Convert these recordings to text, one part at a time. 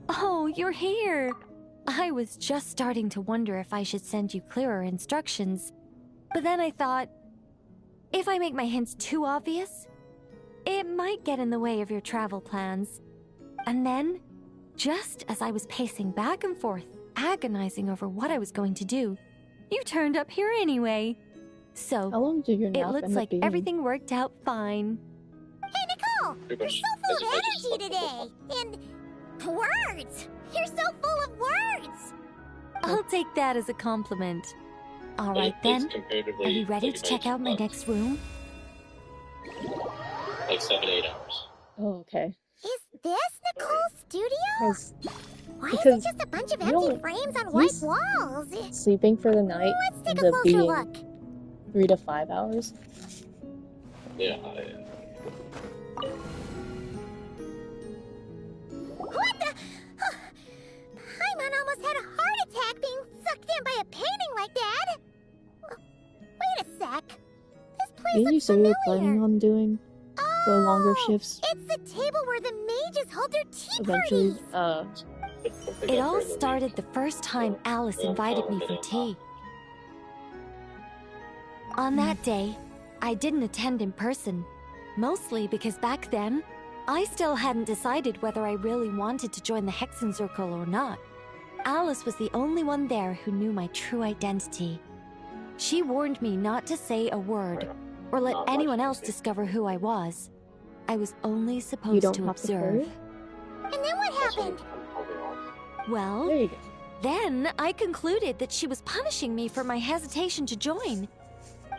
Oh, you're here! I was just starting to wonder if I should send you clearer instructions. But then I thought, if I make my hints too obvious, it might get in the way of your travel plans. And then, just as I was pacing back and forth, agonizing over what I was going to do, you turned up here anyway. So, How long did your nap it looks end up like being? everything worked out fine. Hey, Nicole! You're so full of energy today! And words! You're so full of words! I'll take that as a compliment. All right then, are you ready to check out my next room? Like 7 to 8 hours. Oh, okay. Is this Nicole's studio? Why is because it just a bunch of you empty don't- frames on white he's walls? Sleeping for the night Let's take ends a up closer being look. 3 to 5 hours. Yeah. What the? Paimon almost had a heart attack being sucked in by a painting like that. Wait a sec. This place Didn't you looks say you were familiar. planning on doing the longer shifts It's the table where the mages hold their tea eventually? parties. It all started the first time Alice invited me for tea. On that day, I didn't attend in person, mostly because back then, I still hadn't decided whether I really wanted to join the Hexen Circle or not. Alice was the only one there who knew my true identity. She warned me not to say a word, or let anyone else discover who I was. I was only supposed don't to have to observe. play? And then what happened? Well, There you go. then I concluded that she was punishing me for my hesitation to join.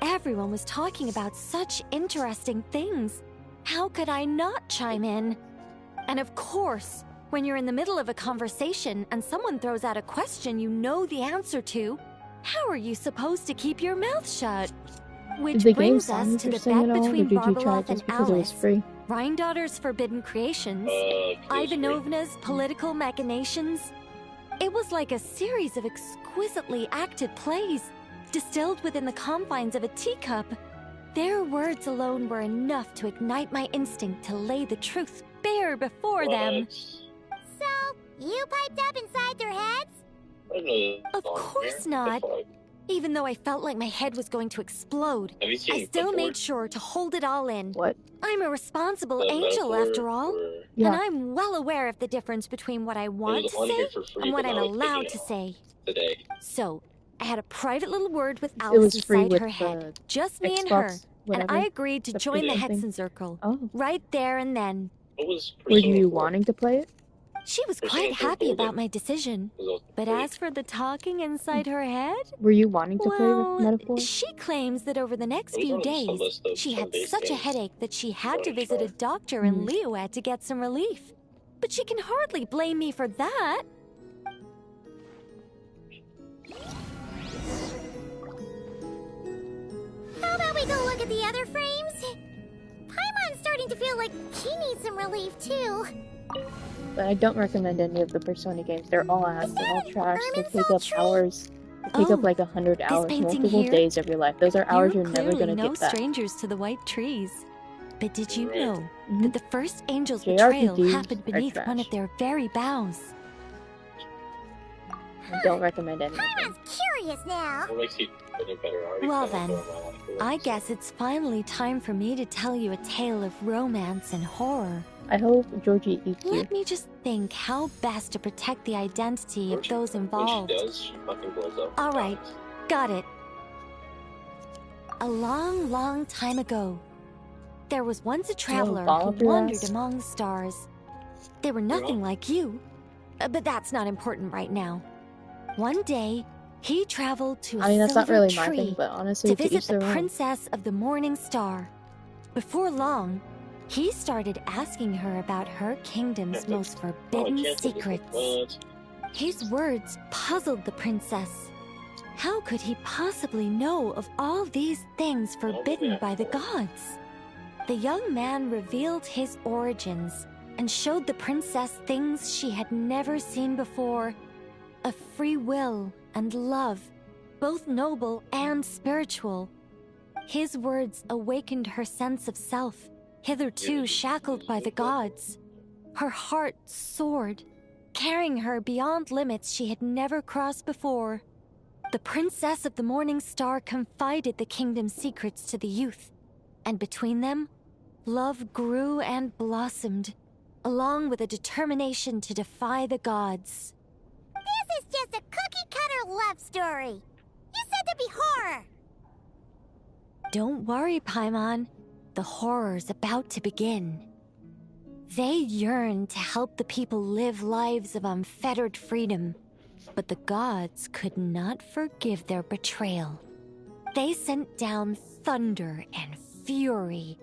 Everyone was talking about such interesting things. How could I not chime in? And of course, when you're in the middle of a conversation and someone throws out a question you know the answer to, how are you supposed to keep your mouth shut? Which Did the game brings sound us to the interesting bet at all, or between did you try Barbeloth it and just because it was Alice. free? Rhindaughter's forbidden creations, Ivanovna's political machinations. It was like a series of exquisitely acted plays, distilled within the confines of a teacup. Their words alone were enough to ignite my instinct to lay the truth bare before them. So, you piped up inside their heads? Of course not. Even though I felt like my head was going to explode, Have you seen I still Clipboard? made sure to hold it all in. What? I'm a responsible The angel, metaphor after all. for- And Yeah. I'm well aware of the difference between what I want was to on say here for free, and what but I'm now it's allowed taken to off. say. Today. So, I had a private little word with It Alice was free inside with her the head. Just me and her. Xbox, And whatever. I agreed to the join the premium thing. Hexen Circle. Oh. Right there and then. What was Were Persona you 4? wanting to play it? She was Persona quite 4 happy Golden about my decision. was also But free. as for the talking inside her head, Were you wanting to play well, with Metaphor? she claims that over the next It was few on some days, list of she had Sunday such a games. headache that she had to Wanted to visit try. a doctor in Leoet to get some relief. But she can hardly blame me for that. How about we go look at the other frames? Paimon's starting to feel like he needs some relief, too. But I don't recommend any of the Persona games. They're all ass. They're all trash. They take Irminsul up tree? hours. They take Oh, up like 100 hours, painting multiple here? days of your life. Those are hours you're never clearly gonna no get back. strangers to the white trees. But did you Right. know Mhm. that the first angel's betrayal JRPGs happened are beneath one trash. of their very boughs? I don't recommend any of them. Paimon's curious now. What makes you feel better? I already Well kinda then, thought my life was- I guess it's finally time for me to tell you a tale of romance and horror. I hope Georgie eats you. Let me just think how best to protect the identity of When she- those involved. When she does, she fucking blows up. All right, got it. A long, long time ago, there was once a traveler ball who up your wandered ass? among the stars. They were nothing like you, but that's not important right now. One day, he traveled to a I mean, that's not silver really my tree thing, but honestly, to to each visit the their own. princess of the morning star. Before long, he started asking her about her kingdom's Yeah, most Oh, I forbidden can't do this. secrets. What? His words puzzled the princess. How could he possibly know of all these things forbidden by the gods? The young man revealed his origins and showed the princess things she had never seen before. of free will and love, both noble and spiritual. His words awakened her sense of self, hitherto shackled by the gods. Her heart soared, carrying her beyond limits she had never crossed before. The Princess of the Morning Star confided the kingdom's secrets to the youth, and between them, love grew and blossomed, along with a determination to defy the gods. This is just a cookie-cutter love story. You said there'd be horror. Don't worry, Paimon. The horror's about to begin. They yearn to help the people live lives of unfettered freedom, but the gods could not forgive their betrayal. They sent down thunder and fury,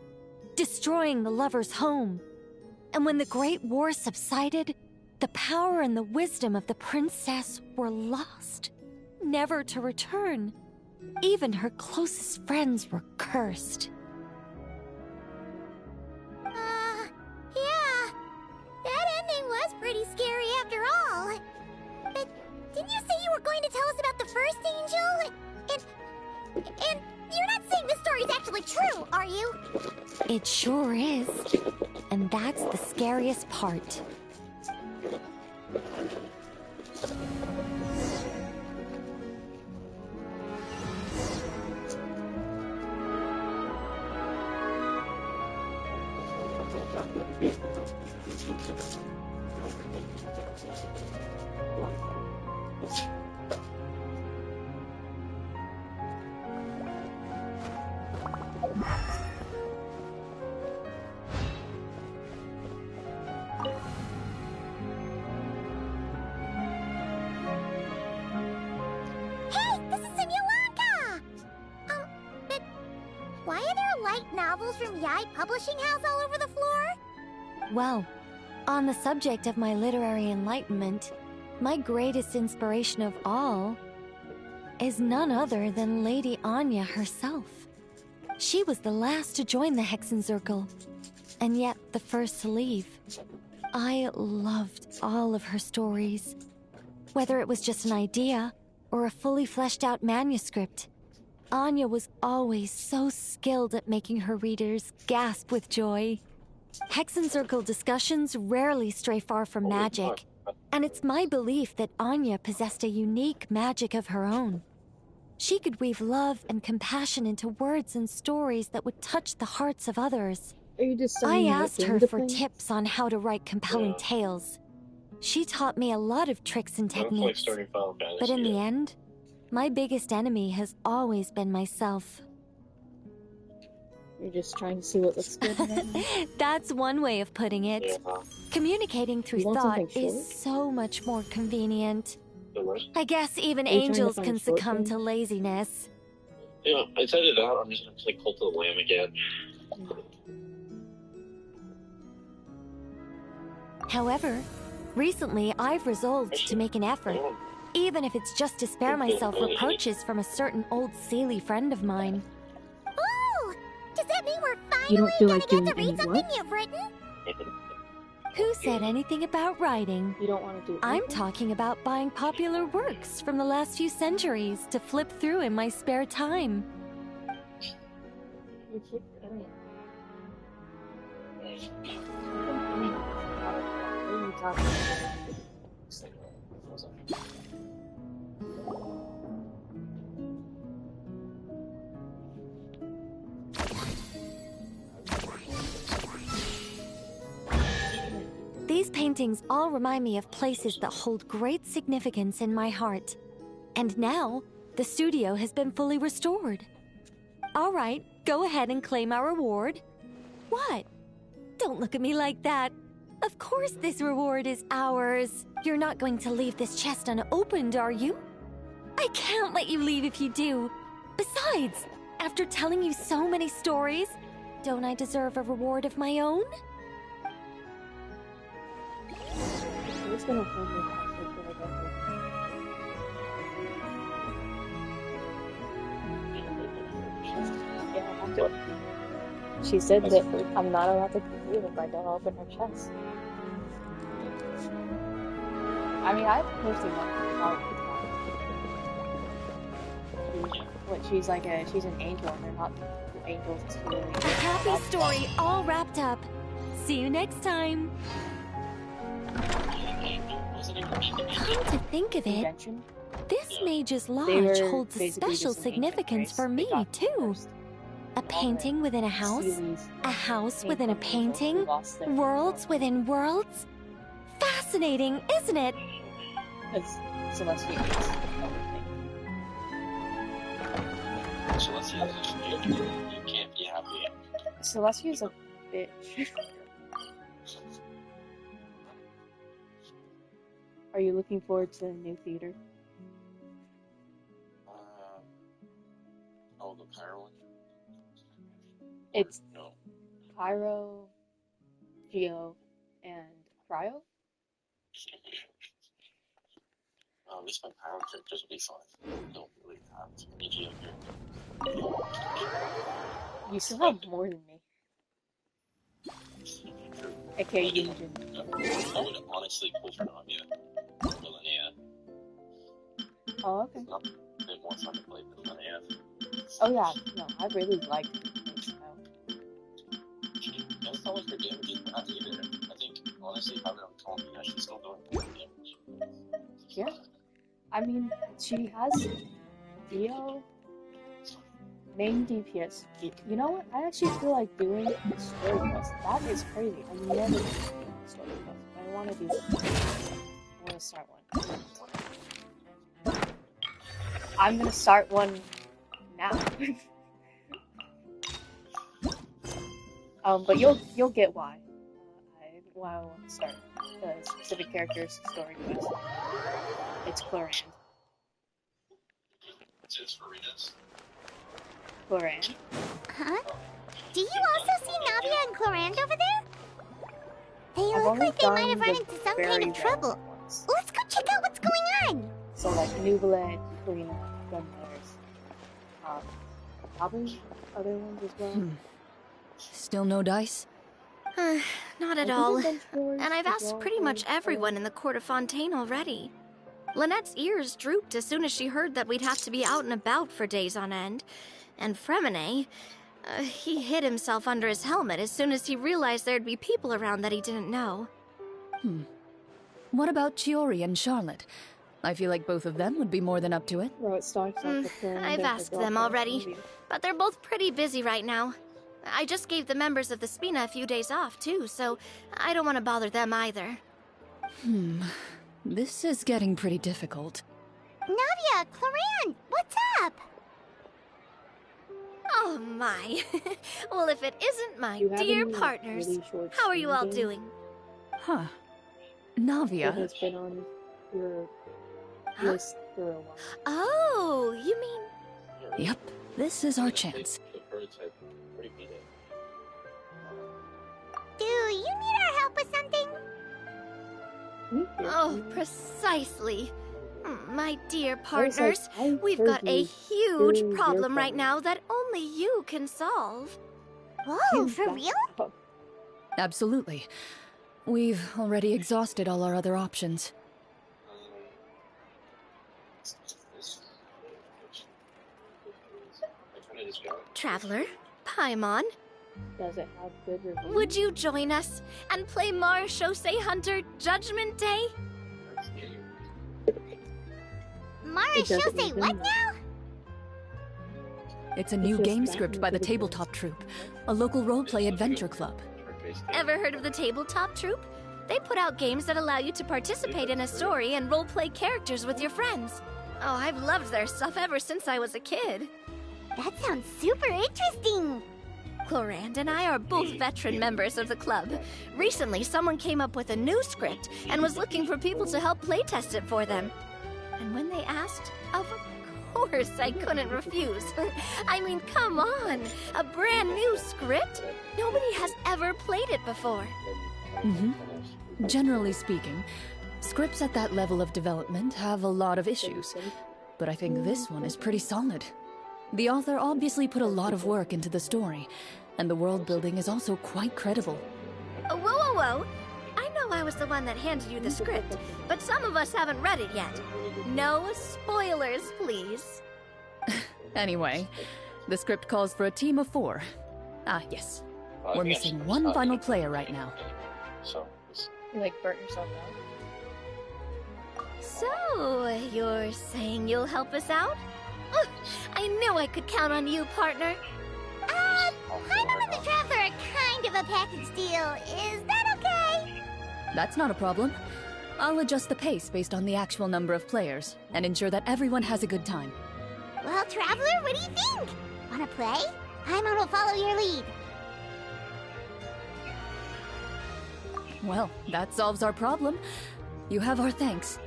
destroying the lovers' home. And when the Great War subsided, the power and the wisdom of the princess were lost, never to return. Even her closest friends were cursed. Yeah. That ending was pretty scary after all. But didn't you say you were going to tell us about the first angel? And you're not saying this story's actually true, are you? It sure is. And that's the scariest part. Hey, this is Simulanka! But why are there light novels from Yai Publishing House all over the floor? Well, on the subject of my literary enlightenment, my greatest inspiration of all is none other than Lady Anya herself. She was the last to join the Hexenzirkel, and yet the first to leave. I loved all of her stories, whether it was just an idea or a fully fleshed out manuscript. Anya was always so skilled at making her readers gasp with joy. Hexenzirkel discussions rarely stray far from magic, and it's my belief that Anya possessed a unique magic of her own. She could weave love and compassion into words and stories that would touch the hearts of others. Are you just I saying that asked game her to for play? tips on how to write compelling Yeah. tales. She taught me a lot of tricks and Looks like techniques, starting Final Fantasy. but in the end, my biggest enemy has always been myself. You're just trying to see what looks good right now? That's one way of putting it. Yeah. Communicating through You want thought something is short? so much more convenient. The worst. I guess even Are you trying to angels find can short succumb to things? laziness. You know, I said it out. I'm just gonna play Cult of the Lamb again. However, recently I've resolved to make an effort, Oh, even if it's just to spare myself reproaches from a certain old Sealy friend of mine. Oh! Does that mean we're You don't finally feel gonna like get to doing read any something what? you've written? Who said anything about writing? You don't want to do I'm anything? talking about buying popular works from the last few centuries to flip through in my spare time. You keep doing it. What are you talking about? These paintings all remind me of places that hold great significance in my heart. And now, the studio has been fully restored. All right, go ahead and claim our reward. What? Don't look at me like that. Of course this reward is ours. You're not going to leave this chest unopened, are you? I can't let you leave if you do. Besides, after telling you so many stories, don't I deserve a reward of my own? Who's gonna hold me hostage when I don't do it? Yeah, I have to. She said that I'm not allowed to complete if I don't open her chest. I I mean, I personally like what she's like she's an angel, and they're not angels. It's really A happy story all wrapped up. See you next time. Come to think of it, invention. this Mage's They Lodge were holds a basically special just an ancient significance race. for They me, got too. first. A painting within a house, Series a house came within a from angels who painting, lost their worlds within worlds. Fascinating, isn't it? Because Celestia is everything. Celestia is just you can't be happy. Celestia is a bitch. Are you looking forward to the new theater? Oh, the Pyro one? It's No. Pyro, Geo, and Cryo? At least my Pyro characters will be fun. I don't really have too many Geo characters. You still have more than me. Okay, Yunjin. I would honestly prefer Navia. Linnea. Oh, okay. It's not a bit more fun to play than Linnea. Oh yeah, no, I really like the style. That's not like her damage is bad either. I think, honestly, having on Tom, she's still doing good damage. Yeah. I mean, she has Dio, main DPS. You know what? I actually feel like doing story quest. That is crazy. I never did story quest. I want to do that. I want to start one. I'm gonna start one now. But you'll get why. Why I want to start the specific character's story quest. It's Chlorinde. It's for Rena's. Chlorinde. Huh? Do you also see Navia and Chlorinde over there? They I've look only like they might have done run the into some very kind of rare trouble. ones. Let's go check out what's going on. So like Nubile, Queen, Gunrunners. Probably other ones as well. Still no dice? Not I at think all. Adventurers And I've as asked well pretty are- much everyone in the court of Fontaine already. Lynette's ears drooped as soon as she heard that we'd have to be out and about for days on end. And Fremine, he hid himself under his helmet as soon as he realized there'd be people around that he didn't know. What about Chiori and Charlotte? I feel like both of them would be more than up to it. Bro, it starts off with Chlorinde I've and her asked them girlfriend, already, Nubia. but they're both pretty busy right now. I just gave the members of the Spina a few days off, too, so I don't want to bother them either. This is getting pretty difficult. Navia, Chlorinde, what's up? Oh my. Well, if it isn't my Do you have dear any, partners, really short how are you all games doing? Huh. that Navia. has been on your Huh? list for a while? Oh, you mean... Yep, this is our chance. The birds are pretty beat it. Do you need our help with something? Oh, precisely. My dear I was like, partners, I we've heard got a you huge through your problem right phone. now that only you can solve. Whoa, You for got- real? Oh, Absolutely. We've already exhausted all our other options. I kind of just got Traveler, Paimon, does it have good reviews? would you join us and play Marechaussee Hunter Judgment Day? Mara It doesn't Show say even what know. now? It's a new just game that script by the little bit. Tabletop Troupe, a local roleplay adventure club. Ever heard of the Tabletop Troupe? They put out games that allow you to participate in a story and roleplay characters with your friends. Oh, I've loved their stuff ever since I was a kid. That sounds super interesting. Chlorinde and I are both veteran members of the club. Recently, someone came up with a new script and was looking for people to help playtest it for them. And when they asked, of course I couldn't refuse. I mean, come on, a brand new script? Nobody has ever played it before. Generally speaking, scripts at that level of development have a lot of issues, but I think this one is pretty solid. The author obviously put a lot of work into the story, and the world building is also quite credible. Whoa, whoa, whoa. I know know I was the one that handed you the script, but some of us haven't read it yet. No spoilers, please. Anyway, the script calls for a team of 4. Ah, yes. We're missing one final player right now. So, You like burnt yourself out? So, you're saying you'll help us out? I knew I could count on you, partner. Paimon and the Traveler are kind of a package deal. Is that okay? That's not a problem. I'll adjust the pace based on the actual number of players, and ensure that everyone has a good time. Well, Traveler, what do you think? Wanna play? Paimon will follow your lead. Well, that solves our problem. You have our thanks.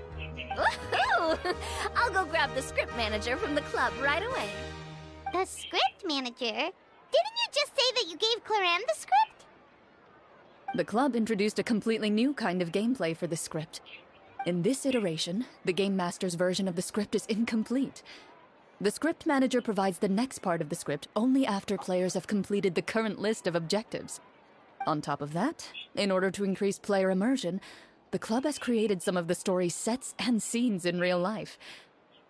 Woohoo! I'll go grab the script manager from the club right away. The script manager? Didn't you just say that you gave Chlorinde the script? The club introduced a completely new kind of gameplay for the script. In this iteration, the Game Master's version of the script is incomplete. The script manager provides the next part of the script only after players have completed the current list of objectives. On top of that, in order to increase player immersion, the club has created some of the story's sets and scenes in real life.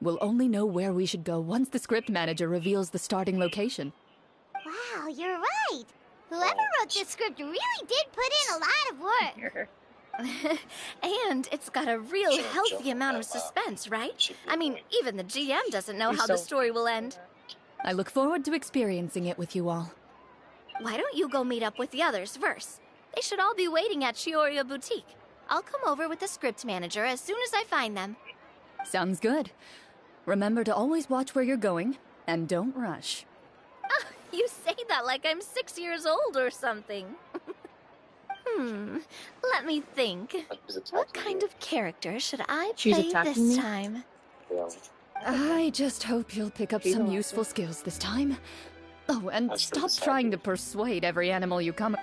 We'll only know where we should go once the script manager reveals the starting location. Wow, you're right. Whoever wrote this script really did put in a lot of work. And it's got a real healthy amount of suspense, right? I mean, even the GM doesn't know how the story will end. I look forward to experiencing it with you all. Why don't you go meet up with the others first? They should all be waiting at Chioria Boutique. I'll come over with the script manager as soon as I find them. Sounds good. Remember to always watch where you're going, and don't rush. Oh, you say that like I'm 6 years old or something. Let me think. What kind of character should I play this time? I just hope you'll pick up some useful skills this time. Oh, and stop trying to persuade every animal you come...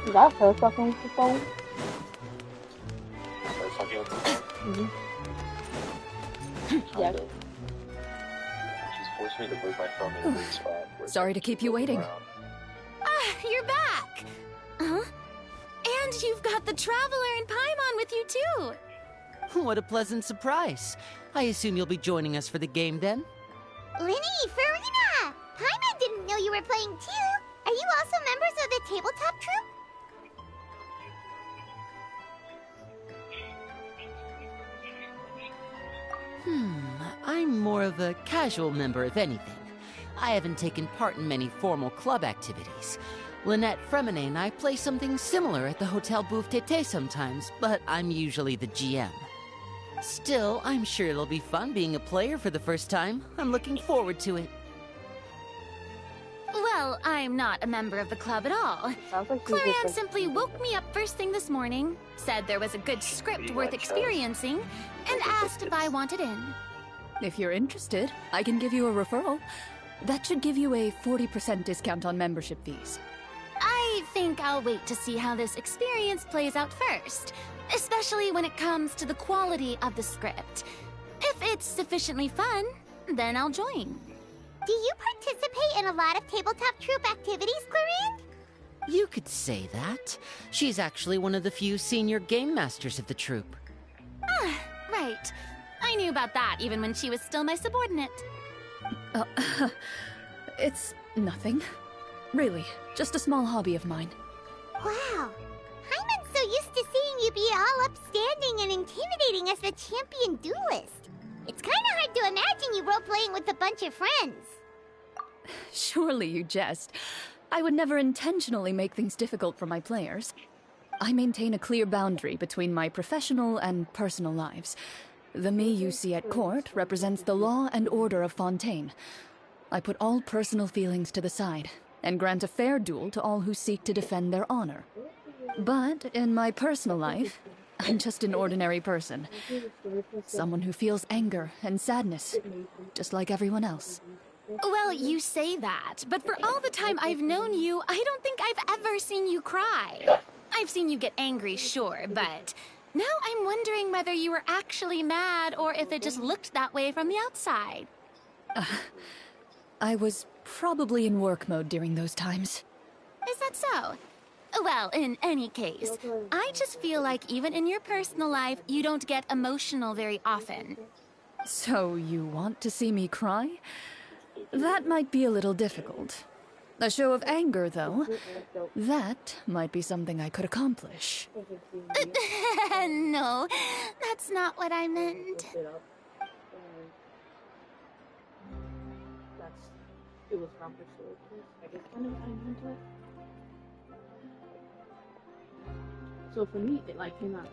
Is that her fucking with the phone? Her fucking with the phone? Yeah. She's forced me to move my phone in a weird spot. Sorry to keep you waiting. Ah, you're back! Huh? And you've got the Traveler and Paimon with you, too! What a pleasant surprise. I assume you'll be joining us for the game then? Linny, Farina! Paimon didn't know you were playing too. Are you also members of the tabletop troupe? I'm more of a casual member of anything. I haven't taken part in many formal club activities. Lynette Fremine and I play something similar at the Hotel Bouffe Tété sometimes, but I'm usually the GM. Still, I'm sure it'll be fun being a player for the first time. I'm looking forward to it. Well, I'm not a member of the club at all. Sounds like Chlorinde simply woke me up first thing this morning, said there was a good script worth experiencing, and asked if I wanted in. If you're interested, I can give you a referral. That should give you a 40% discount on membership fees. I think I'll wait to see how this experience plays out first, especially when it comes to the quality of the script. If it's sufficiently fun, then I'll join. Do you participate in a lot of tabletop troupe activities, Chlorinde? You could say that. She's actually one of the few senior game masters of the troupe. Ah, right. I knew about that even when she was still my subordinate. It's nothing. Really, just a small hobby of mine. Wow. Paimon's so used to seeing you be all upstanding and intimidating as the champion duelist. It's kind of hard to imagine you role-playing with a bunch of friends. Surely you jest. I would never intentionally make things difficult for my players. I maintain a clear boundary between my professional and personal lives. The me you see at court represents the law and order of Fontaine. I put all personal feelings to the side, and grant a fair duel to all who seek to defend their honor. But in my personal life, I'm just an ordinary person. Someone who feels anger and sadness, just like everyone else. Well, you say that, but for all the time I've known you, I don't think I've ever seen you cry. I've seen you get angry, sure, but now I'm wondering whether you were actually mad or if it just looked that way from the outside. I was probably in work mode during those times. Is that so? Well, in any case, I just feel like even in your personal life, you don't get emotional very often. So you want to see me cry? That might be a little difficult. A show of anger, though, that might be something I could accomplish. No, that's not what I meant. It was not for sure. I guess kind of into it. So for me, it like came out.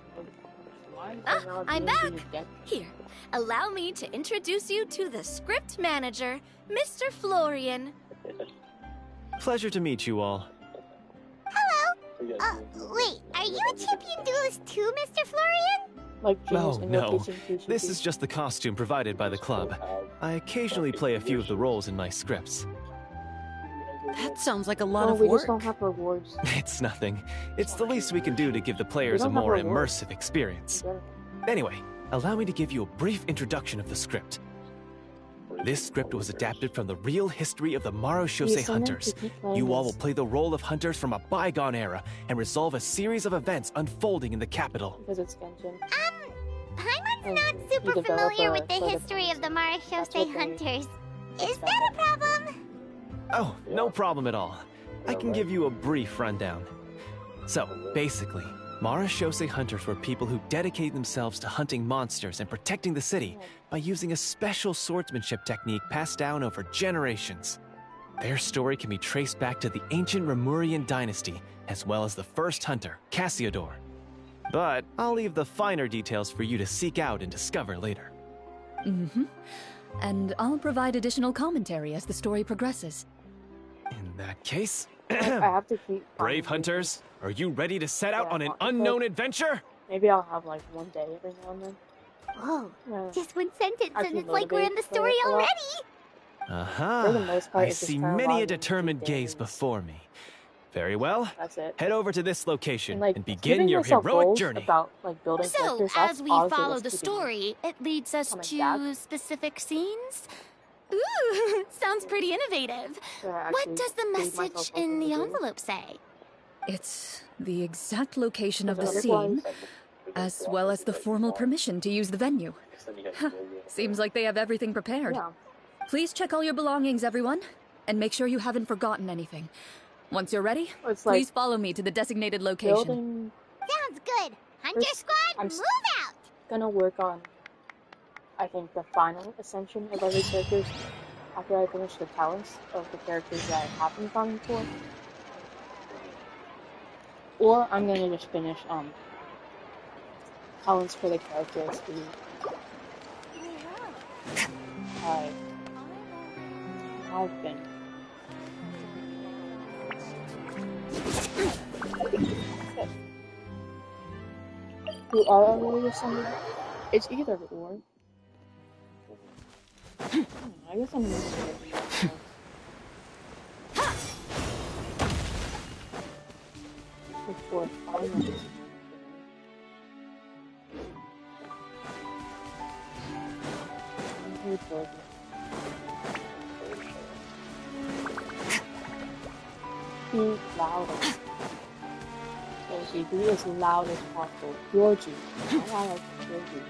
I'm back! Here, allow me to introduce you to the script manager, Mr. Florian. Pleasure to meet you all. Hello. Wait, are you a champion duelist too, Mr. Florian? Like Oh, no. This is just the costume provided by the club. I occasionally play a few of the roles in my scripts. That sounds like a lot of we work. just don't have rewards. It's nothing. It's the least we can do to give the players a more immersive experience. Anyway, allow me to give you a brief introduction of the script. This script was adapted from the real history of the Marushose hunters. You all will play the role of hunters from a bygone era and resolve a series of events unfolding in the capital. Because it's Genshin. Paimon's not super familiar with the history of the Marashose hunters. Is that a problem? Oh, no problem at all. I can give you a brief rundown. So, basically, Marushose hunters were people who dedicated themselves to hunting monsters and protecting the city by using a special swordsmanship technique passed down over generations. Their story can be traced back to the ancient Remurian dynasty, as well as the first hunter, Cassiodor. But I'll leave the finer details for you to seek out and discover later. Mm-hmm. And I'll provide additional commentary as the story progresses. In that case, I have to keep. brave hunters, are you ready to set out on an unknown adventure? Maybe I'll have like one day every now and then. Whoa, Yeah. just one sentence and Actually it's like we're in the motivated story for it a lot. already! For the most part, I it's just see kinda many a logging determined into gaze days. before me. Very well, That's it. head over to this location And, like, and begin giving your myself heroic goals journey. About, like, building So, characters, that's as we honestly follow what's the keeping me. story, it leads us Coming to back. specific scenes? Ooh, sounds pretty innovative. So I What actually does the gave myself message something in to the do. envelope say? It's the exact location of the Otherwise- scene, as well as the formal permission to use the venue. Seems like they have everything prepared. Yeah. Please check all your belongings, everyone, and make sure you haven't forgotten anything. Once you're ready, It's like please follow me to the designated location. building. Sounds good. Hunter First, Squad, I'm move out! Gonna work on, I think, the final ascension of every character after I finish the talents of the characters that I haven't gone for. Or I'm gonna just finish talents for the characters who I've been. Who are already ascended? It's either or. I guess I'm used to it. Before finally. Be louder. So be as loud as possible. Georgie. Not loud like Georgie.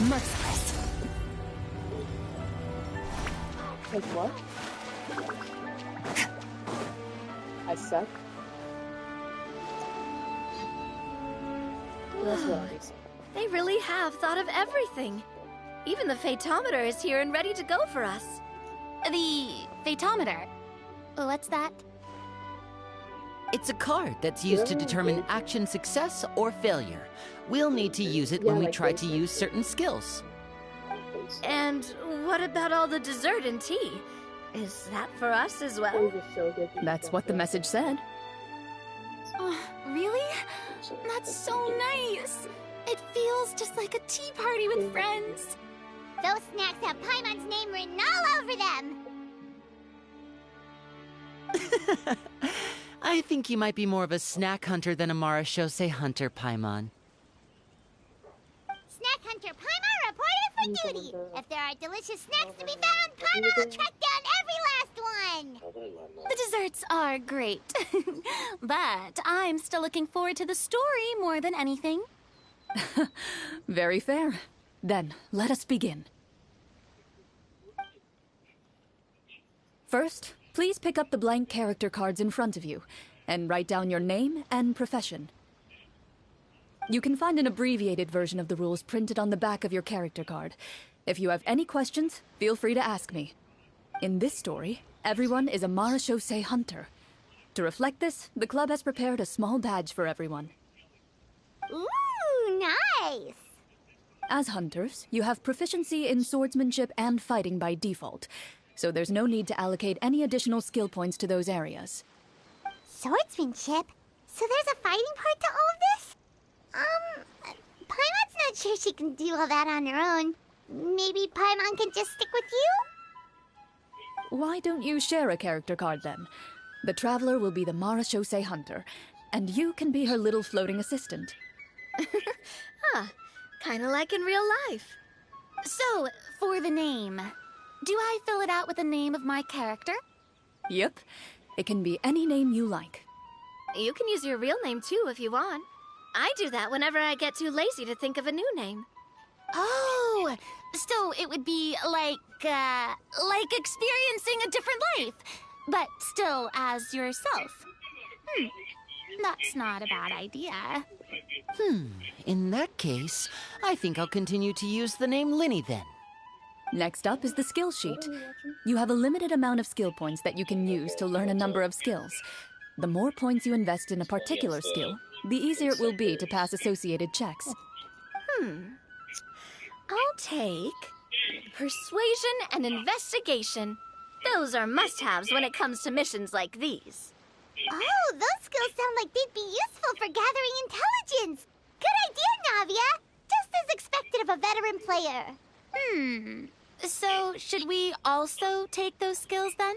Merciless. Like what? I suck? That's what I said. They really have thought of everything. Even the Fatometer is here and ready to go for us. The Fatometer. What's that? It's a card that's used to determine action success or failure. We'll need to use it when we try to use certain skills. And what about all the dessert and tea? Is that for us as well? It was so good. That's what the message said. Oh, really? That's so nice. It feels just like a tea party with friends. Those snacks have Paimon's name written all over them! I think you might be more of a snack hunter than a Marashose hunter, Paimon. Snack Hunter Paimon reported for duty. If there are delicious snacks to be found, Paimon will track down every last one. The desserts are great. But I'm still looking forward to the story more than anything. Very fair. Then, let us begin. First, please pick up the blank character cards in front of you, and write down your name and profession. You can find an abbreviated version of the rules printed on the back of your character card. If you have any questions, feel free to ask me. In this story, everyone is a Marashose hunter. To reflect this, the club has prepared a small badge for everyone. Ooh, nice. As hunters, you have proficiency in swordsmanship and fighting by default, so there's no need to allocate any additional skill points to those areas. Swordsmanship? So there's a fighting part to all of this? Paimon's not sure she can do all that on her own. Maybe Paimon can just stick with you? Why don't you share a character card then? The Traveler will be the Marashose hunter, and you can be her little floating assistant. Kinda like in real life. So, for the name, do I fill it out with the name of my character? Yep. It can be any name you like. You can use your real name too if you want. I do that whenever I get too lazy to think of a new name. Oh, so it would be like experiencing a different life, but still as yourself. That's not a bad idea. In that case, I think I'll continue to use the name Linny then. Next up is the skill sheet. You have a limited amount of skill points that you can use to learn a number of skills. The more points you invest in a particular skill, the easier it will be to pass associated checks. I'll take persuasion and investigation. Those are must-haves when it comes to missions like these. Oh, those skills sound like they'd be useful for gathering intelligence. Good idea, Navia. Just as expected of a veteran player. So should we also take those skills then?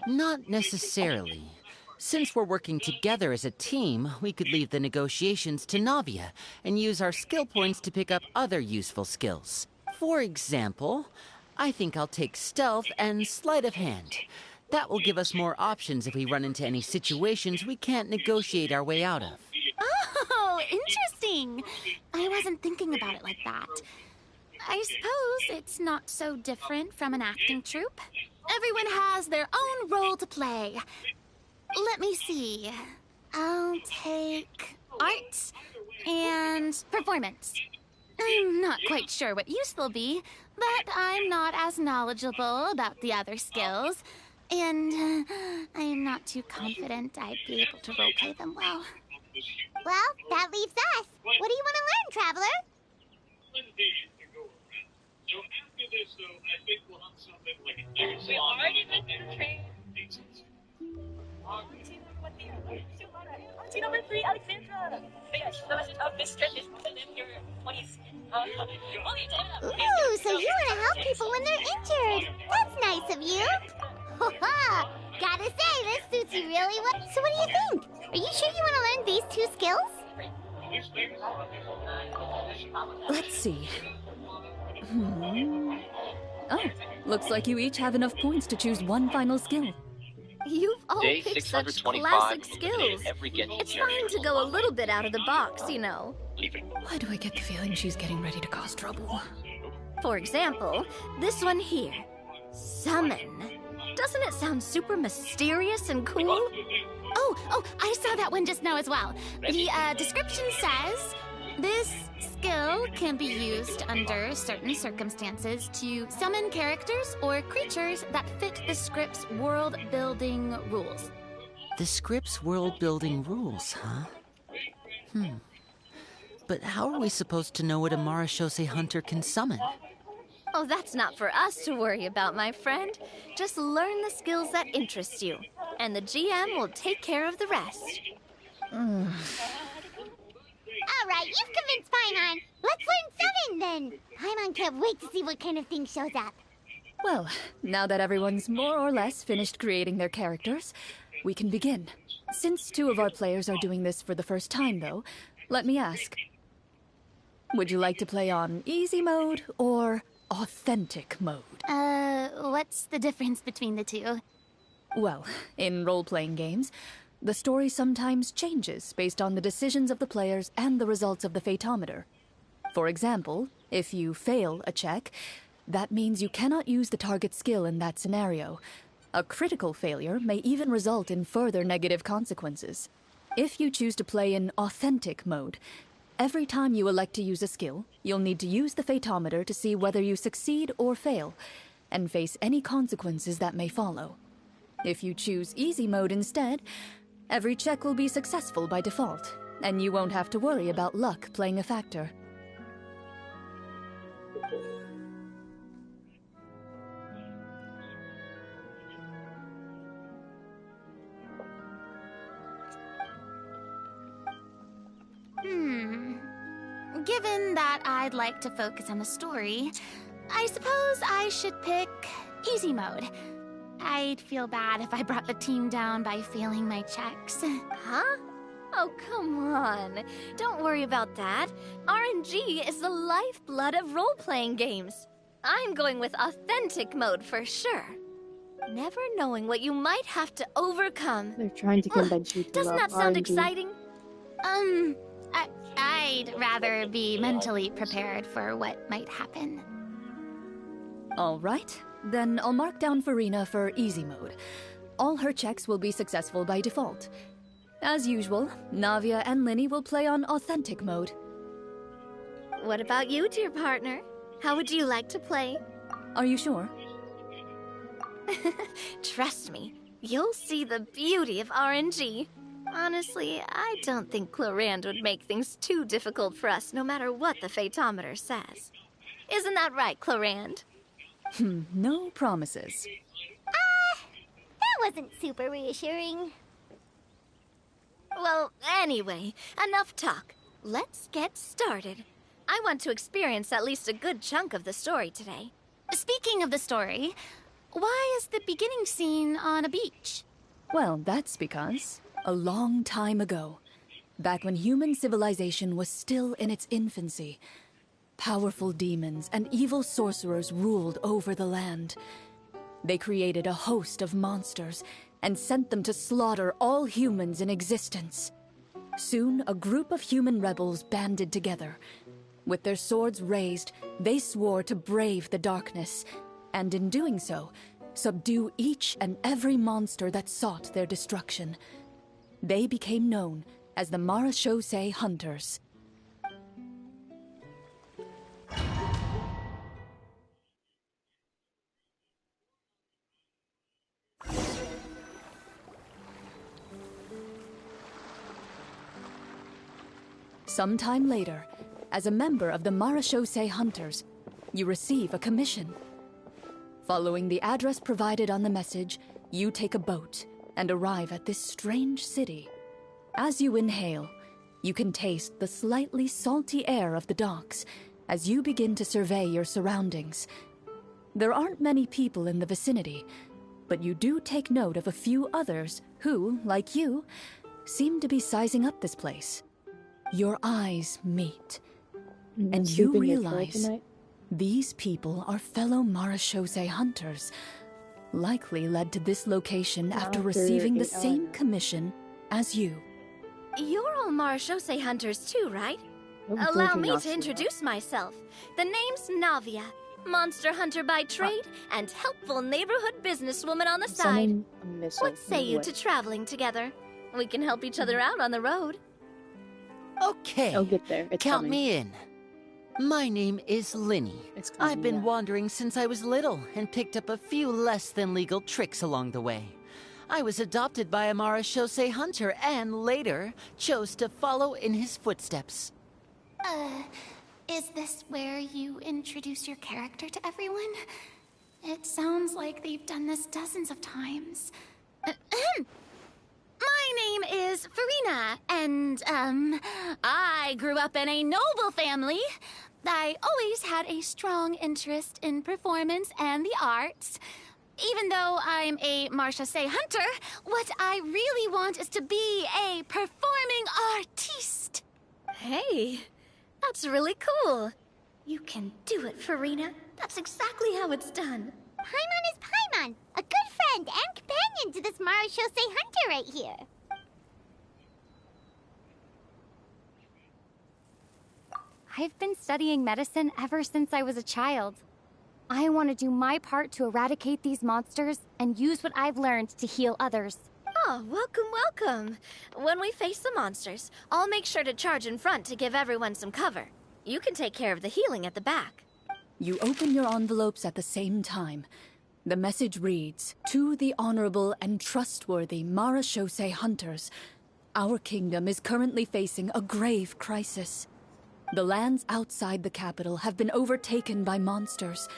Not necessarily. Since we're working together as a team, we could leave the negotiations to Navia and use our skill points to pick up other useful skills. For example, I think I'll take stealth and sleight of hand. That will give us more options if we run into any situations we can't negotiate our way out of. Oh, interesting. I wasn't thinking about it like that. I suppose it's not so different from an acting troupe. Everyone has their own role to play. Let me see. I'll take art and performance. I'm not quite sure what use they'll be, but I'm not as knowledgeable about the other skills, and I'm not too confident I'd be able to roleplay them well. Well, that leaves us. What do you want to learn, Traveler? So after this, though, I think we'll have something like a we already been trained. Team number 3, Alexandra. Yes, the message of this trip is to live your 20s. Ooh, so you want to help people when they're injured. That's nice of you. Gotta say, this suits you really well. So what do you think? Are you sure you want to learn these 2 skills? Let's see. Oh, looks like you each have enough points to choose one final skill. You've all Day picked such 625, classic skills. every get It's fine to go a little bit out of the box, you know. Why do I get the feeling she's getting ready to cause trouble? For example, this one here. Summon. Doesn't it sound super mysterious and cool? Oh, I saw that one just now as well. The description says, this skill can be used under certain circumstances to summon characters or creatures that fit the script's world-building rules. The script's world-building rules, huh? But how are we supposed to know what a Marashose hunter can summon? Oh, that's not for us to worry about, my friend. Just learn the skills that interest you, and the GM will take care of the rest. All right, you've convinced Paimon. Let's learn 7 then. Paimon can't wait to see what kind of thing shows up. Well, now that everyone's more or less finished creating their characters, we can begin. Since 2 of our players are doing this for the first time, though, let me ask. Would you like to play on easy mode or authentic mode? What's the difference between the two? Well, in role-playing games, the story sometimes changes based on the decisions of the players and the results of the Fatometer. For example, if you fail a check, that means you cannot use the target skill in that scenario. A critical failure may even result in further negative consequences. If you choose to play in authentic mode, every time you elect to use a skill, you'll need to use the Fatometer to see whether you succeed or fail, and face any consequences that may follow. If you choose easy mode instead, every check will be successful by default, and you won't have to worry about luck playing a factor. Given that I'd like to focus on the story, I suppose I should pick easy mode. I'd feel bad if I brought the team down by failing my checks. Huh? Oh, come on. Don't worry about that. RNG is the lifeblood of role-playing games. I'm going with authentic mode for sure. Never knowing what you might have to overcome. They're trying to convince you to Doesn't love that sound RNG. exciting? I'd rather be mentally prepared for what might happen. All right, then I'll mark down Farina for easy mode. All her checks will be successful by default. As usual, Navia and Linny will play on authentic mode. What about you, dear partner? How would you like to play? Are you sure? Trust me, you'll see the beauty of RNG. Honestly, I don't think Chlorinde would make things too difficult for us, no matter what the Fatometer says. Isn't that right, Chlorinde? No promises. That wasn't super reassuring. Well, anyway, enough talk. Let's get started. I want to experience at least a good chunk of the story today. Speaking of the story, why is the beginning scene on a beach? Well, that's because a long time ago, back when human civilization was still in its infancy, powerful demons and evil sorcerers ruled over the land. They created a host of monsters and sent them to slaughter all humans in existence. Soon, a group of human rebels banded together. With their swords raised, they swore to brave the darkness, and in doing so, subdue each and every monster that sought their destruction. They became known as the Marachose Hunters. Sometime later, as a member of the Marachose Hunters, you receive a commission. Following the address provided on the message, you take a boat and arrive at this strange city. As you inhale, you can taste the slightly salty air of the docks as you begin to survey your surroundings. There aren't many people in the vicinity, but you do take note of a few others who, like you, seem to be sizing up this place. Your eyes meet, and you realize these people are fellow Marachose Hunters, likely led to this location after receiving the same commission as you. You're all Marachose Hunters too, right? Allow me to introduce myself. The name's Navia, monster hunter by trade and helpful neighborhood businesswoman on the side. What say you to traveling together? We can help each other out on the road. Okay, I'll get there. It's count coming. me in. My name is Linny. I've been wandering since I was little and picked up a few less than legal tricks along the way. I was adopted by a Marachose hunter and later chose to follow in his footsteps. Is this where you introduce your character to everyone? It sounds like they've done this dozens of times. My name is Farina, and, I grew up in a noble family. I always had a strong interest in performance and the arts. Even though I'm a marche-say hunter, what I really want is to be a performing artiste. Hey, that's really cool. You can do it, Farina. That's exactly how it's done. Paimon is Paimon, a good friend and companion to this marechaussee hunter right here. I've been studying medicine ever since I was a child. I want to do my part to eradicate these monsters and use what I've learned to heal others. Oh, welcome, welcome. When we face the monsters, I'll make sure to charge in front to give everyone some cover. You can take care of the healing at the back. You open your envelopes at the same time. The message reads, "To the honorable and trustworthy marechaussee hunters, our kingdom is currently facing a grave crisis. The lands outside the capital have been overtaken by monsters,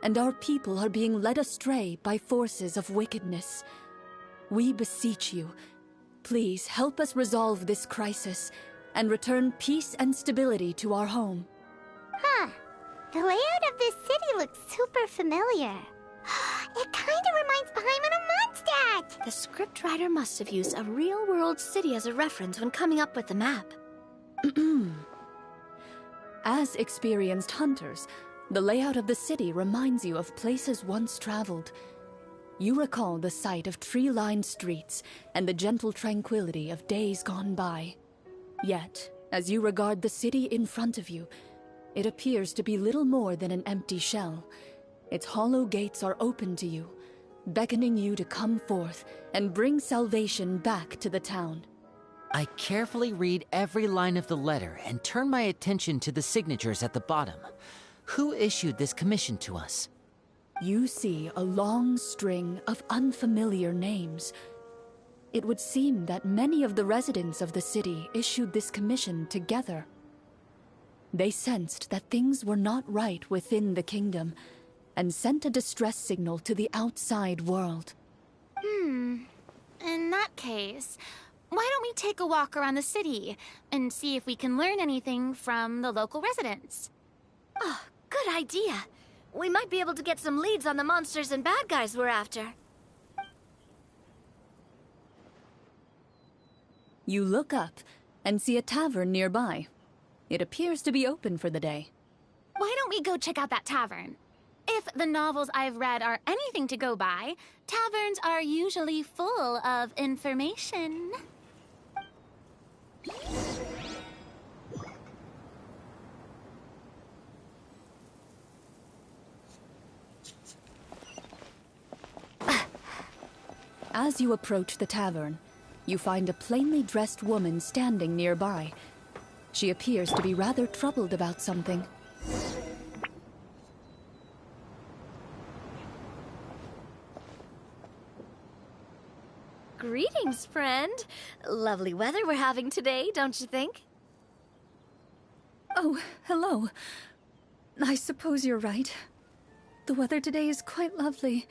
and our people are being led astray by forces of wickedness. We beseech you, please help us resolve this crisis and return peace and stability to our home." Huh. The layout of this city looks super familiar. It kinda reminds Paimon of Mondstadt! The scriptwriter must have used a real-world city as a reference when coming up with the map. As experienced hunters, the layout of the city reminds you of places once traveled. You recall the sight of tree-lined streets and the gentle tranquility of days gone by. Yet, as you regard the city in front of you, it appears to be little more than an empty shell. Its hollow gates are open to you, beckoning you to come forth and bring salvation back to the town. I carefully read every line of the letter and turn my attention to the signatures at the bottom. Who issued this commission to us? You see a long string of unfamiliar names. It would seem that many of the residents of the city issued this commission together. They sensed that things were not right within the kingdom and sent a distress signal to the outside world. In that case, why don't we take a walk around the city and see if we can learn anything from the local residents? Oh, good idea. We might be able to get some leads on the monsters and bad guys we're after. You look up and see a tavern nearby. It appears to be open for the day. Why don't we go check out that tavern? If the novels I've read are anything to go by, taverns are usually full of information. As you approach the tavern, you find a plainly dressed woman standing nearby. She appears to be rather troubled about something. Greetings, friend. Lovely weather we're having today, don't you think? Oh, hello. I suppose you're right. The weather today is quite lovely.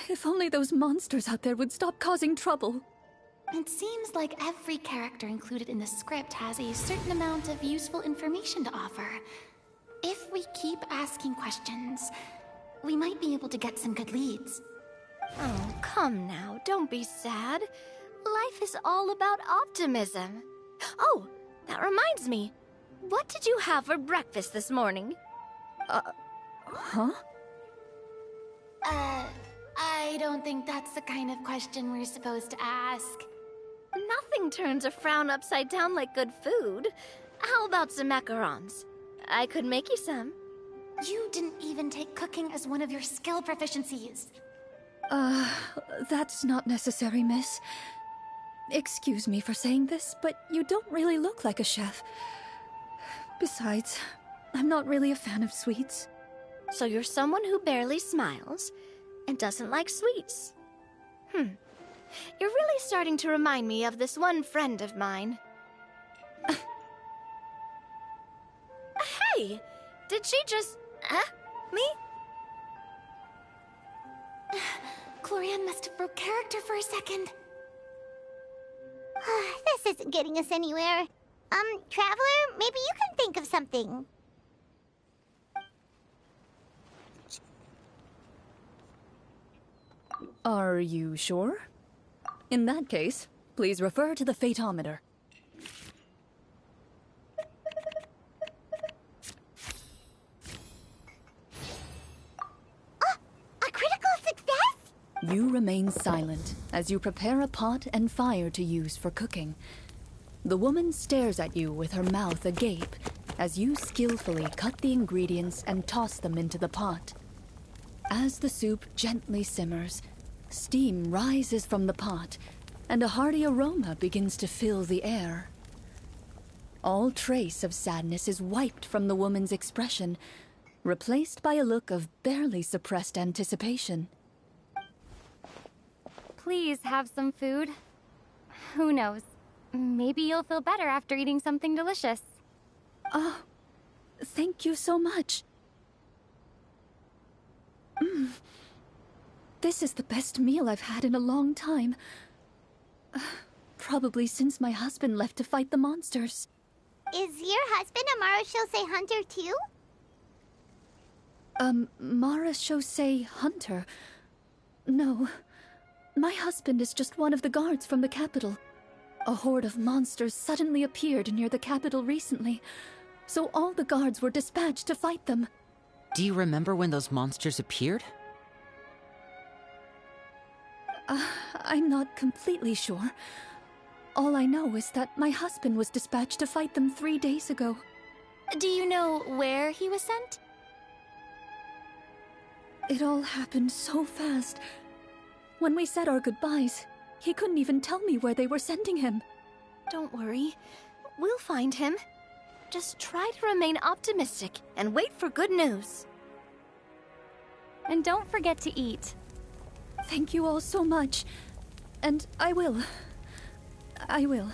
If only those monsters out there would stop causing trouble. It seems like every character included in the script has a certain amount of useful information to offer. If we keep asking questions, we might be able to get some good leads. Oh, come now, don't be sad. Life is all about optimism. Oh, that reminds me. What did you have for breakfast this morning? Huh? I don't think that's the kind of question we're supposed to ask. Nothing turns a frown upside down like good food. How about some macarons? I could make you some. You didn't even take cooking as one of your skill proficiencies. That's not necessary, miss. Excuse me for saying this, but you don't really look like a chef. Besides, I'm not really a fan of sweets. So you're someone who barely smiles and doesn't like sweets. You're really starting to remind me of this one friend of mine. Hey! Did she just... me? Chlorinde must have broke character for a second. This isn't getting us anywhere. Traveler, maybe you can think of something. Are you sure? In that case, please refer to the fatometer. A critical success? You remain silent as you prepare a pot and fire to use for cooking. The woman stares at you with her mouth agape as you skillfully cut the ingredients and toss them into the pot. As the soup gently simmers, steam rises from the pot, and a hearty aroma begins to fill the air. All trace of sadness is wiped from the woman's expression, replaced by a look of barely suppressed anticipation. Please have some food. Who knows? Maybe you'll feel better after eating something delicious. Oh, thank you so much. This is the best meal I've had in a long time. Probably since my husband left to fight the monsters. Is your husband a Marashose hunter too? Marashose hunter? No. My husband is just one of the guards from the capital. A horde of monsters suddenly appeared near the capital recently, so all the guards were dispatched to fight them. Do you remember when those monsters appeared? I'm not completely sure. All I know is that my husband was dispatched to fight them 3 days ago. Do you know where he was sent? It all happened so fast. When we said our goodbyes, he couldn't even tell me where they were sending him. Don't worry. We'll find him. Just try to remain optimistic and wait for good news. And don't forget to eat. Thank you all so much. And I will. I will.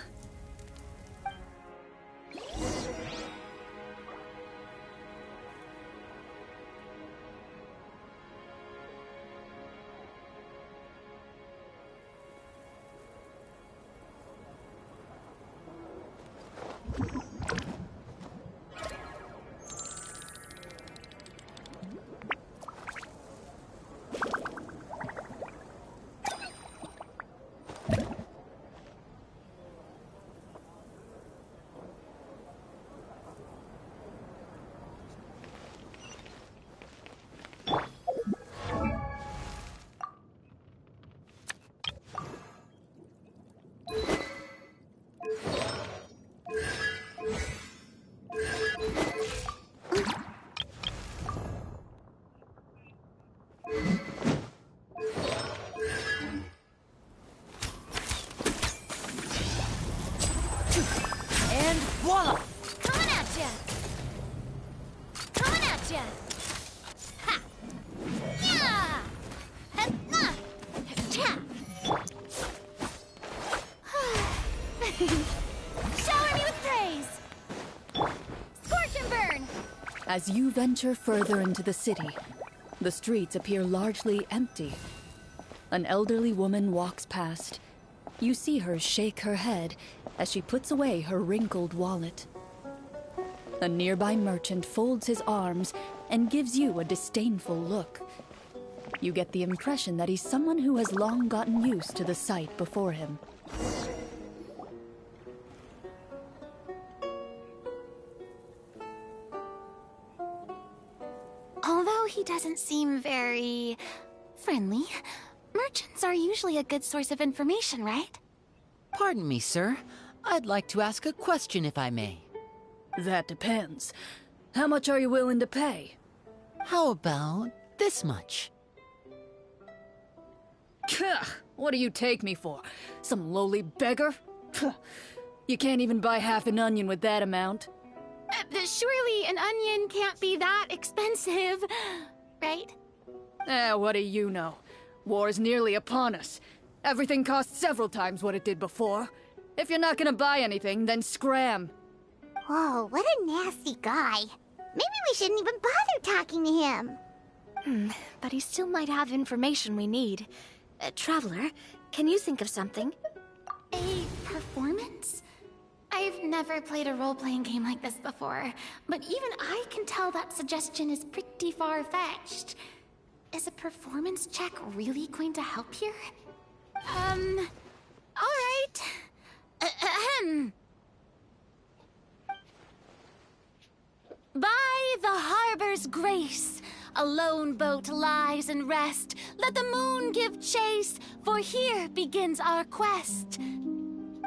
And voila! Coming at ya! Coming at ya! Ha! Yeah! Shower me with praise! Scorch and burn! As you venture further into the city, the streets appear largely empty. An elderly woman walks past. You see her shake her head as she puts away her wrinkled wallet. A nearby merchant folds his arms and gives you a disdainful look. You get the impression that he's someone who has long gotten used to the sight before him. Although he doesn't seem very friendly, merchants are usually a good source of information, right? Pardon me, sir. I'd like to ask a question if I may. That depends. How much are you willing to pay? How about this much? What do you take me for? Some lowly beggar? You can't even buy half an onion with that amount. Surely an onion can't be that expensive, right? What do you know? War's nearly upon us. Everything costs several times what it did before. If you're not gonna buy anything, then scram. Whoa, what a nasty guy. Maybe we shouldn't even bother talking to him. But he still might have information we need. Traveler, can you think of something? A performance? I've never played a role-playing game like this before, but even I can tell that suggestion is pretty far-fetched. is a performance check really going to help here? Alright. Ahem. By the harbor's grace, a lone boat lies in rest. Let the moon give chase, for here begins our quest.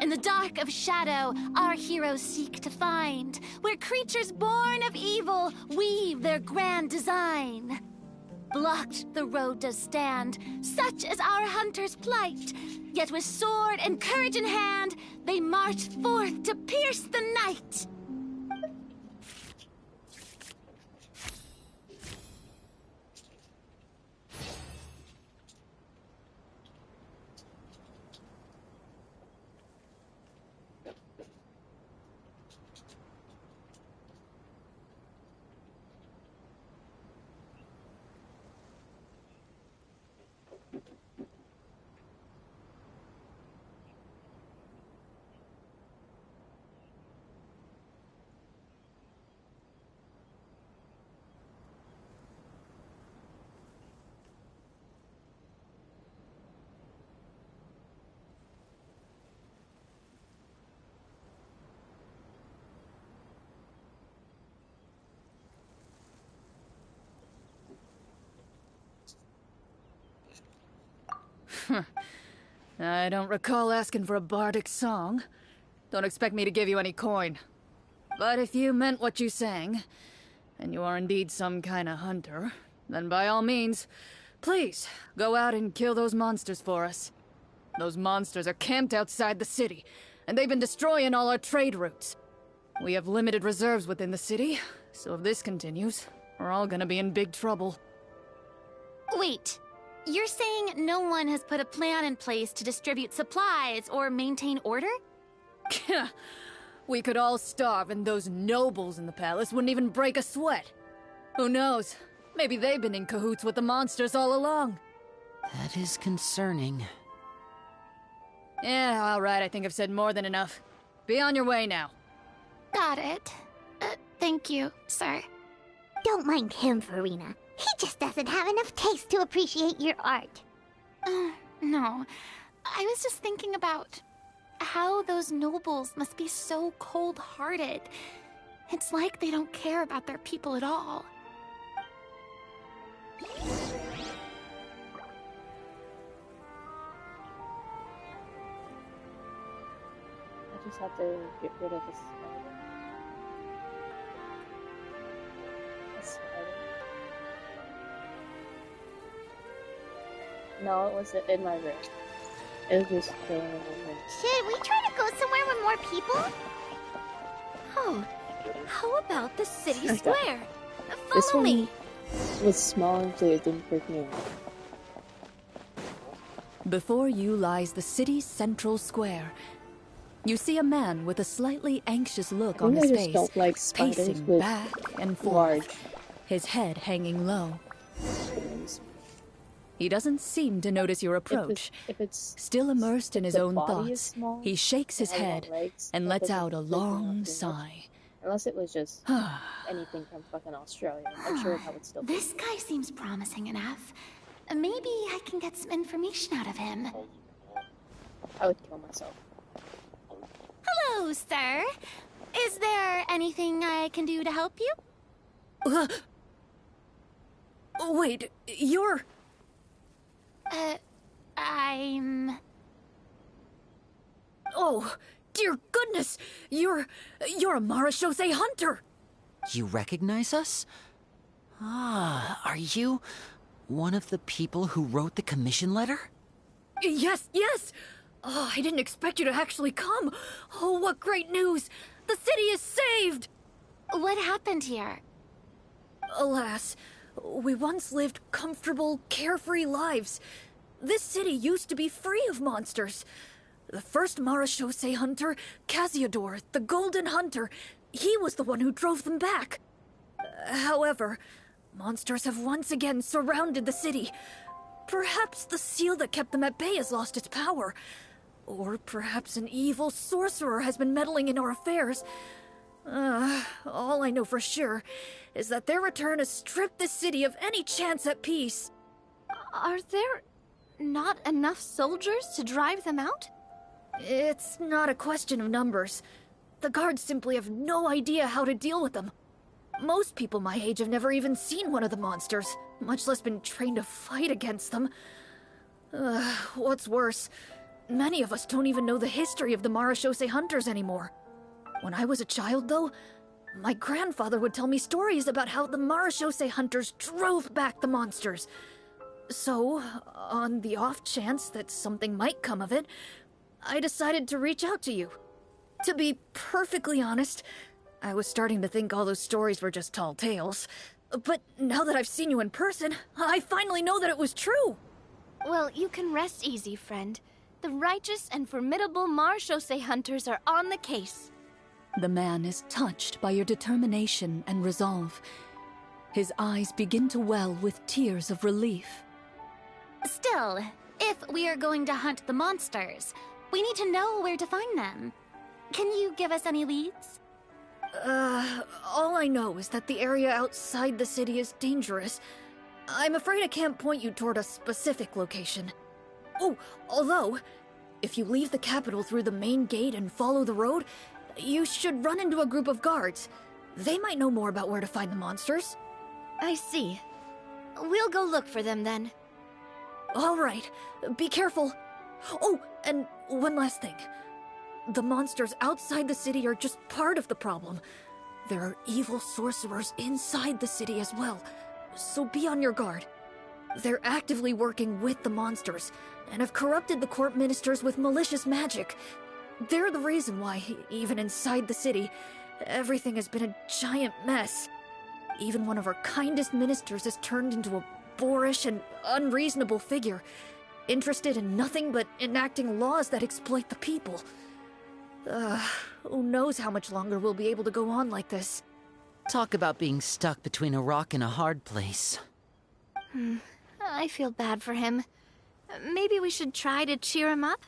In the dark of shadow, our heroes seek to find where creatures born of evil weave their grand design. Blocked the road does stand, such is our hunter's plight. Yet with sword and courage in hand, they march forth to pierce the night. I don't recall asking for a bardic song. Don't expect me to give you any coin. But if you meant what you sang, and you are indeed some kind of hunter, then by all means, please, go out and kill those monsters for us. Those monsters are camped outside the city, and they've been destroying all our trade routes. We have limited reserves within the city, so if this continues, we're all gonna be in big trouble. Wait, you're saying no one has put a plan in place to distribute supplies or maintain order? We could all starve and those nobles in the palace wouldn't even break a sweat. Who knows? Maybe they've been in cahoots with the monsters all along. That is concerning. Yeah, alright, I think I've said more than enough. Be on your way now. Got it. Thank you, sir. Don't mind him, Farina. He just doesn't have enough taste to appreciate your art. No. I was just thinking about how those nobles must be so cold-hearted. It's like they don't care about their people at all. I just have to get rid of this spider. No, it was in my room. It was just chilling in my room. Should we try to go somewhere with more people? Oh, how about the city square? This Follow one me. was small, so it didn't freak me out. Before you lies the city's central square. You see a man with a slightly anxious look on his face, don't like spiders pacing with back and forth, large. his head hanging low. He doesn't seem to notice your approach. If it's Still immersed in his the own body is thoughts, small, he shakes his I want head legs, and that lets doesn't out a freak me out long too much. sigh. Unless it was just anything from fucking Australia. I'm sure that would still be. This guy seems promising enough. Maybe I can get some information out of him. I would kill myself. Hello, sir. Is there anything I can do to help you? Wait, you're... I'm... Oh, dear goodness! You're a Marashose hunter! You recognize us? Ah, are you one of the people who wrote the commission letter? Yes, yes! Oh, I didn't expect you to actually come. Oh, what great news! The city is saved! What happened here? Alas, we once lived comfortable, carefree lives. This city used to be free of monsters. The first Marashose hunter, Casiodor, the Golden Hunter, he was the one who drove them back. However, monsters have once again surrounded the city. Perhaps the seal that kept them at bay has lost its power. Or perhaps an evil sorcerer has been meddling in our affairs. All I know for sure is that their return has stripped the city of any chance at peace. Are there not enough soldiers to drive them out? It's not a question of numbers. The guards simply have no idea how to deal with them. Most people my age have never even seen one of the monsters, much less been trained to fight against them. What's worse, many of us don't even know the history of the Marachose hunters anymore. When I was a child, though, my grandfather would tell me stories about how the Marachose hunters drove back the monsters. So, on the off chance that something might come of it, I decided to reach out to you. To be perfectly honest, I was starting to think all those stories were just tall tales. But now that I've seen you in person, I finally know that it was true! Well, you can rest easy, friend. The righteous and formidable Marachose hunters are on the case. The man is touched by your determination and resolve. His eyes begin to well with tears of relief. Still, if we are going to hunt the monsters, we need to know where to find them. Can you give us any leads? All I know is that the area outside the city is dangerous. I'm afraid I can't point you toward a specific location. Oh, although, if you leave the capital through the main gate and follow the road, you should run into a group of guards. They might know more about where to find the monsters. I see. We'll go look for them then. All right, be careful. Oh, and one last thing. The monsters outside the city are just part of the problem. There are evil sorcerers inside the city as well, so be on your guard. They're actively working with the monsters, and have corrupted the court ministers with malicious magic. They're the reason why, even inside the city, everything has been a giant mess. Even one of our kindest ministers has turned into a boorish and unreasonable figure, interested in nothing but enacting laws that exploit the people. Who knows how much longer we'll be able to go on like this. Talk about being stuck between a rock and a hard place. I feel bad for him. Maybe we should try to cheer him up?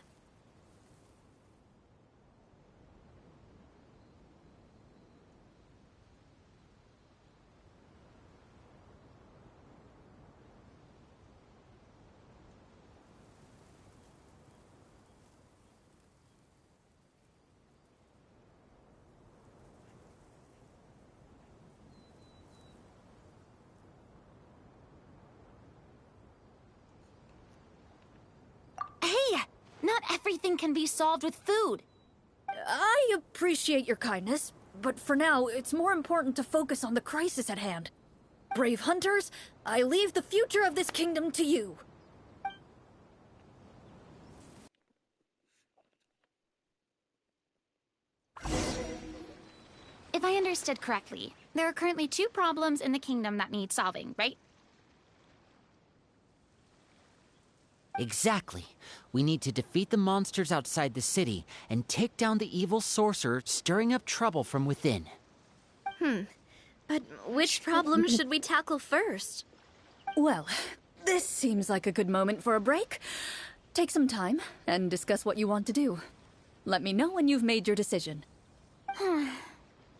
Hey! Not everything can be solved with food. I appreciate your kindness, but for now, it's more important to focus on the crisis at hand. Brave hunters, I leave the future of this kingdom to you. If I understood correctly, there are currently 2 problems in the kingdom that need solving, right? Exactly. We need to defeat the monsters outside the city and take down the evil sorcerer stirring up trouble from within. But which problem should we tackle first? Well, this seems like a good moment for a break. Take some time and discuss what you want to do. Let me know when you've made your decision. I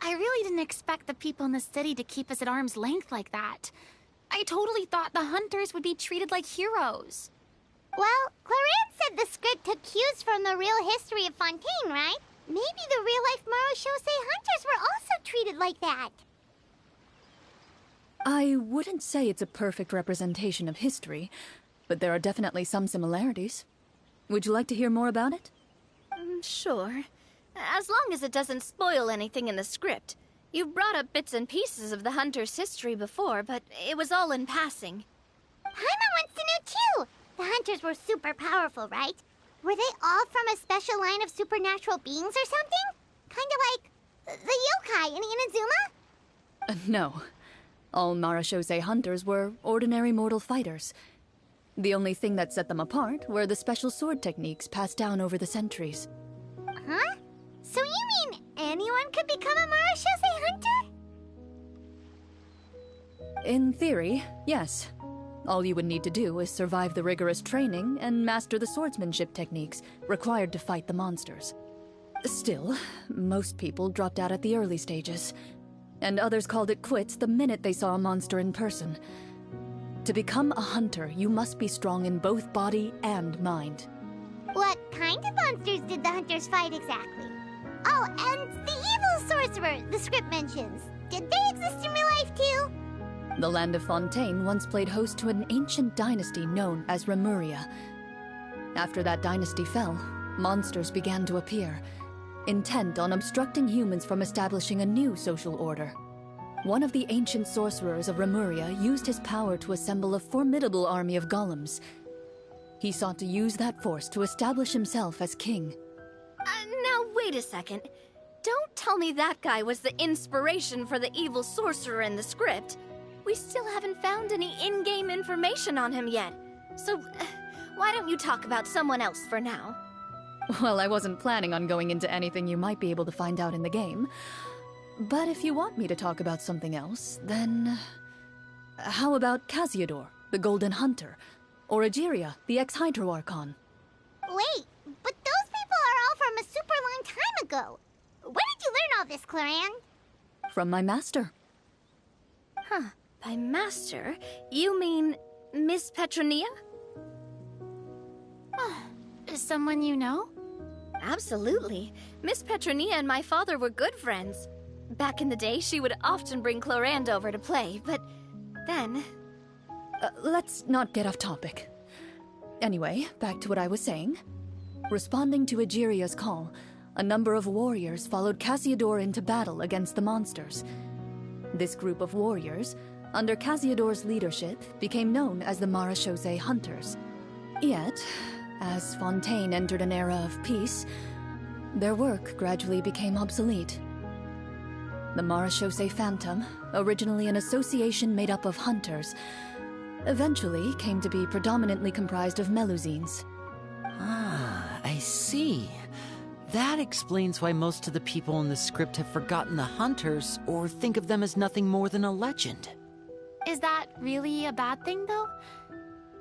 really didn't expect the people in the city to keep us at arm's length like that. I totally thought the hunters would be treated like heroes. Well, Chlorinde said the script took cues from the real history of Fontaine, right? Maybe the real-life Marachose hunters were also treated like that. I wouldn't say it's a perfect representation of history, but there are definitely some similarities. Would you like to hear more about it? Sure. As long as it doesn't spoil anything in the script. You've brought up bits and pieces of the hunter's history before, but it was all in passing. Paimon wants to know too! The hunters were super powerful, right? Were they all from a special line of supernatural beings or something? Kinda like the yokai in Inazuma? No. All Marachose hunters were ordinary mortal fighters. The only thing that set them apart were the special sword techniques passed down over the centuries. Huh? So you mean anyone could become a Marachose hunter? In theory, yes. All you would need to do is survive the rigorous training and master the swordsmanship techniques required to fight the monsters. Still, most people dropped out at the early stages, and others called it quits the minute they saw a monster in person. To become a hunter, you must be strong in both body and mind. What kind of monsters did the hunters fight exactly? Oh, and the evil sorcerer the script mentions. Did they exist in real life too? The land of Fontaine once played host to an ancient dynasty known as Remuria. After that dynasty fell, monsters began to appear, intent on obstructing humans from establishing a new social order. One of the ancient sorcerers of Remuria used his power to assemble a formidable army of golems. He sought to use that force to establish himself as king. Now wait a second. Don't tell me that guy was the inspiration for the evil sorcerer in the script. We still haven't found any in-game information on him yet. So, why don't you talk about someone else for now? Well, I wasn't planning on going into anything you might be able to find out in the game. But if you want me to talk about something else, then... How about Casiodor, the Golden Hunter? Or Egeria, the ex-Hydro Archon? Wait, but those people are all from a super long time ago. Where did you learn all this, Chlorinde? From my master. Huh. By master, you mean Miss Petronia? Someone you know? Absolutely. Miss Petronia and my father were good friends. Back in the day, she would often bring Chlorinde over to play, but then... Let's not get off topic. Anyway, back to what I was saying. Responding to Egeria's call, a number of warriors followed Casiodor into battle against the monsters. This group of warriors, under Casiodor's leadership, became known as the Marechaussee Hunters. Yet, as Fontaine entered an era of peace, their work gradually became obsolete. The Marechaussee Phantom, originally an association made up of hunters, eventually came to be predominantly comprised of Melusines. Ah, I see. That explains why most of the people in the script have forgotten the hunters or think of them as nothing more than a legend. Is that really a bad thing, though?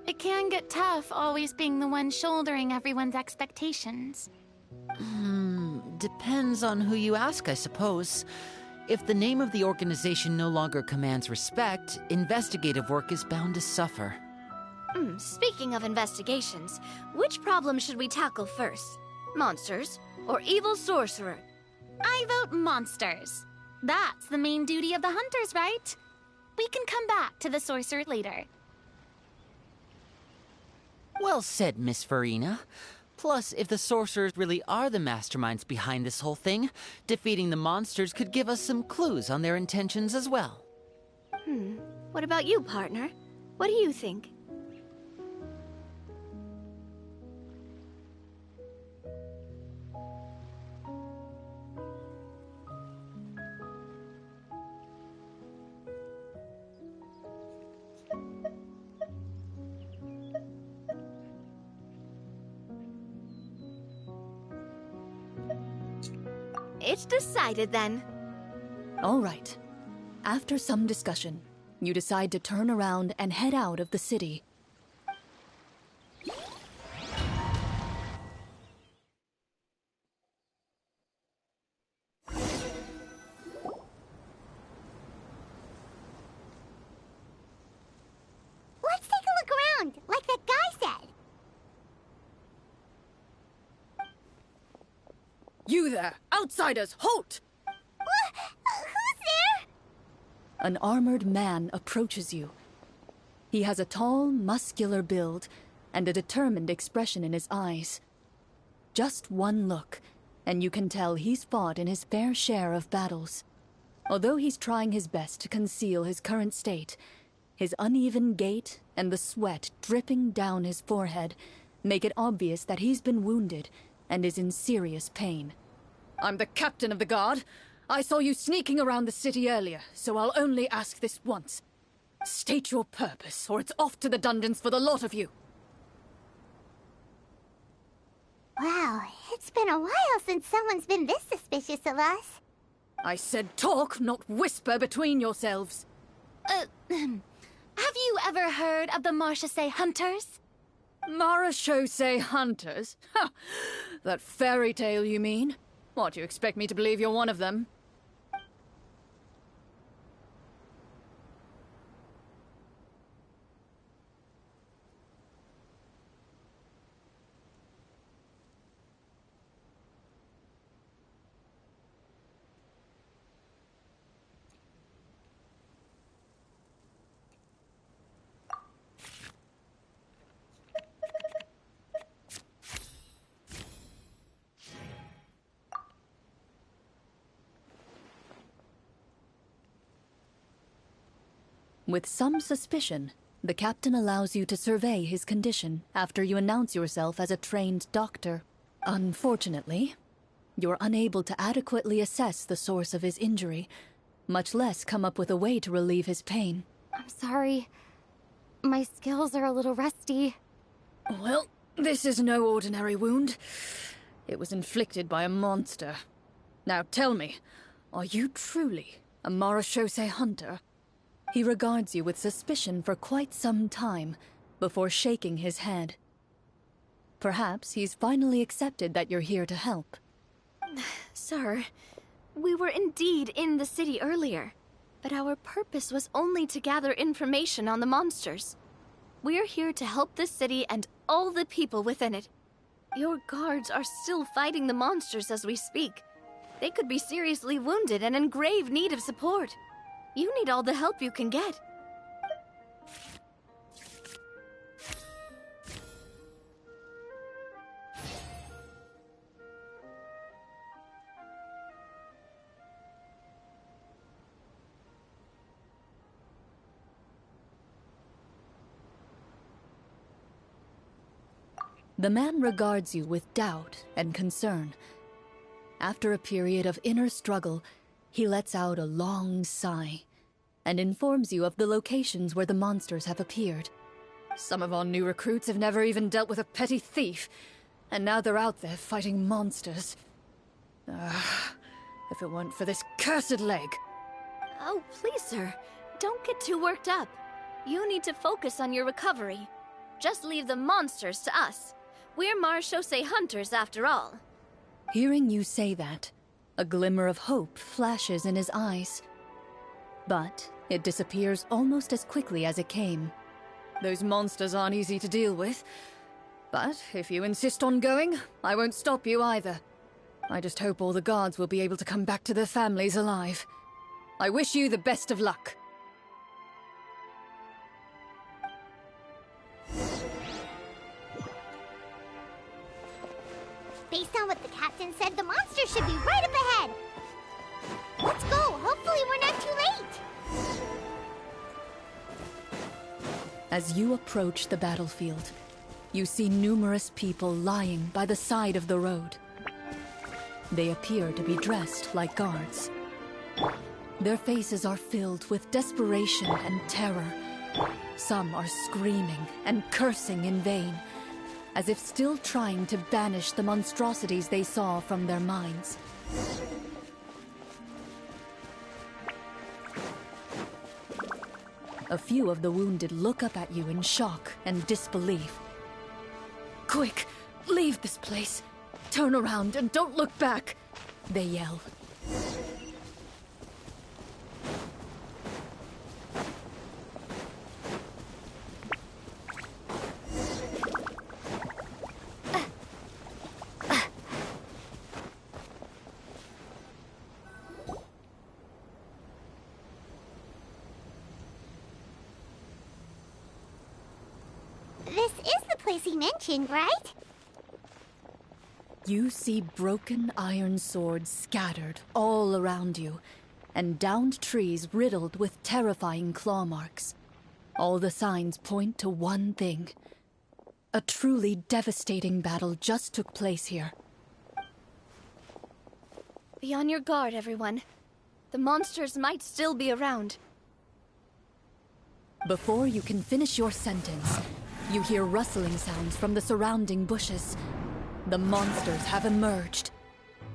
It can get tough always being the one shouldering everyone's expectations. Depends on who you ask, I suppose. If the name of the organization no longer commands respect, investigative work is bound to suffer. Speaking of investigations, which problem should we tackle first? Monsters or evil sorcerer? I vote monsters. That's the main duty of the hunters, right? We can come back to the sorcerer later. Well said, Miss Farina. Plus, if the sorcerers really are the masterminds behind this whole thing, defeating the monsters could give us some clues on their intentions as well. What about you, partner? What do you think? It's decided then. All right. After some discussion, you decide to turn around and head out of the city. Let's take a look around, like that guy said. You there! Outsiders, halt! Who's there? An armored man approaches you. He has a tall, muscular build and a determined expression in his eyes. Just one look, and you can tell he's fought in his fair share of battles. Although he's trying his best to conceal his current state, his uneven gait and the sweat dripping down his forehead make it obvious that he's been wounded and is in serious pain. I'm the captain of the guard. I saw you sneaking around the city earlier, so I'll only ask this once. State your purpose, or it's off to the dungeons for the lot of you. Wow, it's been a while since someone's been this suspicious of us. I said talk, not whisper between yourselves. Have you ever heard of the Marechaussee Hunters? Marechaussee Hunters? Ha! That fairy tale, you mean? What, you expect me to believe you're one of them? With some suspicion, the captain allows you to survey his condition after you announce yourself as a trained doctor. Unfortunately, you're unable to adequately assess the source of his injury, much less come up with a way to relieve his pain. I'm sorry. My skills are a little rusty. Well, this is no ordinary wound. It was inflicted by a monster. Now tell me, are you truly a Marachose hunter? He regards you with suspicion for quite some time before shaking his head. Perhaps he's finally accepted that you're here to help. Sir, we were indeed in the city earlier, but our purpose was only to gather information on the monsters. We're here to help the city and all the people within it. Your guards are still fighting the monsters as we speak. They could be seriously wounded and in grave need of support. You need all the help you can get. The man regards you with doubt and concern. After a period of inner struggle, he lets out a long sigh and informs you of the locations where the monsters have appeared. Some of our new recruits have never even dealt with a petty thief, and now they're out there fighting monsters. If it weren't for this cursed leg. Oh, please, sir. Don't get too worked up. You need to focus on your recovery. Just leave the monsters to us. We're Marachose hunters, after all. Hearing you say that, a glimmer of hope flashes in his eyes. But it disappears almost as quickly as it came. Those monsters aren't easy to deal with. But if you insist on going, I won't stop you either. I just hope all the guards will be able to come back to their families alive. I wish you the best of luck. Based on what the captain said, the monster should be right up ahead. Let's go. Hopefully we're not too late. As you approach the battlefield, you see numerous people lying by the side of the road. They appear to be dressed like guards. Their faces are filled with desperation and terror. Some are screaming and cursing in vain, as if still trying to banish the monstrosities they saw from their minds. A few of the wounded look up at you in shock and disbelief. Quick, leave this place. Turn around and don't look back, they yell. This is the place he mentioned, right? You see broken iron swords scattered all around you, and downed trees riddled with terrifying claw marks. All the signs point to one thing. A truly devastating battle just took place here. Be on your guard, everyone. The monsters might still be around. Before you can finish your sentence, you hear rustling sounds from the surrounding bushes. The monsters have emerged.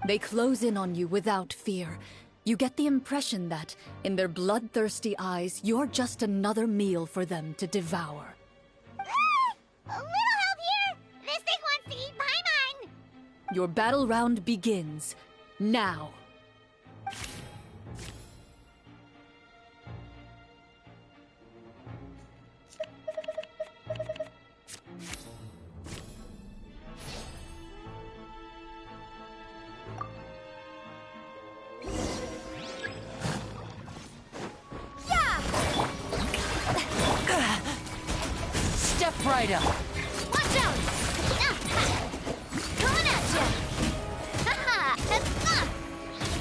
They close in on you without fear. You get the impression that, in their bloodthirsty eyes, you're just another meal for them to devour. A little help here! This thing wants to eat Paimon! Your battle round begins now. Step right up. Watch out! Coming at ya! Haha!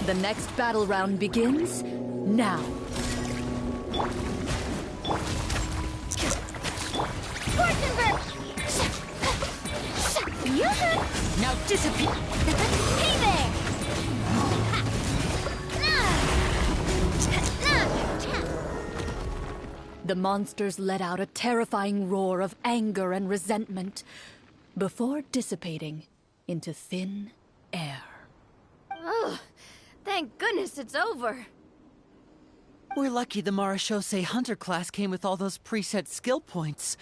The next battle round begins now. Scorching Burp! Now disappear! Hey there! The monsters let out a terrifying roar of anger and resentment before dissipating into thin air. Oh, thank goodness it's over. We're lucky the Marashose Hunter class came with all those preset skill points.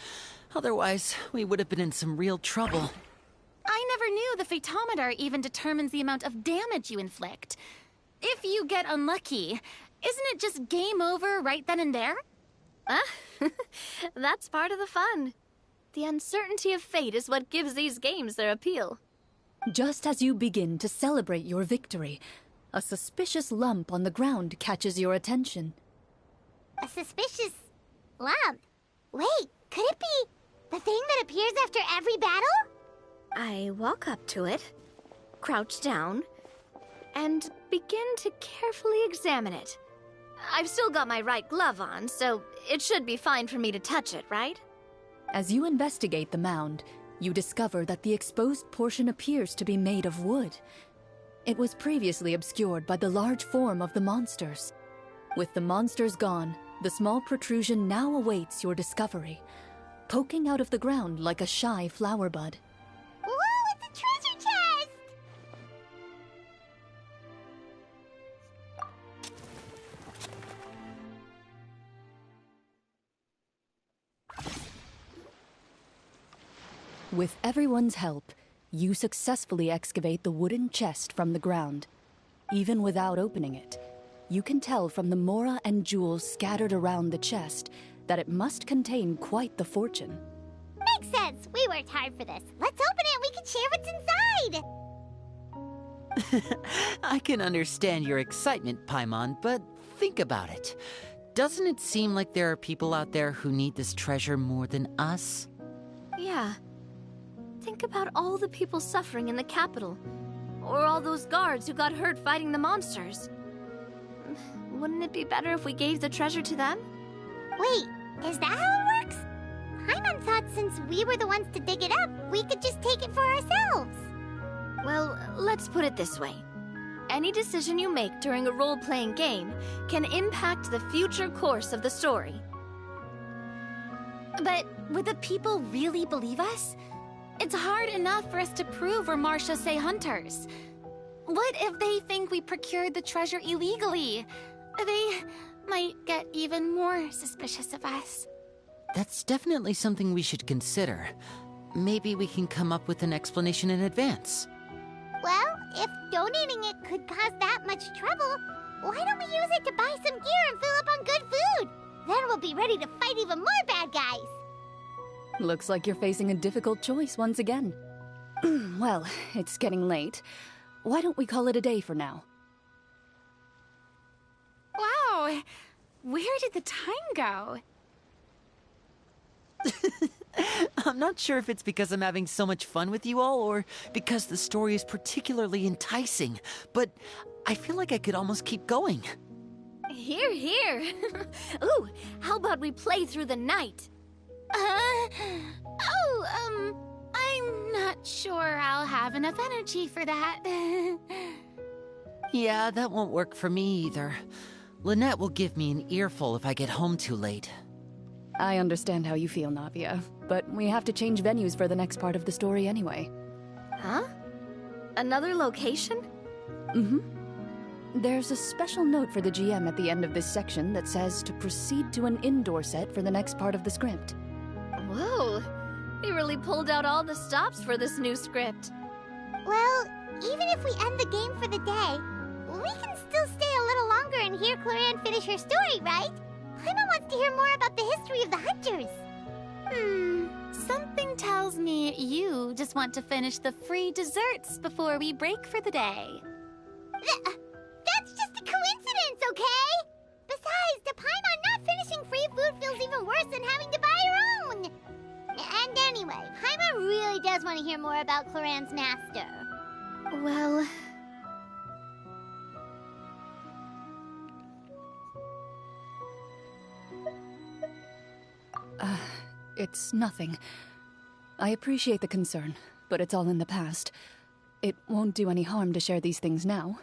Otherwise, we would have been in some real trouble. I never knew the photometer even determines the amount of damage you inflict. If you get unlucky, isn't it just game over right then and there? That's part of the fun. The uncertainty of fate is what gives these games their appeal. Just as you begin to celebrate your victory, a suspicious lump on the ground catches your attention. A suspicious lump? Wait, could it be the thing that appears after every battle? I walk up to it, crouch down, and begin to carefully examine it. I've still got my right glove on, so it should be fine for me to touch it, right? As you investigate the mound, you discover that the exposed portion appears to be made of wood. It was previously obscured by the large form of the monsters. With the monsters gone, the small protrusion now awaits your discovery, poking out of the ground like a shy flower bud. Whoa, it's a treasure chest! With everyone's help, you successfully excavate the wooden chest from the ground. Even without opening it, you can tell from the mora and jewels scattered around the chest that it must contain quite the fortune. Makes sense. We worked hard for this. Let's open it and we can share what's inside. I can understand your excitement, Paimon, but think about it. Doesn't it seem like there are people out there who need this treasure more than us? Yeah. Think about all the people suffering in the capital. Or all those guards who got hurt fighting the monsters. Wouldn't it be better if we gave the treasure to them? Wait, is that how it works? Paimon thought since we were the ones to dig it up, we could just take it for ourselves. Well, let's put it this way. Any decision you make during a role-playing game can impact the future course of the story. But would the people really believe us? It's hard enough for us to prove we're Marashose hunters. What if they think we procured the treasure illegally? They might get even more suspicious of us. That's definitely something we should consider. Maybe we can come up with an explanation in advance. Well, if donating it could cause that much trouble, why don't we use it to buy some gear and fill up on good food? Then we'll be ready to fight even more bad guys. Looks like you're facing a difficult choice once again. Well, it's getting late. Why don't we call it a day for now? Wow, where did the time go? I'm not sure if it's because I'm having so much fun with you all, or because the story is particularly enticing, but I feel like I could almost keep going. Here, here. Ooh, how about we play through the night? I'm not sure I'll have enough energy for that. Yeah, that won't work for me either. Lynette will give me an earful if I get home too late. I understand how you feel, Navia, but we have to change venues for the next part of the story anyway. Huh? Another location? Mm-hmm. There's a special note for the GM at the end of this section that says to proceed to an indoor set for the next part of the script. Whoa! They really pulled out all the stops for this new script. Well, even if we end the game for the day, we can still stay a little longer and hear Chlorinde finish her story, right? Paimon wants to hear more about the history of the Hunters. Something tells me you just want to finish the free desserts before we break for the day. That's just a coincidence, okay? Besides, to Paimon, not finishing free food feels even worse than having to buy her own. And anyway, Paimon really does want to hear more about Clorinde's master. Well... It's nothing. I appreciate the concern, but it's all in the past. It won't do any harm to share these things now.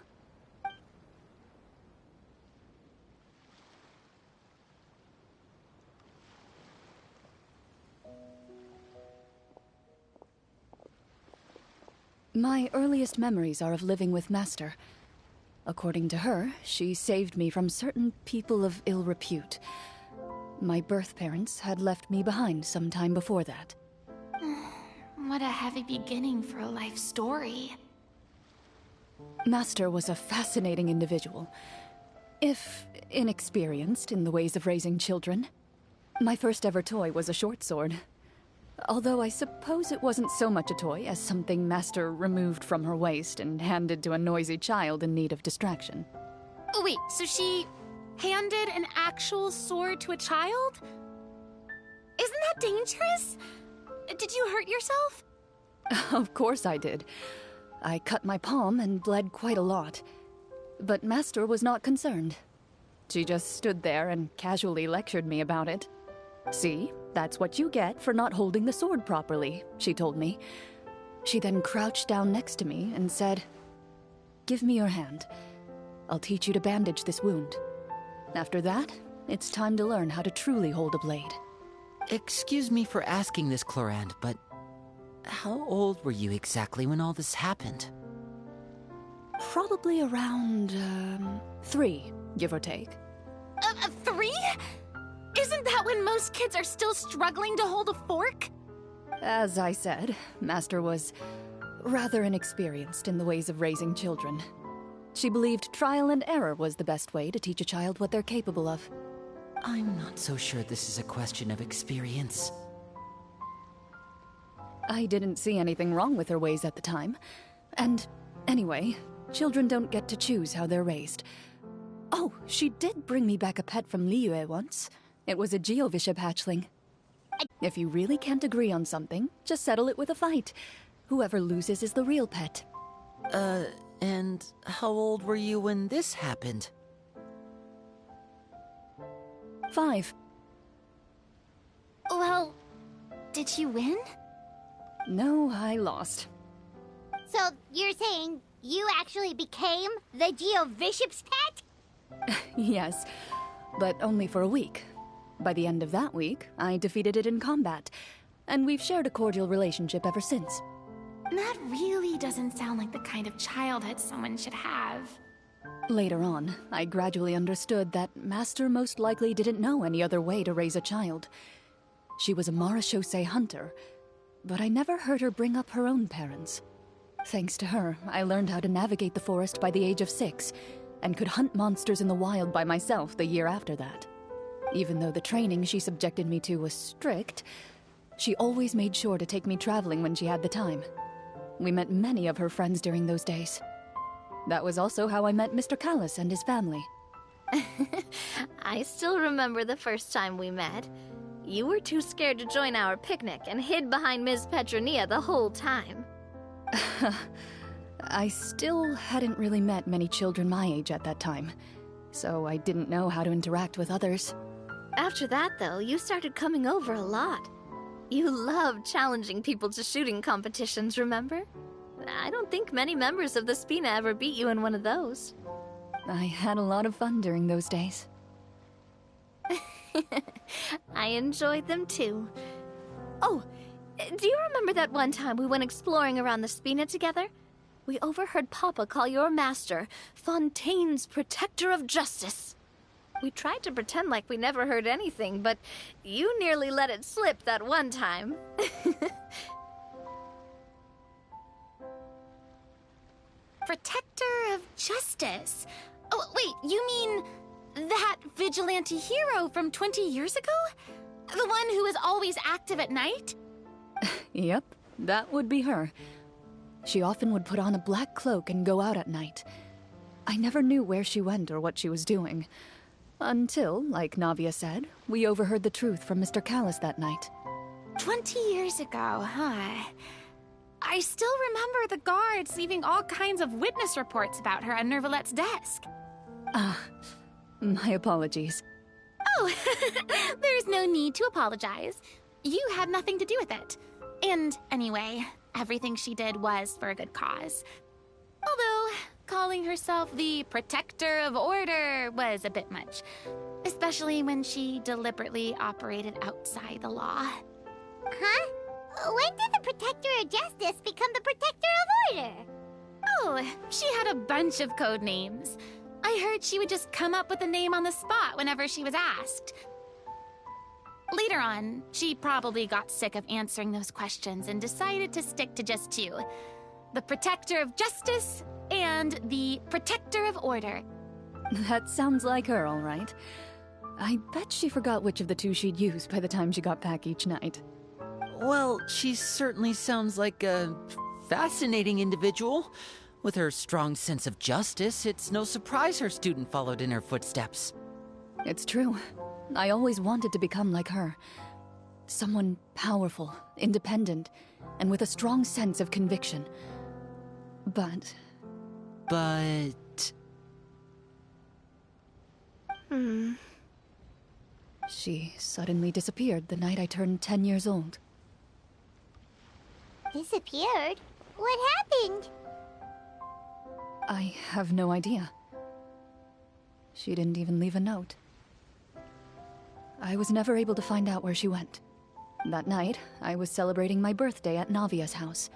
My earliest memories are of living with Master. According to her, she saved me from certain people of ill repute. My birth parents had left me behind some time before that. What a heavy beginning for a life story. Master was a fascinating individual, if inexperienced in the ways of raising children. My first ever toy was a short sword. Although I suppose it wasn't so much a toy as something Master removed from her waist and handed to a noisy child in need of distraction. Oh wait, so she handed an actual sword to a child? Isn't that dangerous? Did you hurt yourself? Of course I did. I cut my palm and bled quite a lot. But Master was not concerned. She just stood there and casually lectured me about it. See, that's what you get for not holding the sword properly, she told me. She then crouched down next to me and said, "Give me your hand. I'll teach you to bandage this wound. After that, it's time to learn how to truly hold a blade." Excuse me for asking this, Chlorinde, but how old were you exactly when all this happened? Probably around, 3, give or take. 3? Isn't that when most kids are still struggling to hold a fork? As I said, Master was rather inexperienced in the ways of raising children. She believed trial and error was the best way to teach a child what they're capable of. I'm not so sure this is a question of experience. I didn't see anything wrong with her ways at the time. And anyway, children don't get to choose how they're raised. Oh, she did bring me back a pet from Liyue once. It was a Geovishap hatchling. If you really can't agree on something, just settle it with a fight. Whoever loses is the real pet. And how old were you when this happened? 5. Well, did you win? No, I lost. So you're saying you actually became the Geovishap's pet? Yes, but only for a week. By the end of that week, I defeated it in combat, and we've shared a cordial relationship ever since. That really doesn't sound like the kind of childhood someone should have. Later on, I gradually understood that Master most likely didn't know any other way to raise a child. She was a marechaussee hunter, but I never heard her bring up her own parents. Thanks to her, I learned how to navigate the forest by the age of 6, and could hunt monsters in the wild by myself the year after that. Even though the training she subjected me to was strict, she always made sure to take me traveling when she had the time. We met many of her friends during those days. That was also how I met Mr. Callis and his family. I still remember the first time we met. You were too scared to join our picnic and hid behind Ms. Petronia the whole time. I still hadn't really met many children my age at that time, so I didn't know how to interact with others. After that, though, you started coming over a lot. You loved challenging people to shooting competitions, remember? I don't think many members of the Spina ever beat you in one of those. I had a lot of fun during those days. I enjoyed them too. Oh, do you remember that one time we went exploring around the Spina together? We overheard Papa call your master Fontaine's Protector of Justice. We tried to pretend like we never heard anything, but you nearly let it slip that one time. Protector of Justice? Oh, wait, you mean that vigilante hero from 20 years ago? The one who is always active at night? Yep, that would be her. She often would put on a black cloak and go out at night. I never knew where she went or what she was doing. Until, like Navia said, we overheard the truth from Mr. Callis that night. 20 years ago, huh? I still remember the guards leaving all kinds of witness reports about her on Nervalette's desk. My apologies. Oh, there's no need to apologize. You had nothing to do with it. And anyway, everything she did was for a good cause. Although, calling herself the protector of order was a bit much. Especially when she deliberately operated outside the law. Huh? When did the protector of justice become the protector of order? Oh, she had a bunch of code names. I heard she would just come up with a name on the spot whenever she was asked. Later on, she probably got sick of answering those questions and decided to stick to just two. The Protector of Justice and the Protector of Order. That sounds like her, all right. I bet she forgot which of the two she'd use by the time she got back each night. Well, she certainly sounds like a fascinating individual. With her strong sense of justice, it's no surprise her student followed in her footsteps. It's true. I always wanted to become like her. Someone powerful, independent, and with a strong sense of conviction. But... She suddenly disappeared the night I turned 10 years old. Disappeared? What happened? I have no idea. She didn't even leave a note. I was never able to find out where she went. That night, I was celebrating my birthday at Navia's house.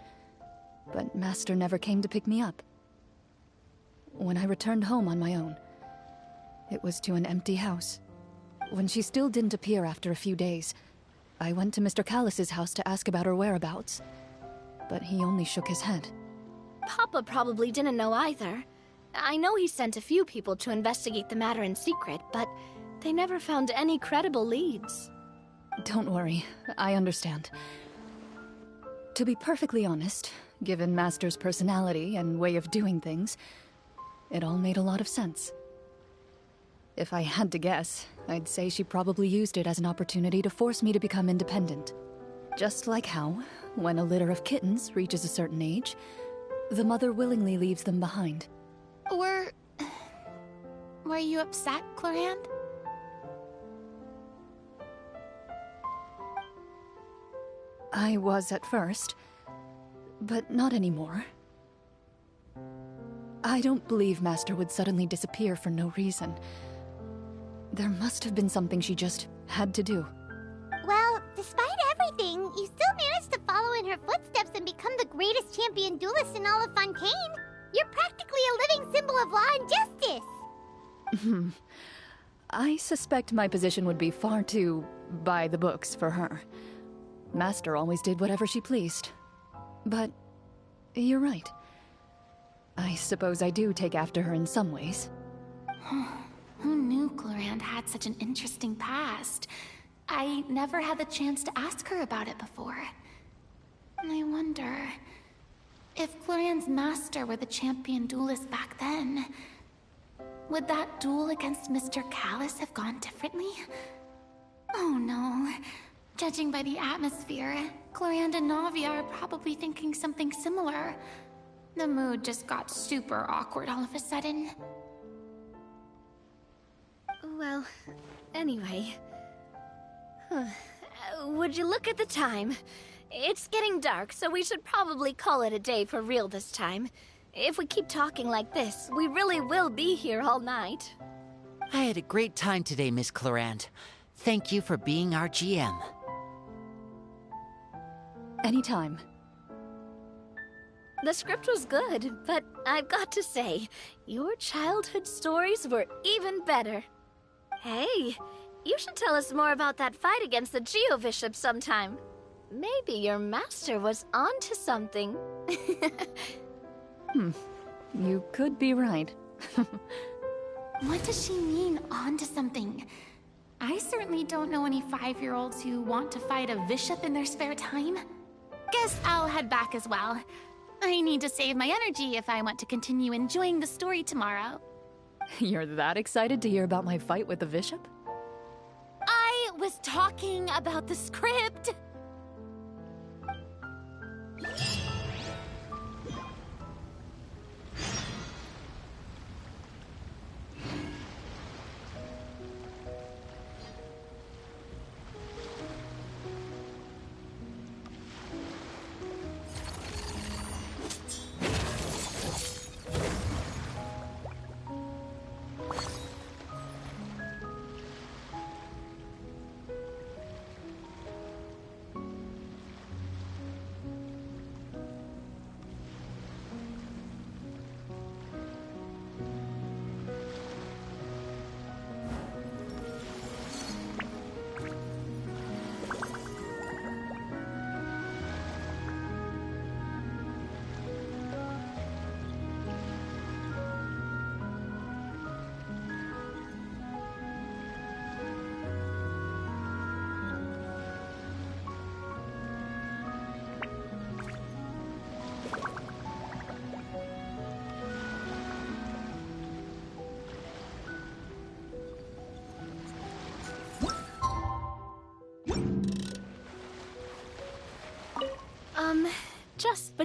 But Master never came to pick me up. When I returned home on my own, it was to an empty house. When she still didn't appear after a few days, I went to Mr. Callis's house to ask about her whereabouts. But he only shook his head. Papa probably didn't know either. I know he sent a few people to investigate the matter in secret, but they never found any credible leads. Don't worry, I understand. To be perfectly honest, given Master's personality and way of doing things, it all made a lot of sense. If I had to guess, I'd say she probably used it as an opportunity to force me to become independent. Just like how, when a litter of kittens reaches a certain age, the mother willingly leaves them behind. Were you upset, Chlorinde? I was at first, but not anymore. I don't believe Master would suddenly disappear for no reason. There must have been something she just had to do. Well, despite everything, you still managed to follow in her footsteps and become the greatest champion duelist in all of Fontaine. You're practically a living symbol of law and justice. I suspect my position would be far too by the books for her. Master always did whatever she pleased. But you're right. I suppose I do take after her in some ways. Who knew Chlorinde had such an interesting past? I never had the chance to ask her about it before. And I wonder... if Chlorine's master were the champion duelist back then... would that duel against Mr. Callis have gone differently? Oh no. Judging by the atmosphere, Chlorinde and Navia are probably thinking something similar. The mood just got super awkward all of a sudden. Well, anyway... would you look at the time? It's getting dark, so we should probably call it a day for real this time. If we keep talking like this, we really will be here all night. I had a great time today, Miss Chlorinde. Thank you for being our GM. Anytime. The script was good, but I've got to say, your childhood stories were even better. Hey, you should tell us more about that fight against the Geo-Bishop sometime. Maybe your master was onto something. You could be right. What does she mean, onto something? I certainly don't know any 5-year-olds who want to fight a bishop in their spare time. Guess I'll head back as well. I need to save my energy if I want to continue enjoying the story tomorrow. You're that excited to hear about my fight with the bishop? I was talking about the script!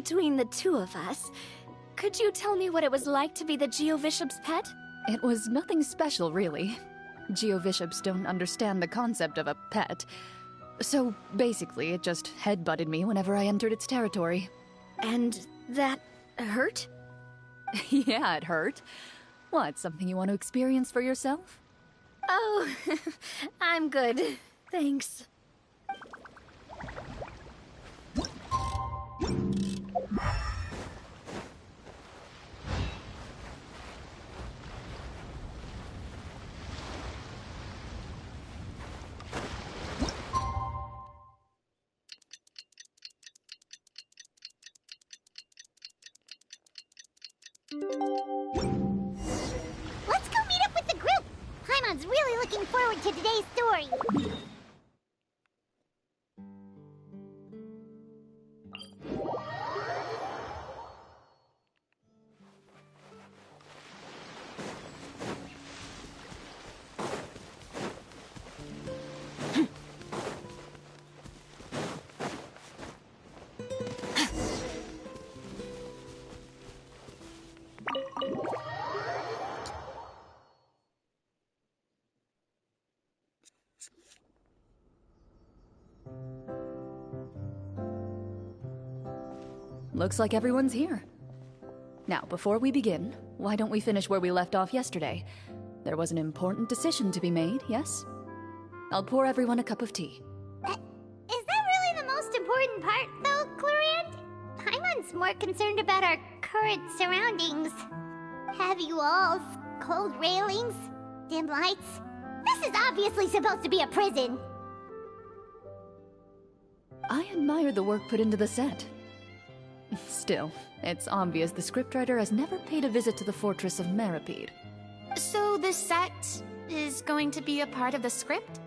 between the two of us, could you tell me what it was like to be the Geovishop's pet? It was nothing special, really. Geovishops don't understand the concept of a pet. So basically, it just headbutted me whenever I entered its territory. And that hurt? Yeah, it hurt. What, something you want to experience for yourself? Oh, I'm good. Thanks. Let's go meet up with the group! Paimon's really looking forward to today's story. Looks like everyone's here. Now, before we begin, why don't we finish where we left off yesterday? There was an important decision to be made, yes? I'll pour everyone a cup of tea. Is that really the most important part, though, Chlorinde? Paimon's more concerned about our current surroundings. Heavy walls, cold railings, dim lights. This is obviously supposed to be a prison. I admire the work put into the set. Still, it's obvious the scriptwriter has never paid a visit to the fortress of Meripede. So this set is going to be a part of the script?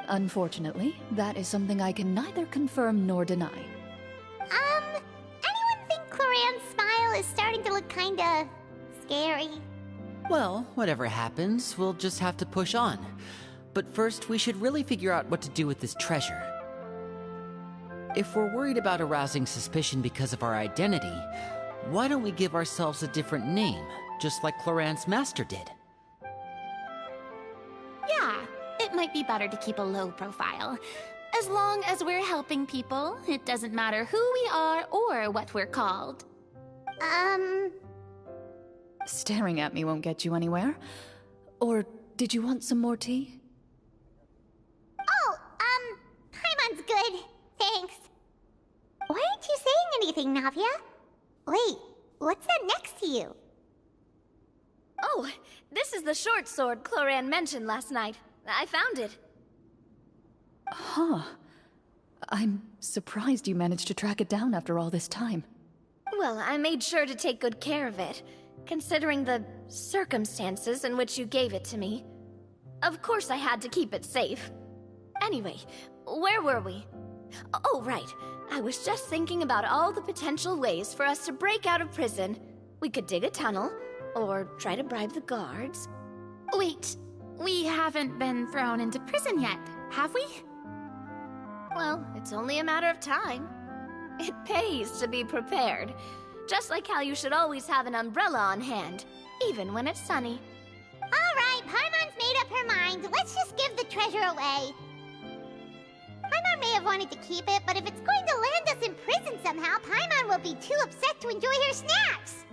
Unfortunately, that is something I can neither confirm nor deny. Anyone think Clorinde's smile is starting to look kinda scary? Well, whatever happens, we'll just have to push on. But first, we should really figure out what to do with this treasure. If we're worried about arousing suspicion because of our identity, why don't we give ourselves a different name, just like Clorinde's master did? Yeah, it might be better to keep a low profile. As long as we're helping people, it doesn't matter who we are or what we're called. Staring at me won't get you anywhere. Or did you want some more tea? Oh, Paimon's good. Thanks. Why aren't you saying anything, Navia? Wait, what's that next to you? Oh, this is the short sword Chlorinde mentioned last night. I found it. Huh. I'm surprised you managed to track it down after all this time. Well, I made sure to take good care of it, considering the circumstances in which you gave it to me. Of course I had to keep it safe. Anyway, where were we? Oh, right. I was just thinking about all the potential ways for us to break out of prison. We could dig a tunnel, or try to bribe the guards. Wait, we haven't been thrown into prison yet, have we? Well, it's only a matter of time. It pays to be prepared. Just like how you should always have an umbrella on hand, even when it's sunny. Alright, Paimon's made up her mind. Let's just give the treasure away. Paimon may have wanted to keep it, but if it's going to land us in prison somehow, Paimon will be too upset to enjoy her snacks.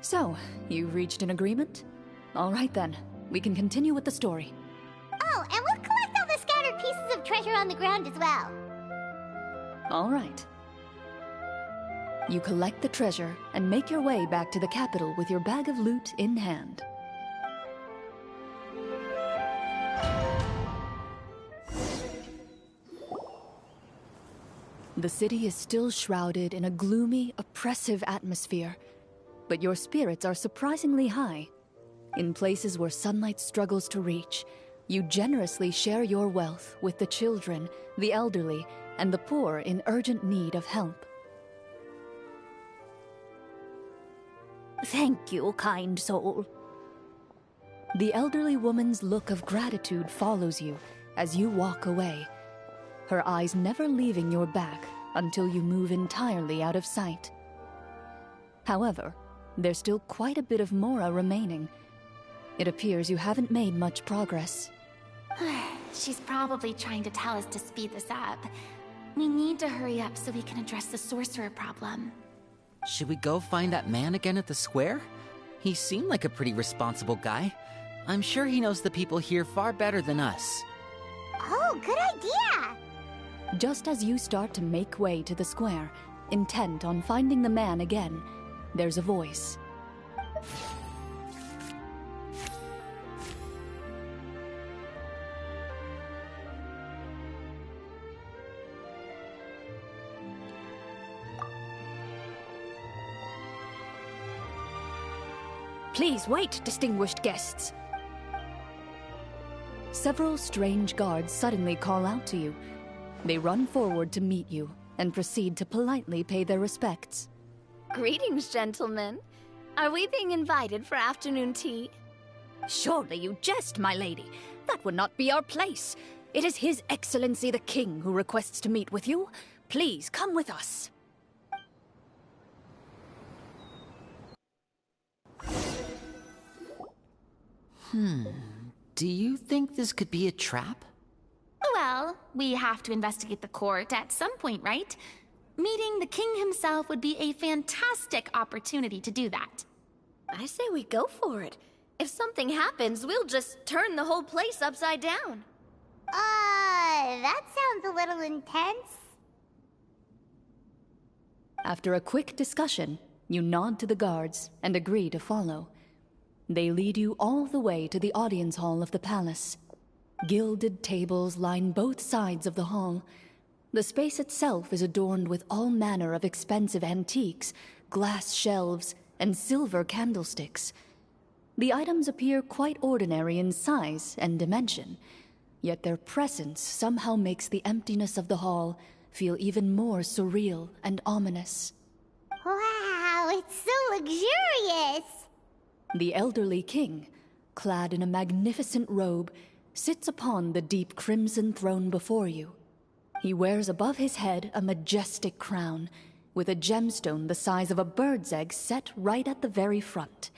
So, you've reached an agreement? All right then, we can continue with the story. Oh, and we'll collect all the scattered pieces of treasure on the ground as well. All right. You collect the treasure and make your way back to the capital with your bag of loot in hand. The city is still shrouded in a gloomy, oppressive atmosphere, but your spirits are surprisingly high. In places where sunlight struggles to reach, you generously share your wealth with the children, the elderly, and the poor in urgent need of help. Thank you, kind soul. The elderly woman's look of gratitude follows you as you walk away, her eyes never leaving your back until you move entirely out of sight. However, there's still quite a bit of Mora remaining. It appears you haven't made much progress. She's probably trying to tell us to speed this up. We need to hurry up so we can address the sorcerer problem. Should we go find that man again at the square? He seemed like a pretty responsible guy. I'm sure he knows the people here far better than us. Oh, good idea! Just as you start to make way to the square, intent on finding the man again, there's a voice. Please wait, distinguished guests. Several strange guards suddenly call out to you. They run forward to meet you and proceed to politely pay their respects. Greetings, gentlemen. Are we being invited for afternoon tea? Surely you jest, my lady. That would not be our place. It is His Excellency the King who requests to meet with you. Please come with us. Do you think this could be a trap? Well, we have to investigate the court at some point, right? Meeting the king himself would be a fantastic opportunity to do that. I say we go for it. If something happens, we'll just turn the whole place upside down. That sounds a little intense. After a quick discussion, you nod to the guards and agree to follow. They lead you all the way to the audience hall of the palace. Gilded tables line both sides of the hall. The space itself is adorned with all manner of expensive antiques, glass shelves, and silver candlesticks. The items appear quite ordinary in size and dimension, yet their presence somehow makes the emptiness of the hall feel even more surreal and ominous. Wow, it's so luxurious! The elderly king, clad in a magnificent robe, sits upon the deep crimson throne before you. He wears above his head a majestic crown, with a gemstone the size of a bird's egg set right at the very front.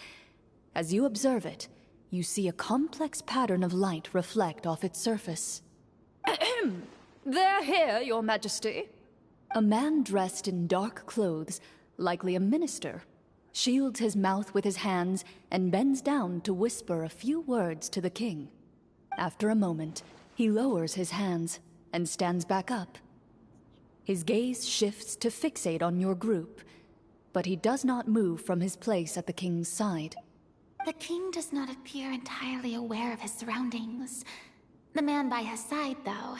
As you observe it, you see a complex pattern of light reflect off its surface. They're here, Your Majesty. A man dressed in dark clothes, likely a minister, shields his mouth with his hands and bends down to whisper a few words to the king. After a moment, he lowers his hands and stands back up. His gaze shifts to fixate on your group, but he does not move from his place at the king's side. The king does not appear entirely aware of his surroundings. The man by his side, though,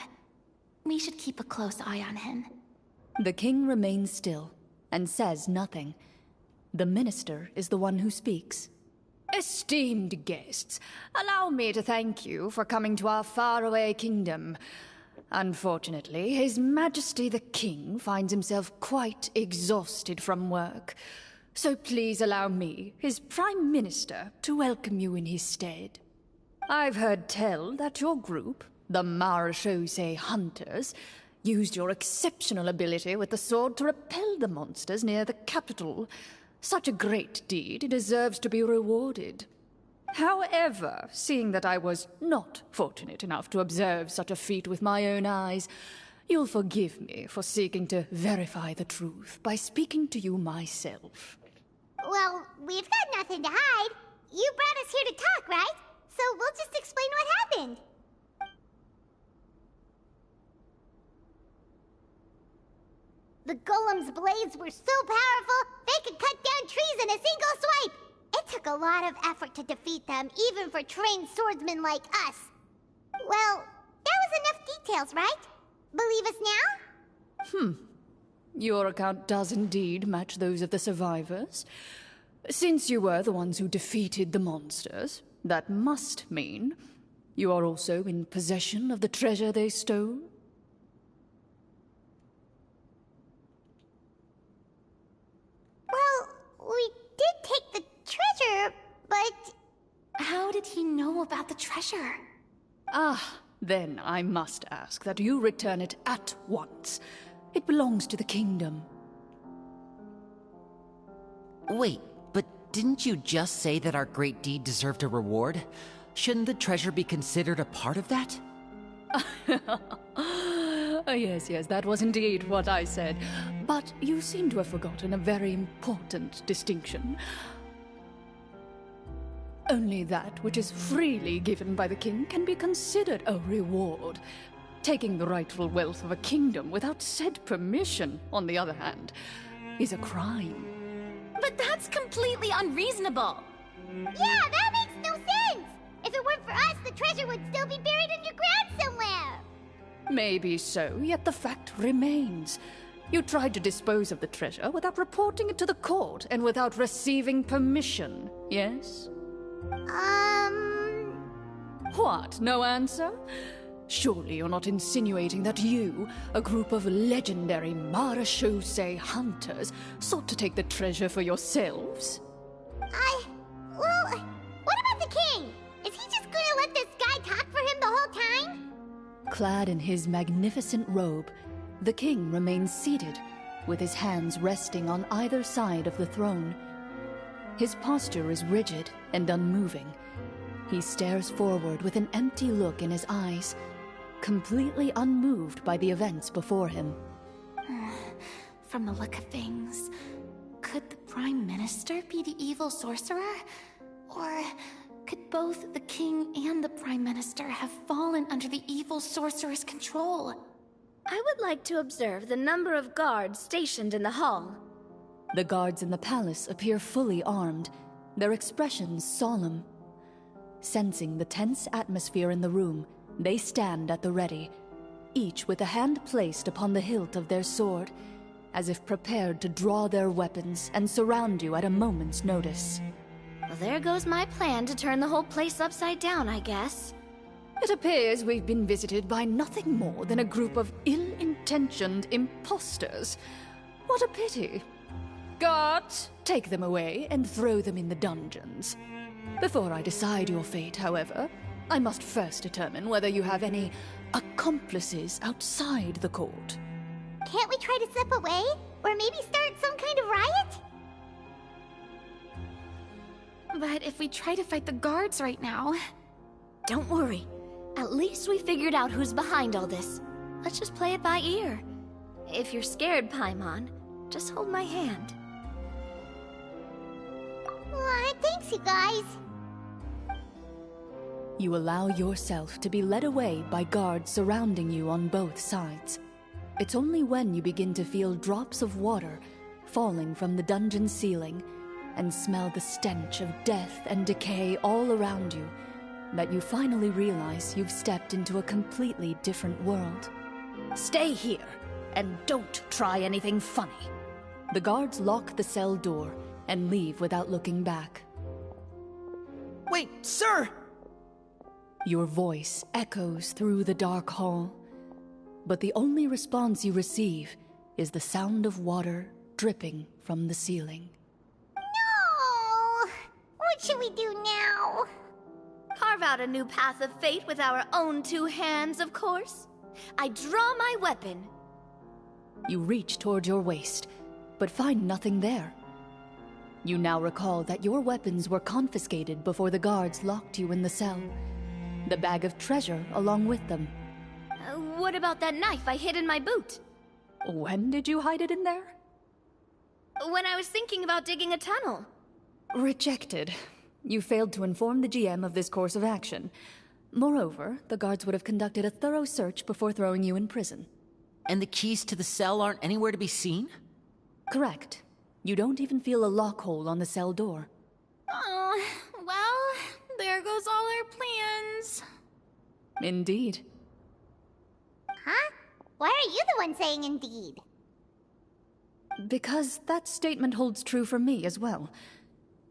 we should keep a close eye on him. The king remains still and says nothing. The minister is the one who speaks. Esteemed guests, allow me to thank you for coming to our faraway kingdom. Unfortunately, His Majesty the King finds himself quite exhausted from work. So please allow me, his Prime Minister, to welcome you in his stead. I've heard tell that your group, the Marechaussee Hunters, used your exceptional ability with the sword to repel the monsters near the capital. Such a great deed deserves to be rewarded. However, seeing that I was not fortunate enough to observe such a feat with my own eyes, you'll forgive me for seeking to verify the truth by speaking to you myself. Well, we've got nothing to hide. You brought us here to talk, right? So we'll just explain what happened. The golem's blades were so powerful, they could cut down trees in a single swipe! It took a lot of effort to defeat them, even for trained swordsmen like us. Well, that was enough details, right? Believe us now? Your account does indeed match those of the survivors. Since you were the ones who defeated the monsters, that must mean you are also in possession of the treasure they stole? Well, we did take the treasure, but... How did he know treasure. Ah, then I must ask that you return it at once. It belongs to the kingdom. Wait, but didn't you just say that our great deed deserved a reward? Shouldn't the treasure be considered a part of that? Yes, that was indeed what I said. But you seem to have forgotten a very important distinction. Only that which is freely given by the king can be considered a reward. Taking the rightful wealth of a kingdom without said permission, on the other hand, is a crime. But that's completely unreasonable. Yeah, that makes no sense! If it weren't for us, the treasure would still be buried underground somewhere! Maybe so, yet the fact remains. You tried to dispose of the treasure without reporting it to the court and without receiving permission, yes? What, no answer? Surely you're not insinuating that you, a group of legendary marechaussee hunters, sought to take the treasure for yourselves? Well, what about the king? Is he just gonna let this guy talk for him the whole time? Clad in his magnificent robe, the king remains seated, with his hands resting on either side of the throne. His posture is rigid and unmoving. He stares forward with an empty look in his eyes, completely unmoved by the events before him. From the look of things, could the Prime Minister be the evil sorcerer? Or could both the king and the Prime Minister have fallen under the evil sorcerer's control? I would like to observe the number of guards stationed in the hall. The guards in the palace appear fully armed, their expressions solemn. Sensing the tense atmosphere in the room, they stand at the ready, each with a hand placed upon the hilt of their sword, as if prepared to draw their weapons and surround you at a moment's notice. Well, there goes my plan to turn the whole place upside down, I guess. It appears we've been visited by nothing more than a group of ill-intentioned imposters. What a pity. Guards, take them away and throw them in the dungeons. Before I decide your fate, however, I must first determine whether you have any accomplices outside the court. Can't we try to slip away? Or maybe start some kind of riot? But if we try to fight the guards right now... Don't worry. At least we figured out who's behind all this. Let's just play it by ear. If you're scared, Paimon, just hold my hand. Thanks, you guys. You allow yourself to be led away by guards surrounding you on both sides. It's only when you begin to feel drops of water falling from the dungeon ceiling and smell the stench of death and decay all around you that you finally realize you've stepped into a completely different world. Stay here, and don't try anything funny. The guards lock the cell door and leave without looking back. Wait, sir! Your voice echoes through the dark hall, but the only response you receive is the sound of water dripping from the ceiling. No! What should we do now? Carve out a new path of fate with our own two hands, of course. I draw my weapon. You reach toward your waist, but find nothing there. You now recall that your weapons were confiscated before the guards locked you in the cell. The bag of treasure along with them. What about that knife I hid in my boot? When did you hide it in there? When I was thinking about digging a tunnel. Rejected. You failed to inform the GM of this course of action. Moreover, the guards would have conducted a thorough search before throwing you in prison. And the keys to the cell aren't anywhere to be seen? Correct. You don't even feel a lock hole on the cell door. Oh, well, there goes all our plans. Indeed. Huh? Why are you the one saying indeed? Because that statement holds true for me as well.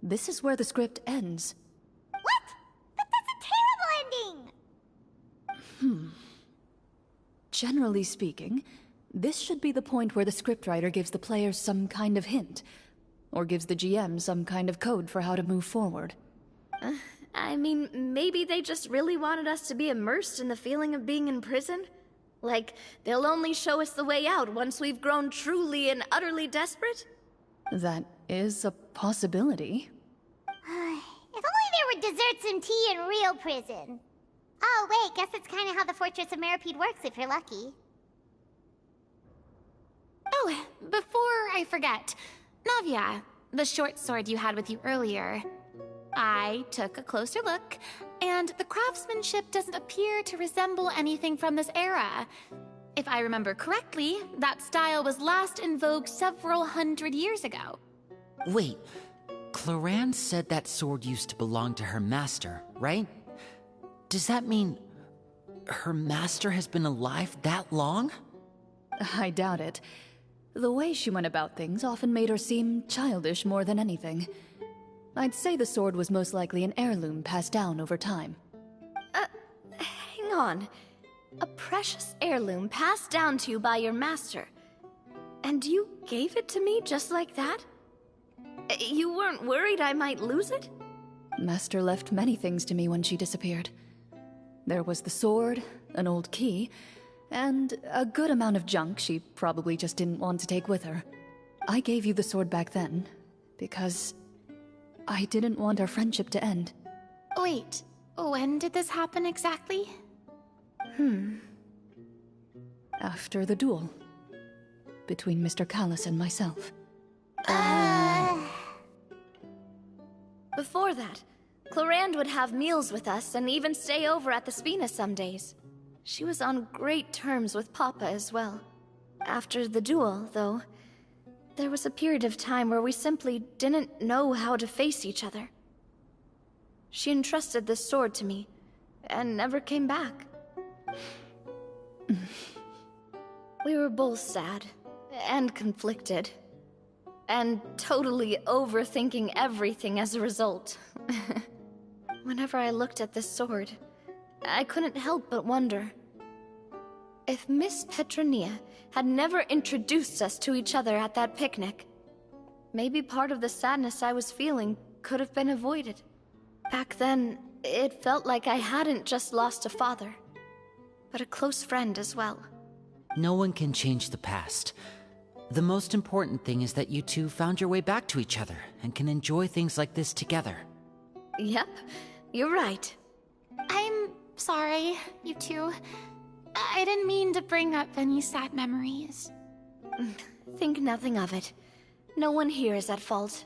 This is where the script ends. What? But that's a terrible ending! Generally speaking, this should be the point where the scriptwriter gives the players some kind of hint, or gives the GM some kind of code for how to move forward. I mean, maybe they just really wanted us to be immersed in the feeling of being in prison? Like, they'll only show us the way out once we've grown truly and utterly desperate? That is a possibility. If only there were desserts and tea in real prison. Oh, wait, guess that's kind of how the Fortress of Meripede works if you're lucky. Oh, before I forget, Navia, the short sword you had with you earlier. I took a closer look, and the craftsmanship doesn't appear to resemble anything from this era. If I remember correctly, that style was last in vogue several hundred years ago. Wait, Chlorinde said that sword used to belong to her master, right? Does that mean her master has been alive that long? I doubt it. The way she went about things often made her seem childish more than anything. I'd say the sword was most likely an heirloom passed down over time. Hang on. A precious heirloom passed down to you by your master. And you gave it to me just like that? You weren't worried I might lose it? Master left many things to me when she disappeared. There was the sword, an old key, and a good amount of junk she probably just didn't want to take with her. I gave you the sword back then, because I didn't want our friendship to end. Wait, when did this happen exactly? After the duel. Between Mr. Callis and myself. Before that, Chlorinde would have meals with us and even stay over at the Spina some days. She was on great terms with Papa as well. After the duel, though, there was a period of time where we simply didn't know how to face each other. She entrusted this sword to me, and never came back. We were both sad, and conflicted, and totally overthinking everything as a result. Whenever I looked at this sword, I couldn't help but wonder if Miss Petronia had never introduced us to each other at that picnic. Maybe part of the sadness I was feeling could have been avoided. Back then, it felt like I hadn't just lost a father, but a close friend as well. No one can change the past. The most important thing is that you two found your way back to each other and can enjoy things like this together. Yep, you're right. I'm sorry, you two. I didn't mean to bring up any sad memories. Think nothing of it. No one here is at fault.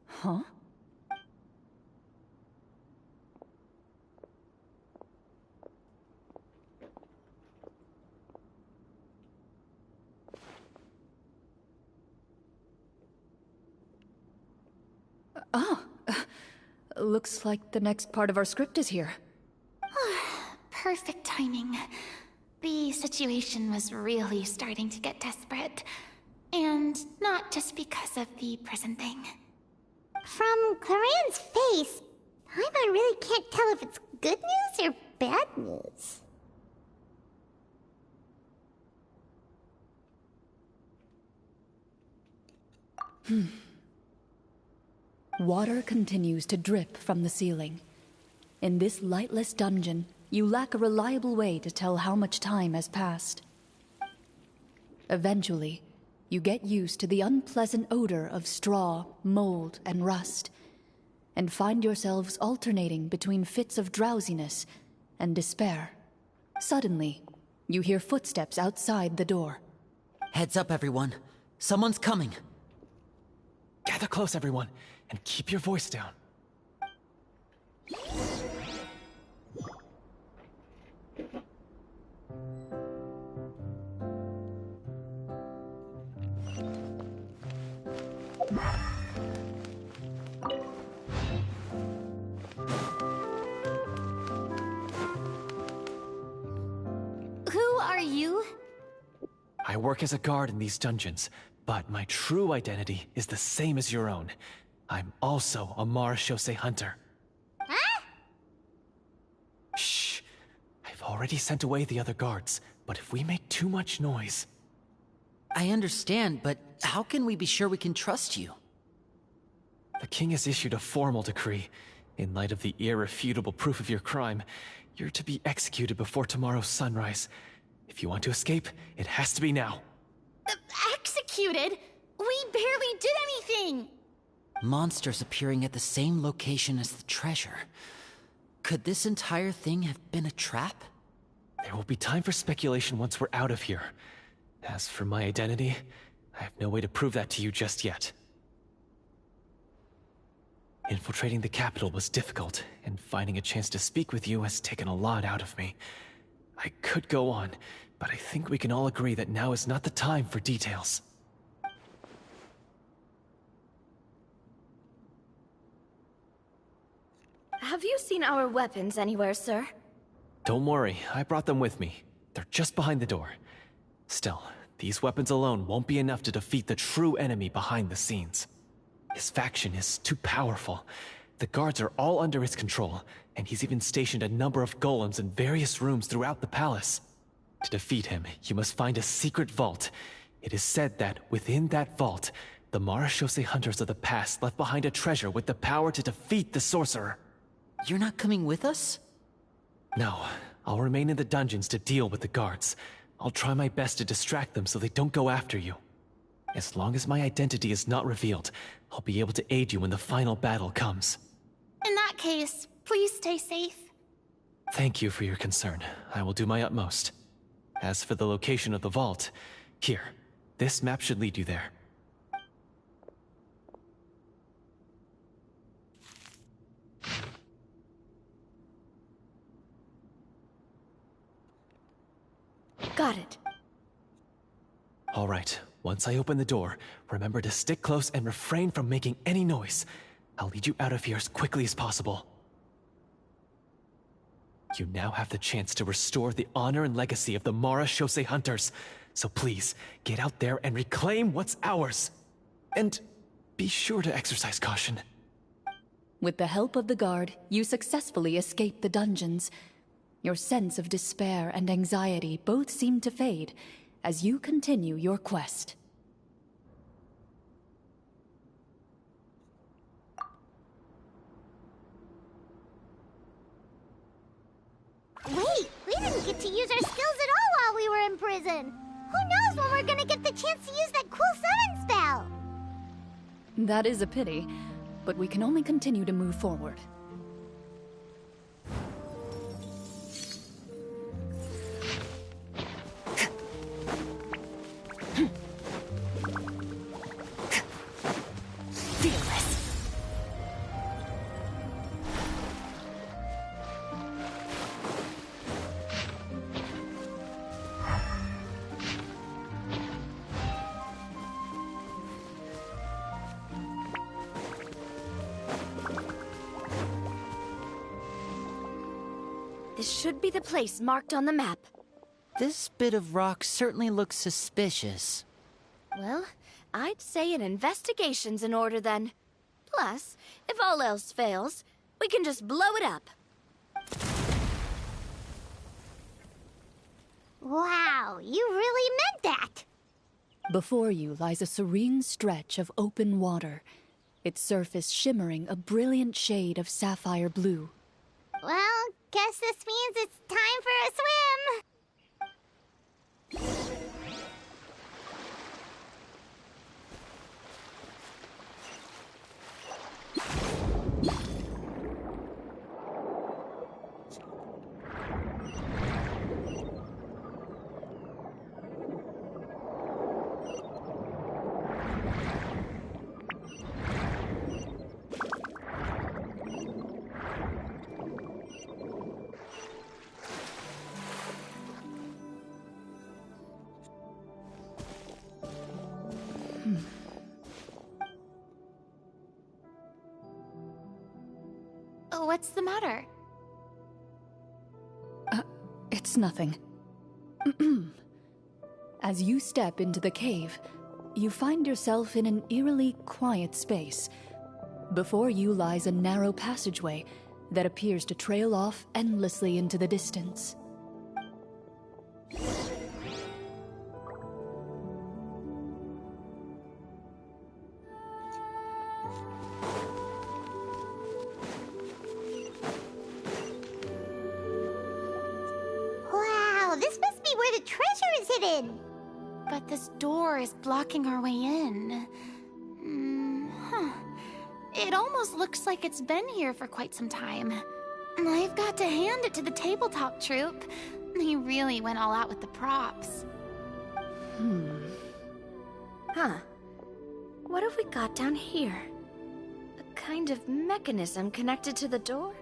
Huh? Looks like the next part of our script is here. Perfect timing. The situation was really starting to get desperate. And not just because of the prison thing. From Clorinde's face, I really can't tell if it's good news or bad news. Water continues to drip from the ceiling. In this lightless dungeon, you lack a reliable way to tell how much time has passed. Eventually, you get used to the unpleasant odor of straw, mold, and rust, and find yourselves alternating between fits of drowsiness and despair. Suddenly, you hear footsteps outside the door. Heads up, everyone. Someone's coming. Gather close, everyone, and keep your voice down. Who are you? I work as a guard in these dungeons, but my true identity is the same as your own. I'm also a marechaussee hunter. Huh? Shh. I've already sent away the other guards, but if we make too much noise... I understand, but how can we be sure we can trust you? The king has issued a formal decree. In light of the irrefutable proof of your crime, you're to be executed before tomorrow's sunrise. If you want to escape, it has to be now. Executed? We barely did anything! Monsters appearing at the same location as the treasure. Could this entire thing have been a trap? There will be time for speculation once we're out of here. As for my identity, I have no way to prove that to you just yet. Infiltrating the capital was difficult, and finding a chance to speak with you has taken a lot out of me. I could go on, but I think we can all agree that now is not the time for details. Have you seen our weapons anywhere, sir? Don't worry, I brought them with me. They're just behind the door. Still, these weapons alone won't be enough to defeat the true enemy behind the scenes. His faction is too powerful. The guards are all under his control, and he's even stationed a number of golems in various rooms throughout the palace. To defeat him, you must find a secret vault. It is said that within that vault, the Marechaussee hunters of the past left behind a treasure with the power to defeat the sorcerer. You're not coming with us? No, I'll remain in the dungeons to deal with the guards. I'll try my best to distract them so they don't go after you. As long as my identity is not revealed, I'll be able to aid you when the final battle comes. In that case, please stay safe. Thank you for your concern. I will do my utmost. As for the location of the vault, here, this map should lead you there. Got it. All right, once I open the door, remember to stick close and refrain from making any noise. I'll lead you out of here as quickly as possible. You now have the chance to restore the honor and legacy of the Marechaussee hunters. So please, get out there and reclaim what's ours. And be sure to exercise caution. With the help of the guard, you successfully escaped the dungeons. Your sense of despair and anxiety both seem to fade as you continue your quest. Wait, we didn't get to use our skills at all while we were in prison. Who knows when we're gonna get the chance to use that cool summon spell? That is a pity, but we can only continue to move forward. This should be the place marked on the map. This bit of rock certainly looks suspicious. Well, I'd say an investigation's in order then. Plus, if all else fails, we can just blow it up. Wow, you really meant that! Before you lies a serene stretch of open water, its surface shimmering a brilliant shade of sapphire blue. Well, guess this means it's time for a swim! What's the matter? It's nothing. As you step into the cave, you find yourself in an eerily quiet space. Before you lies a narrow passageway that appears to trail off endlessly into the distance. Wow, this must be where the treasure is hidden. But this door is blocking our way in. It almost looks like it's been here for quite some time. I've got to hand it to the tabletop troupe. They really went all out with the props. Huh. What have we got down here? A kind of mechanism connected to the door?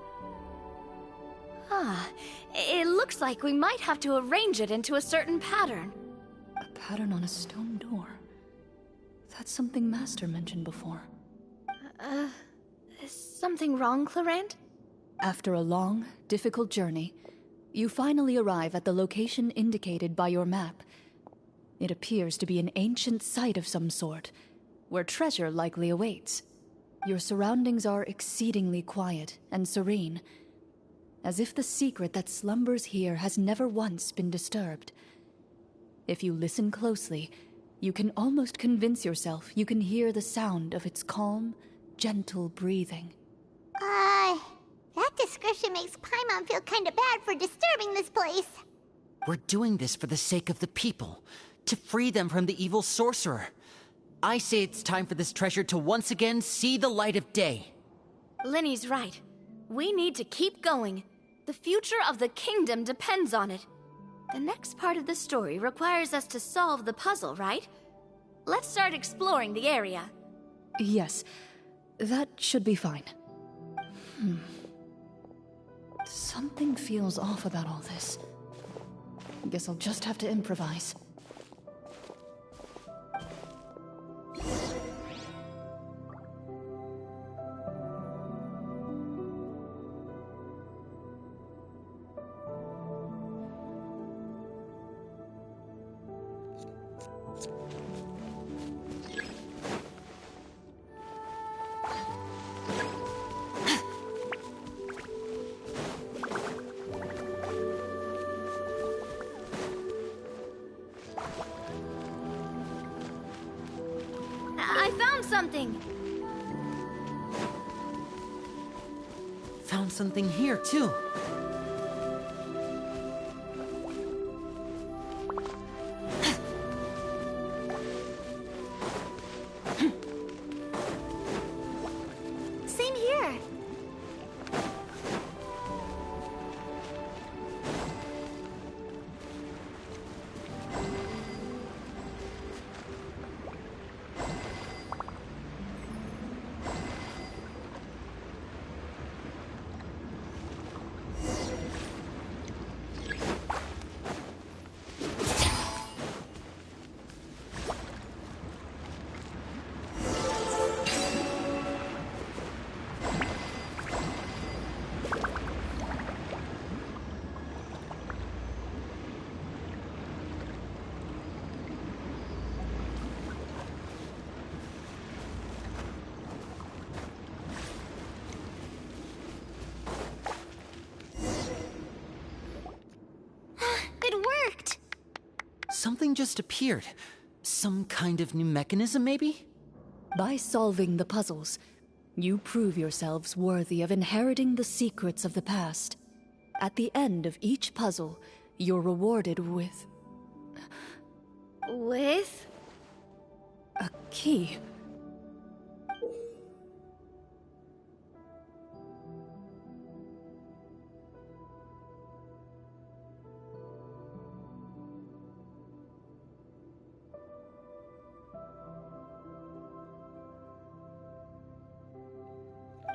It looks like we might have to arrange it into a certain pattern. A pattern on a stone door. That's something Master mentioned before. Is something wrong, Chlorinde? After a long, difficult journey, you finally arrive at the location indicated by your map. It appears to be an ancient site of some sort, where treasure likely awaits. Your surroundings are exceedingly quiet and serene, as if the secret that slumbers here has never once been disturbed. If you listen closely, you can almost convince yourself you can hear the sound of its calm, gentle breathing. That description makes Paimon feel kinda bad for disturbing this place. We're doing this for the sake of the people, to free them from the evil sorcerer. I say it's time for this treasure to once again see the light of day. Linny's right. We need to keep going. The future of the kingdom depends on it. The next part of the story requires us to solve the puzzle, right? Let's start exploring the area. Yes, that should be fine. Something feels off about all this. Guess I'll just have to improvise. I found something! Found something here, too. Same here. It worked! Something just appeared. Some kind of new mechanism, maybe? By solving the puzzles, you prove yourselves worthy of inheriting the secrets of the past. At the end of each puzzle, you're rewarded with With? a key.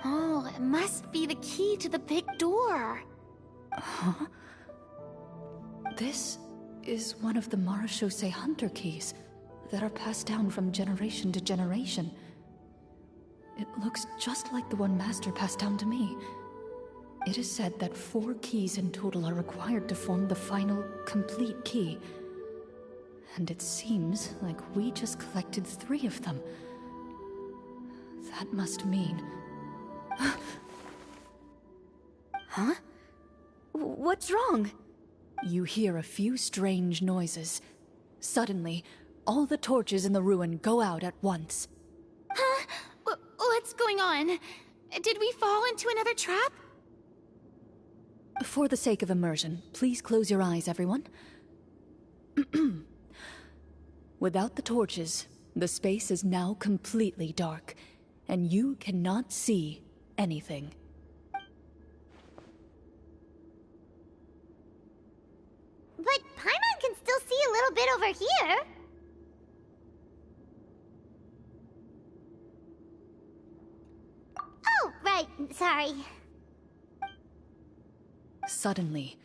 Oh, it must be the key to the big door. Huh? This is one of the Marechaussee Hunter keys that are passed down from generation to generation. It looks just like the one Master passed down to me. It is said that 4 keys in total are required to form the final, complete key. And it seems like we just collected 3 of them. That must mean... Huh? What's wrong? You hear a few strange noises. Suddenly, all the torches in the ruin go out at once. Huh? What's What's going on? Did we fall into another trap? For the sake of immersion, please close your eyes, everyone. Without the torches, the space is now completely dark, and you cannot see anything. But Paimon can still see a little bit over here. Oh, right, sorry. Suddenly,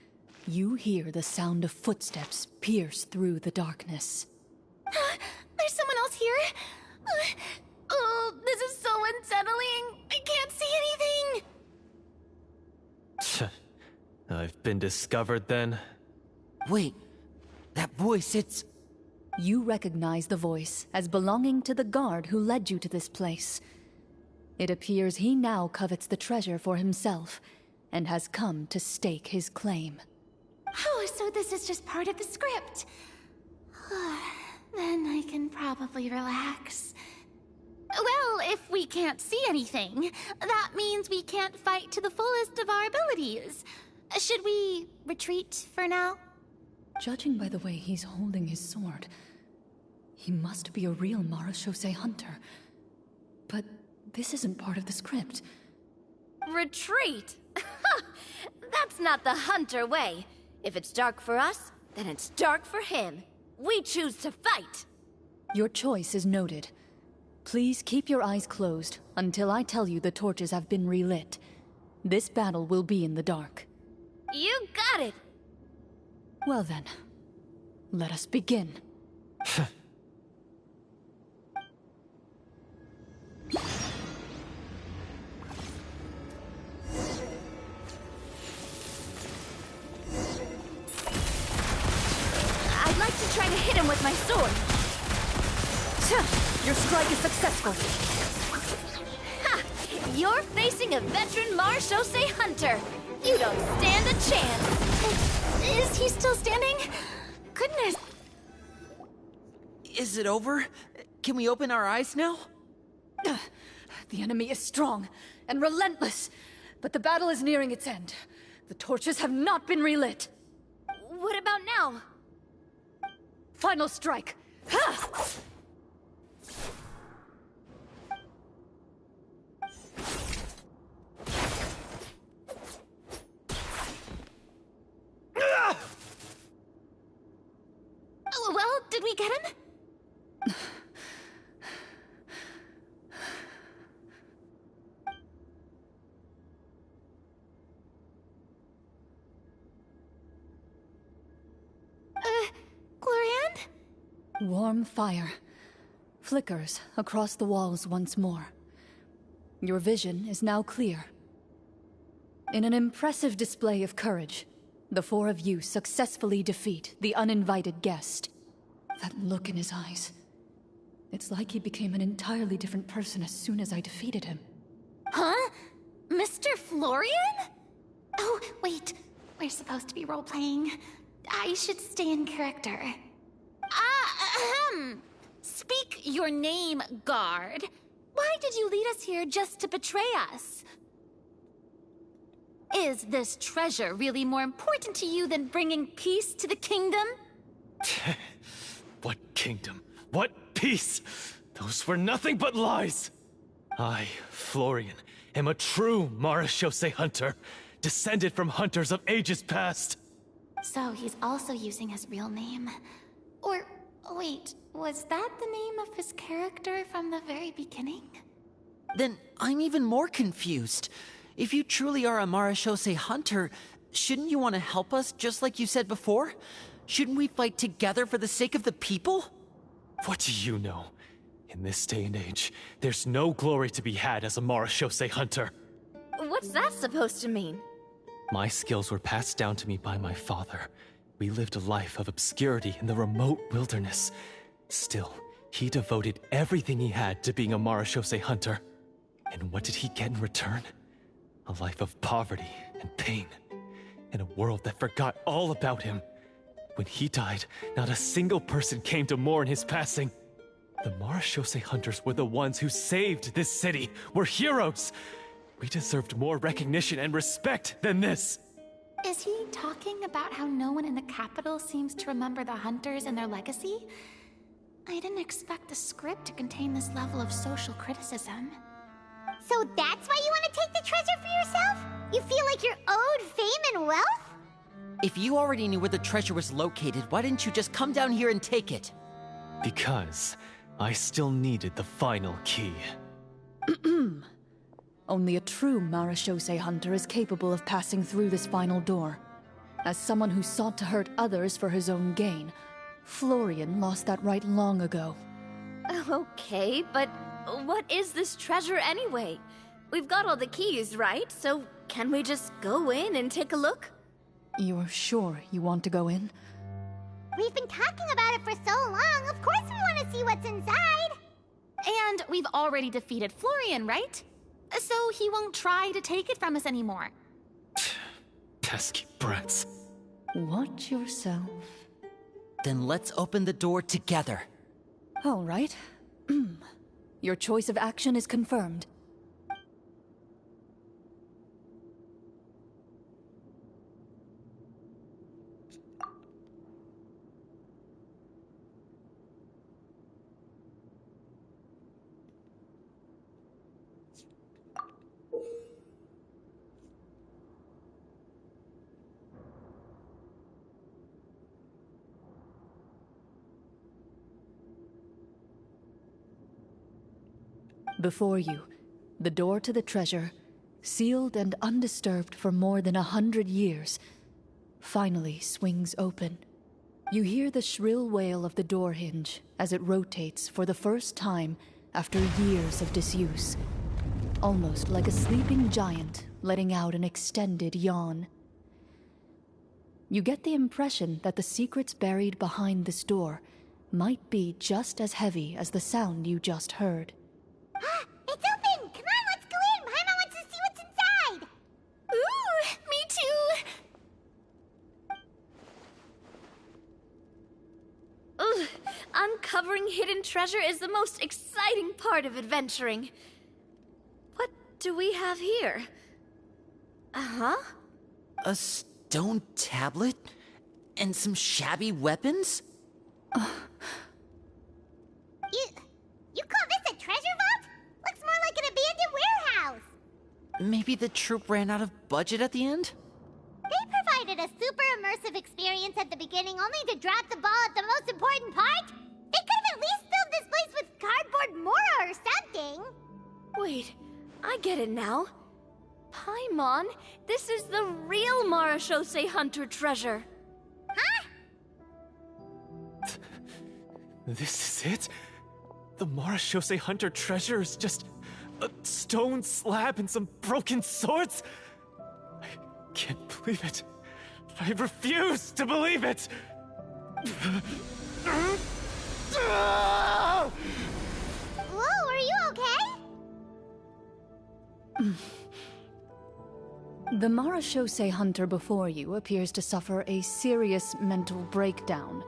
you hear the sound of footsteps pierce through the darkness. There's someone else here? Oh, this is so unsettling. I can't see anything. I've been discovered then? Wait, that voice, it's... You recognize the voice as belonging to the guard who led you to this place. It appears he now covets the treasure for himself, and has come to stake his claim. Oh, so this is just part of the script. Then I can probably relax. Well, if we can't see anything, that means we can't fight to the fullest of our abilities. Should we retreat for now? Judging by the way he's holding his sword, he must be a real Marechaussee hunter. But this isn't part of the script. Retreat? That's not the hunter way. If it's dark for us, then it's dark for him. We choose to fight. Your choice is noted. Please keep your eyes closed until I tell you the torches have been relit. This battle will be in the dark. You got it! Well then, let us begin. I'd like to try to hit him with my sword. Your strike is successful. Ha! You're facing a veteran Marechaussee hunter. You don't stand a chance. Is he still standing? Goodness. Is it over? Can we open our eyes now? The enemy is strong and relentless, but the battle is nearing its end. The torches have not been relit. What about now? Final strike. Ha! Well, did we get him? Chlorinde? Warm fire flickers across the walls once more. Your vision is now clear. In an impressive display of courage, the four of you successfully defeat the uninvited guest. That look in his eyes. It's like he became an entirely different person as soon as I defeated him. Huh? Mr. Florian? Oh, wait. We're supposed to be role-playing. I should stay in character. Speak your name, guard. Why did you lead us here just to betray us? Is this treasure really more important to you than bringing peace to the kingdom? What kingdom? What peace? Those were nothing but lies! I, Florian, am a true Marechaussee hunter, descended from hunters of ages past. So he's also using his real name. Or, wait, was that the name of his character from the very beginning? Then I'm even more confused. If you truly are a Marechaussee hunter, shouldn't you want to help us just like you said before? Shouldn't we fight together for the sake of the people? What do you know? In this day and age, there's no glory to be had as a Marechaussee hunter. What's that supposed to mean? My skills were passed down to me by my father. We lived a life of obscurity in the remote wilderness. Still, he devoted everything he had to being a Marechaussee hunter. And what did he get in return? A life of poverty and pain. In a world that forgot all about him. When he died, not a single person came to mourn his passing. The Marashose hunters were the ones who saved this city. We're heroes. We deserved more recognition and respect than this. Is he talking about how no one in the capital seems to remember the hunters and their legacy? I didn't expect the script to contain this level of social criticism. So that's why you want to take the treasure for yourself? You feel like you're owed fame and wealth? If you already knew where the treasure was located, why didn't you just come down here and take it? Because I still needed the final key. Only a true Marashose hunter is capable of passing through this final door. As someone who sought to hurt others for his own gain, Florian lost that right long ago. Okay, but what is this treasure anyway? We've got all the keys, right? So can we just go in and take a look? You're sure you want to go in? We've been talking about it for so long, of course we want to see what's inside! And we've already defeated Florian, right? So he won't try to take it from us anymore. Pesky brats. Watch yourself. Then let's open the door together. All right. Your choice of action is confirmed. Before you, the door to the treasure, sealed and undisturbed for more than 100 years, finally swings open. You hear the shrill wail of the door hinge as it rotates for the first time after years of disuse, almost like a sleeping giant letting out an extended yawn. You get the impression that the secrets buried behind this door might be just as heavy as the sound you just heard. It's open! Come on, let's go in! Paimon wants to see what's inside! Ooh, me too! Ugh, uncovering hidden treasure is the most exciting part of adventuring. What do we have here? Uh-huh. A stone tablet? And some shabby weapons? You call this a treasure vault? Looks more like an abandoned warehouse! Maybe the troupe ran out of budget at the end? They provided a super immersive experience at the beginning only to drop the ball at the most important part? They could have at least filled this place with cardboard mora or something! Wait, I get it now. Paimon, this is the real Marashose hunter treasure. Huh? This is it? The Marashose hunter treasure is just a stone slab and some broken swords? I can't believe it. I refuse to believe it! Whoa, are you okay? The Marashose hunter before you appears to suffer a serious mental breakdown.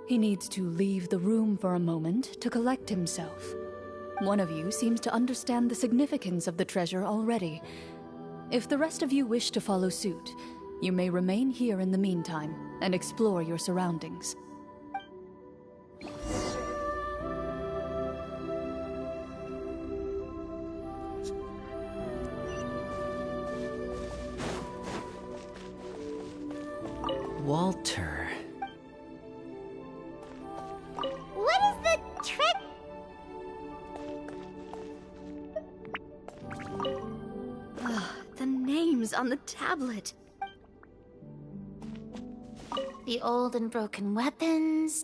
He needs to leave the room for a moment to collect himself. One of you seems to understand the significance of the treasure already. If the rest of you wish to follow suit, you may remain here in the meantime and explore your surroundings. Walter. What is the trick? The names on the tablet. The old and broken weapons.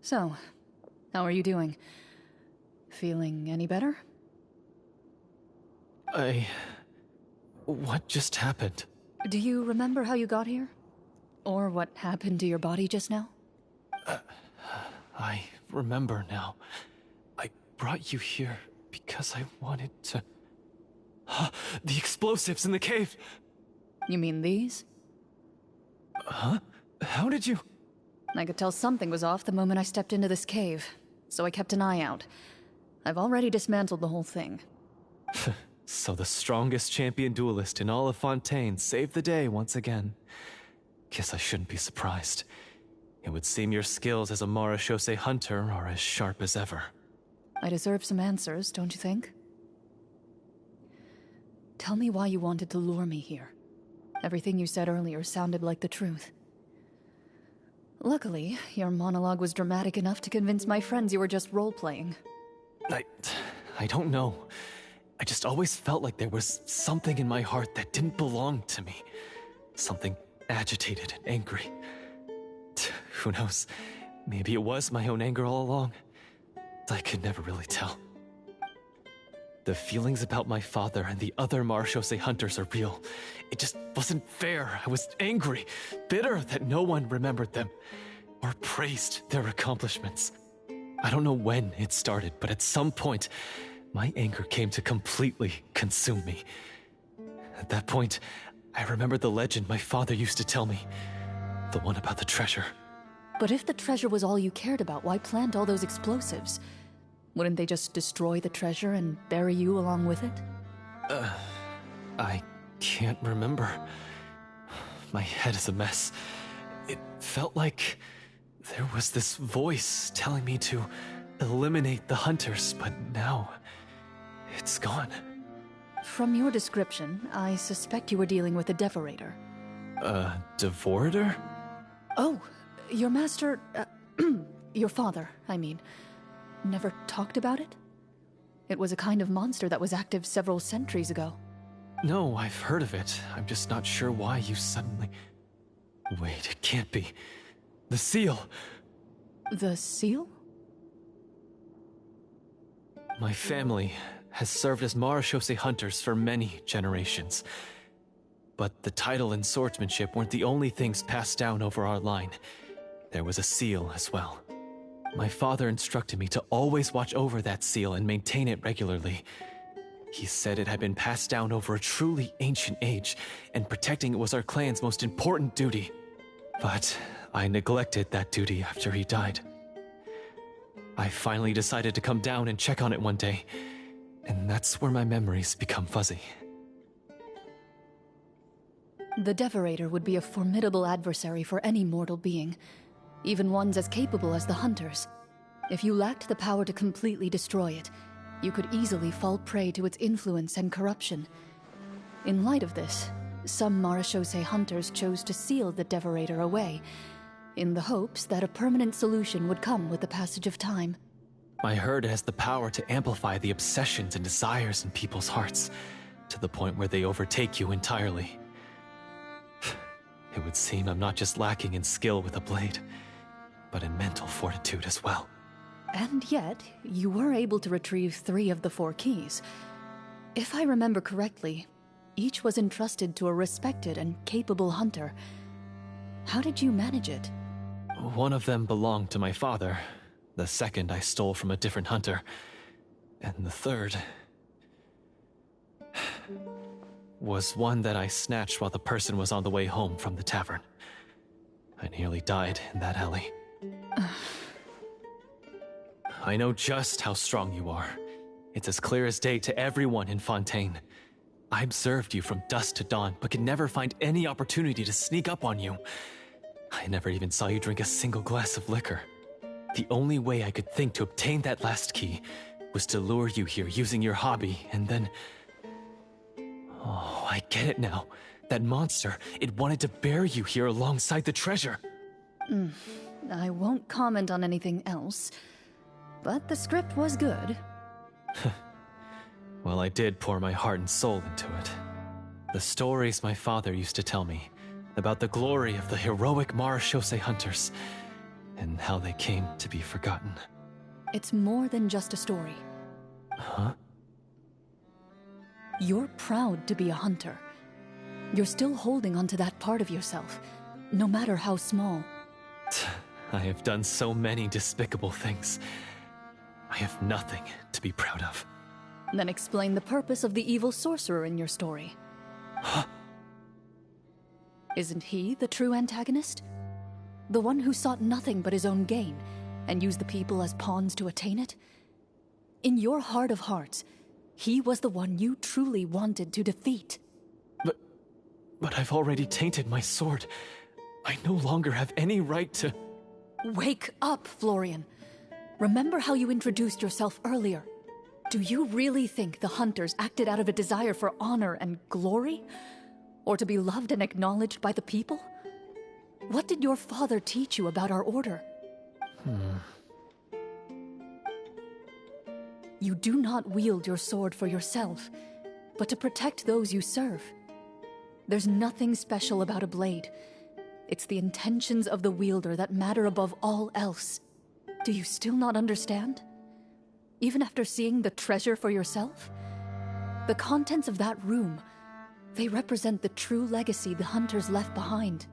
So, How are you doing? Feeling any better? What just happened? Do you remember how you got here? Or what happened to your body just now? I remember now. I brought you here because I wanted to... The explosives in the cave! You mean these? Huh? How did you... I could tell something was off the moment I stepped into this cave, so I kept an eye out. I've already dismantled the whole thing. So the strongest champion duelist in all of Fontaine saved the day once again. Guess I shouldn't be surprised. It would seem your skills as a Marechaussee hunter are as sharp as ever. I deserve some answers, don't you think? Tell me why you wanted to lure me here. Everything you said earlier sounded like the truth. Luckily, your monologue was dramatic enough to convince my friends you were just role-playing. I don't know. I just always felt like there was something in my heart that didn't belong to me. Something agitated and angry. Who knows? Maybe it was my own anger all along. I could never really tell. The feelings about my father and the other Marechaussee hunters are real. It just wasn't fair. I was angry, bitter that no one remembered them or praised their accomplishments. I don't know when it started, but at some point, my anger came to completely consume me. At that point, I remembered the legend my father used to tell me. The one about the treasure. But if the treasure was all you cared about, why plant all those explosives? Wouldn't they just destroy the treasure and bury you along with it? I can't remember. My head is a mess. It felt like there was this voice telling me to eliminate the hunters, but now it's gone. From your description, I suspect you were dealing with a devorator. Devorator? Oh, your master... your father, I mean. Never talked about it? It was a kind of monster that was active several centuries ago. No, I've heard of it. I'm just not sure why you suddenly... Wait, it can't be. The seal! The seal? My family has served as Marechaussee hunters for many generations. But the title and swordsmanship weren't the only things passed down over our line. There was a seal as well. My father instructed me to always watch over that seal and maintain it regularly. He said it had been passed down over a truly ancient age, and protecting it was our clan's most important duty. But I neglected that duty after he died. I finally decided to come down and check on it one day, and that's where my memories become fuzzy. The Devorator would be a formidable adversary for any mortal being, even ones as capable as the Hunters. If you lacked the power to completely destroy it, you could easily fall prey to its influence and corruption. In light of this, some Marechaussee hunters chose to seal the Devorator away, in the hopes that a permanent solution would come with the passage of time. I heard it has the power to amplify the obsessions and desires in people's hearts, to the point where they overtake you entirely. It would seem I'm not just lacking in skill with a blade, but in mental fortitude as well. And yet, you were able to retrieve 3 of the 4 keys. If I remember correctly, each was entrusted to a respected and capable hunter. How did you manage it? One of them belonged to my father. The second I stole from a different hunter. And the third... was one that I snatched while the person was on the way home from the tavern. I nearly died in that alley. I know just how strong you are. It's as clear as day to everyone in Fontaine. I observed you from dusk to dawn, but could never find any opportunity to sneak up on you. I never even saw you drink a single glass of liquor. The only way I could think to obtain that last key was to lure you here using your hobby, and then... Oh, I get it now. That monster, it wanted to bury you here alongside the treasure. I won't comment on anything else, but the script was good. Well, I did pour my heart and soul into it. The stories my father used to tell me about the glory of the heroic Marechaussee hunters and how they came to be forgotten. It's more than just a story. Huh? You're proud to be a hunter. You're still holding onto that part of yourself, no matter how small. I have done so many despicable things. I have nothing to be proud of. Then explain the purpose of the evil sorcerer in your story. Huh? Isn't he the true antagonist? The one who sought nothing but his own gain, and used the people as pawns to attain it? In your heart of hearts, he was the one you truly wanted to defeat. But I've already tainted my sword. I no longer have any right to... Wake up, Florian. Remember how you introduced yourself earlier. Do you really think the hunters acted out of a desire for honor and glory? Or to be loved and acknowledged by the people? What did your father teach you about our order? You do not wield your sword for yourself, but to protect those you serve. There's nothing special about a blade. It's the intentions of the wielder that matter above all else. Do you still not understand? Even after seeing the treasure for yourself? The contents of that room, they represent the true legacy the hunters left behind.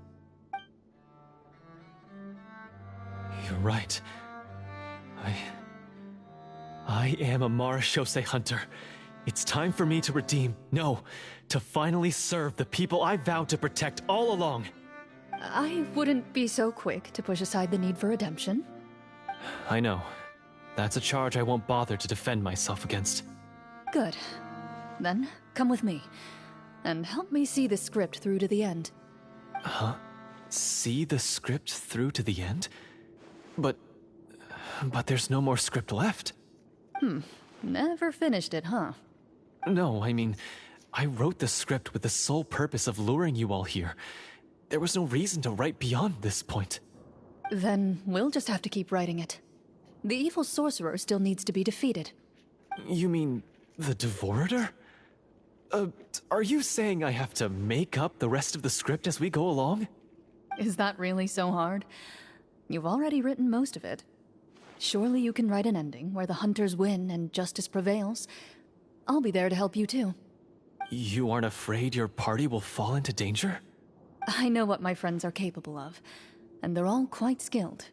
You're right. I am a Marashose hunter. It's time for me to redeem, no, to finally serve the people I vowed to protect all along. I wouldn't be so quick to push aside the need for redemption. I know. That's a charge I won't bother to defend myself against. Good. Then, come with me, and help me see the script through to the end. Huh? See the script through to the end? But there's no more script left. Never finished it, huh? No, I mean, I wrote the script with the sole purpose of luring you all here. There was no reason to write beyond this point. Then we'll just have to keep writing it. The evil sorcerer still needs to be defeated. You mean the Devorator? Are you saying I have to make up the rest of the script as we go along? Is that really so hard? You've already written most of it. Surely you can write an ending where the hunters win and justice prevails. I'll be there to help you too. You aren't afraid your party will fall into danger? I know what my friends are capable of, and they're all quite skilled.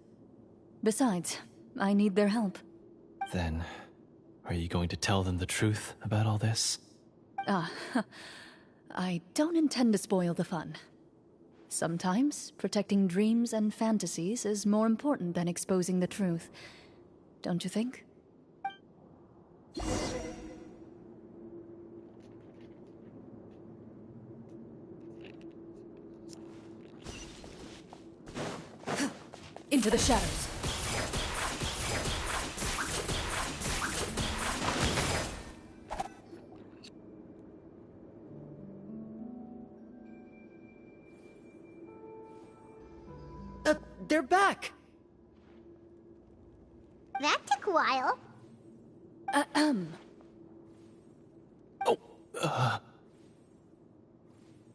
Besides, I need their help. Then, are you going to tell them the truth about all this? I don't intend to spoil the fun. Sometimes, protecting dreams and fantasies is more important than exposing the truth. Don't you think? Into the shadows. They're back! That took a while.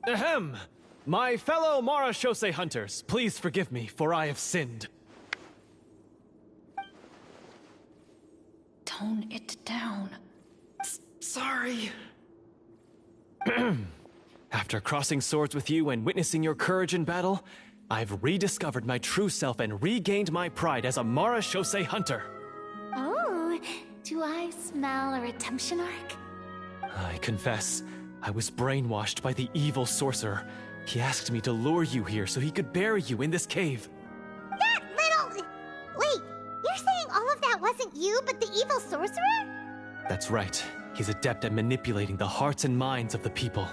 Ahem! My fellow Marashose hunters, please forgive me, for I have sinned. Tone it down. Sorry. After crossing swords with you and witnessing your courage in battle, I've rediscovered my true self and regained my pride as a Marashose hunter. Oh, do I smell a redemption arc? I confess, I was brainwashed by the evil sorcerer. He asked me to lure you here so he could bury you in this cave. That little... Wait, you're saying all of that wasn't you, but the evil sorcerer? That's right. He's adept at manipulating the hearts and minds of the people.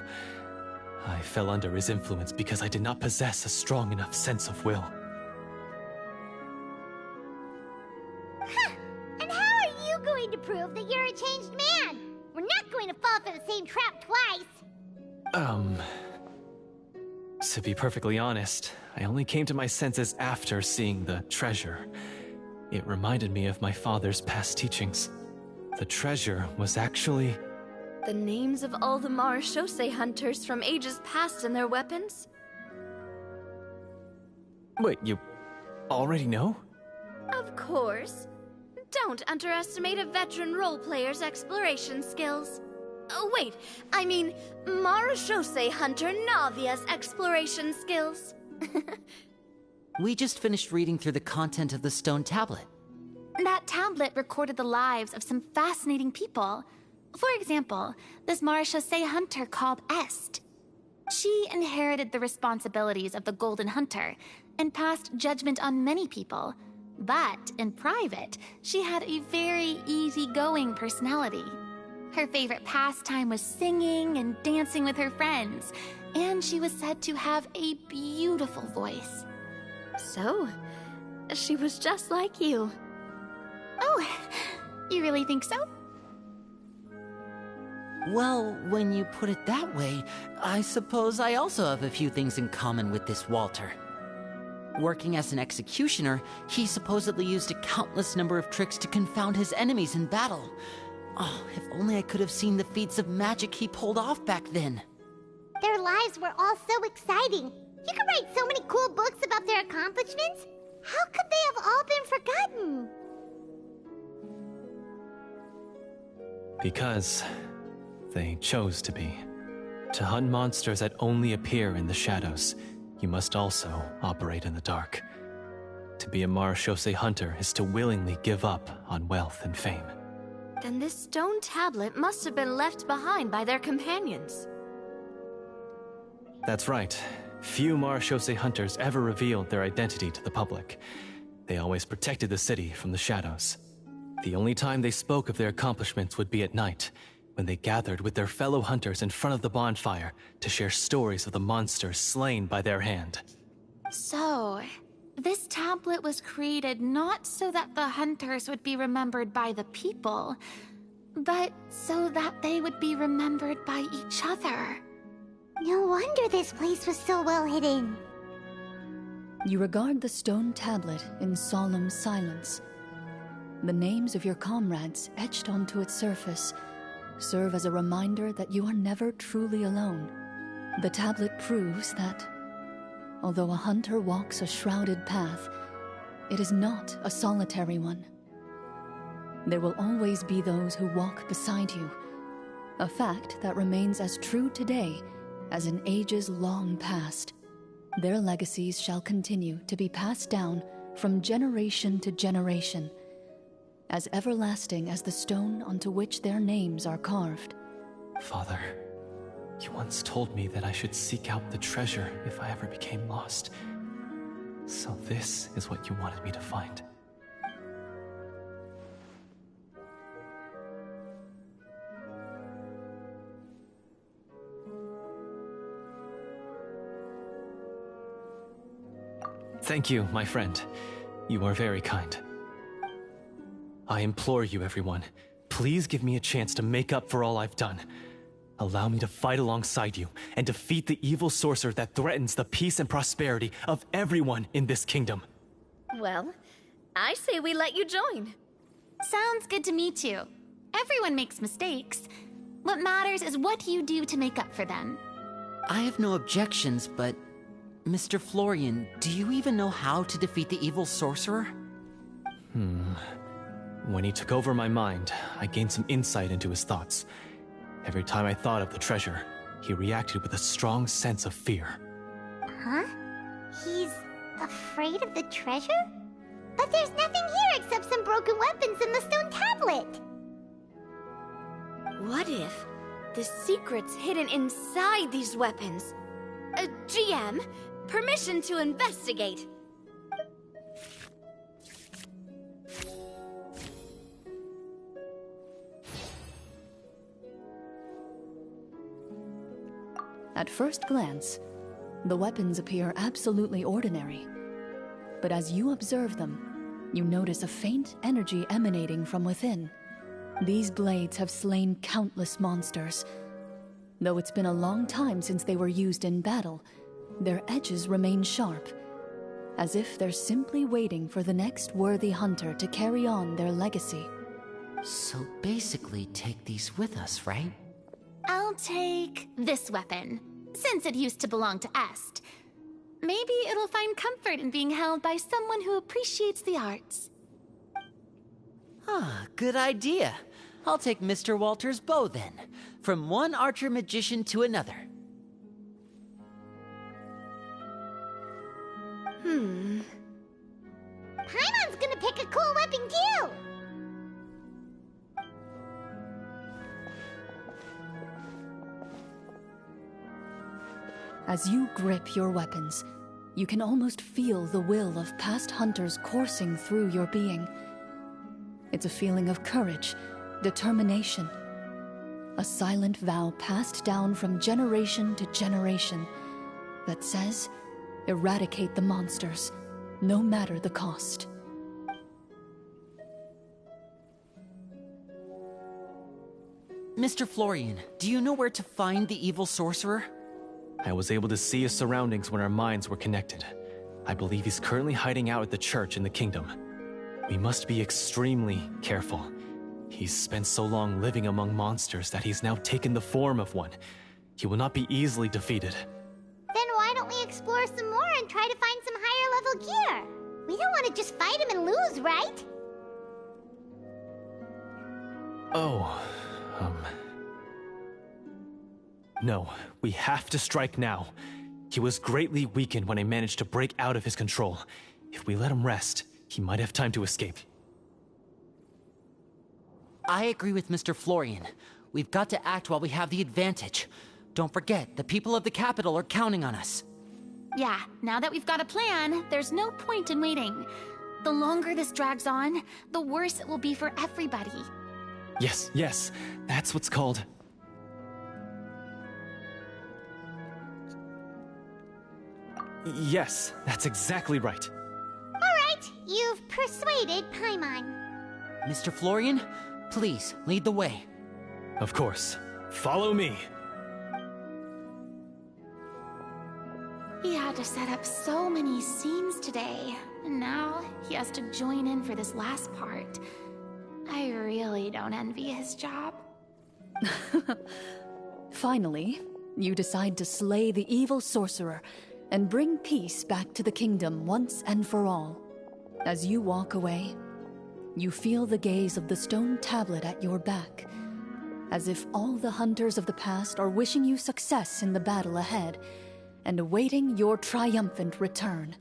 I fell under his influence because I did not possess a strong enough sense of will. Huh. And how are you going to prove that you're a changed man? We're not going to fall for the same trap twice. To be perfectly honest, I only came to my senses after seeing the treasure. It reminded me of my father's past teachings. The treasure was actually... The names of all the Marashose hunters from ages past and their weapons? Wait, you already know? Of course. Don't underestimate a veteran role player's exploration skills. Oh, wait, I mean, Marashose Hunter Navia's exploration skills. We just finished reading through the content of the stone tablet. That tablet recorded the lives of some fascinating people. For example, this Marashose Hunter called Est. She inherited the responsibilities of the Golden Hunter and passed judgment on many people. But in private, she had a very easygoing personality. Her favorite pastime was singing and dancing with her friends, and she was said to have a beautiful voice. So, she was just like you. Oh, you really think so? Well, when you put it that way, I suppose I also have a few things in common with this Walter. Working as an executioner, he supposedly used a countless number of tricks to confound his enemies in battle. Oh, if only I could have seen the feats of magic he pulled off back then. Their lives were all so exciting. You could write so many cool books about their accomplishments. How could they have all been forgotten? Because they chose to be. To hunt monsters that only appear in the shadows, you must also operate in the dark. To be a Marashose hunter is to willingly give up on wealth and fame. Then this stone tablet must have been left behind by their companions. That's right. Few Marashose hunters ever revealed their identity to the public. They always protected the city from the shadows. The only time they spoke of their accomplishments would be at night, when they gathered with their fellow hunters in front of the bonfire to share stories of the monsters slain by their hand. So, this tablet was created not so that the hunters would be remembered by the people, but so that they would be remembered by each other. No wonder this place was so well hidden. You regard the stone tablet in solemn silence. The names of your comrades etched onto its surface serve as a reminder that you are never truly alone. The tablet proves that, although a hunter walks a shrouded path, it is not a solitary one. There will always be those who walk beside you, a fact that remains as true today as in ages long past. Their legacies shall continue to be passed down from generation to generation, as everlasting as the stone onto which their names are carved. Father, you once told me that I should seek out the treasure if I ever became lost. So this is what you wanted me to find. Thank you, my friend. You are very kind. I implore you, everyone, please give me a chance to make up for all I've done. Allow me to fight alongside you and defeat the evil sorcerer that threatens the peace and prosperity of everyone in this kingdom. Well, I say we let you join. Sounds good to me too. Everyone makes mistakes. What matters is what you do to make up for them. I have no objections, but Mr. Florian, do you even know how to defeat the evil sorcerer? When he took over my mind, I gained some insight into his thoughts. Every time I thought of the treasure, he reacted with a strong sense of fear. Huh? He's afraid of the treasure? But there's nothing here except some broken weapons and the stone tablet! What if the secret's hidden inside these weapons? GM, permission to investigate. At first glance, the weapons appear absolutely ordinary. But as you observe them, you notice a faint energy emanating from within. These blades have slain countless monsters. Though it's been a long time since they were used in battle, their edges remain sharp, as if they're simply waiting for the next worthy hunter to carry on their legacy. So basically take these with us, right? I'll take this weapon, since it used to belong to Est. Maybe it'll find comfort in being held by someone who appreciates the arts. Ah, good idea. I'll take Mr. Walter's bow then. From one archer magician to another. Paimon's gonna pick a cool weapon too! As you grip your weapons, you can almost feel the will of past hunters coursing through your being. It's a feeling of courage, determination. A silent vow passed down from generation to generation that says, eradicate the monsters, no matter the cost. Mr. Florian, do you know where to find the evil sorcerer? I was able to see his surroundings when our minds were connected. I believe he's currently hiding out at the church in the kingdom. We must be extremely careful. He's spent so long living among monsters that he's now taken the form of one. He will not be easily defeated. Then why don't we explore some more and try to find some higher level gear? We don't want to just fight him and lose, right? Oh, No, we have to strike now. He was greatly weakened when I managed to break out of his control. If we let him rest, he might have time to escape. I agree with Mr. Florian. We've got to act while we have the advantage. Don't forget, the people of the capital are counting on us. Yeah, now that we've got a plan, there's no point in waiting. The longer this drags on, the worse it will be for everybody. Yes, that's what's called... Yes, that's exactly right. Alright, you've persuaded Paimon. Mr. Florian, please, lead the way. Of course. Follow me. He had to set up so many scenes today, and now he has to join in for this last part. I really don't envy his job. Finally, you decide to slay the evil sorcerer and bring peace back to the kingdom once and for all. As you walk away, you feel the gaze of the stone tablet at your back, as if all the hunters of the past are wishing you success in the battle ahead and awaiting your triumphant return.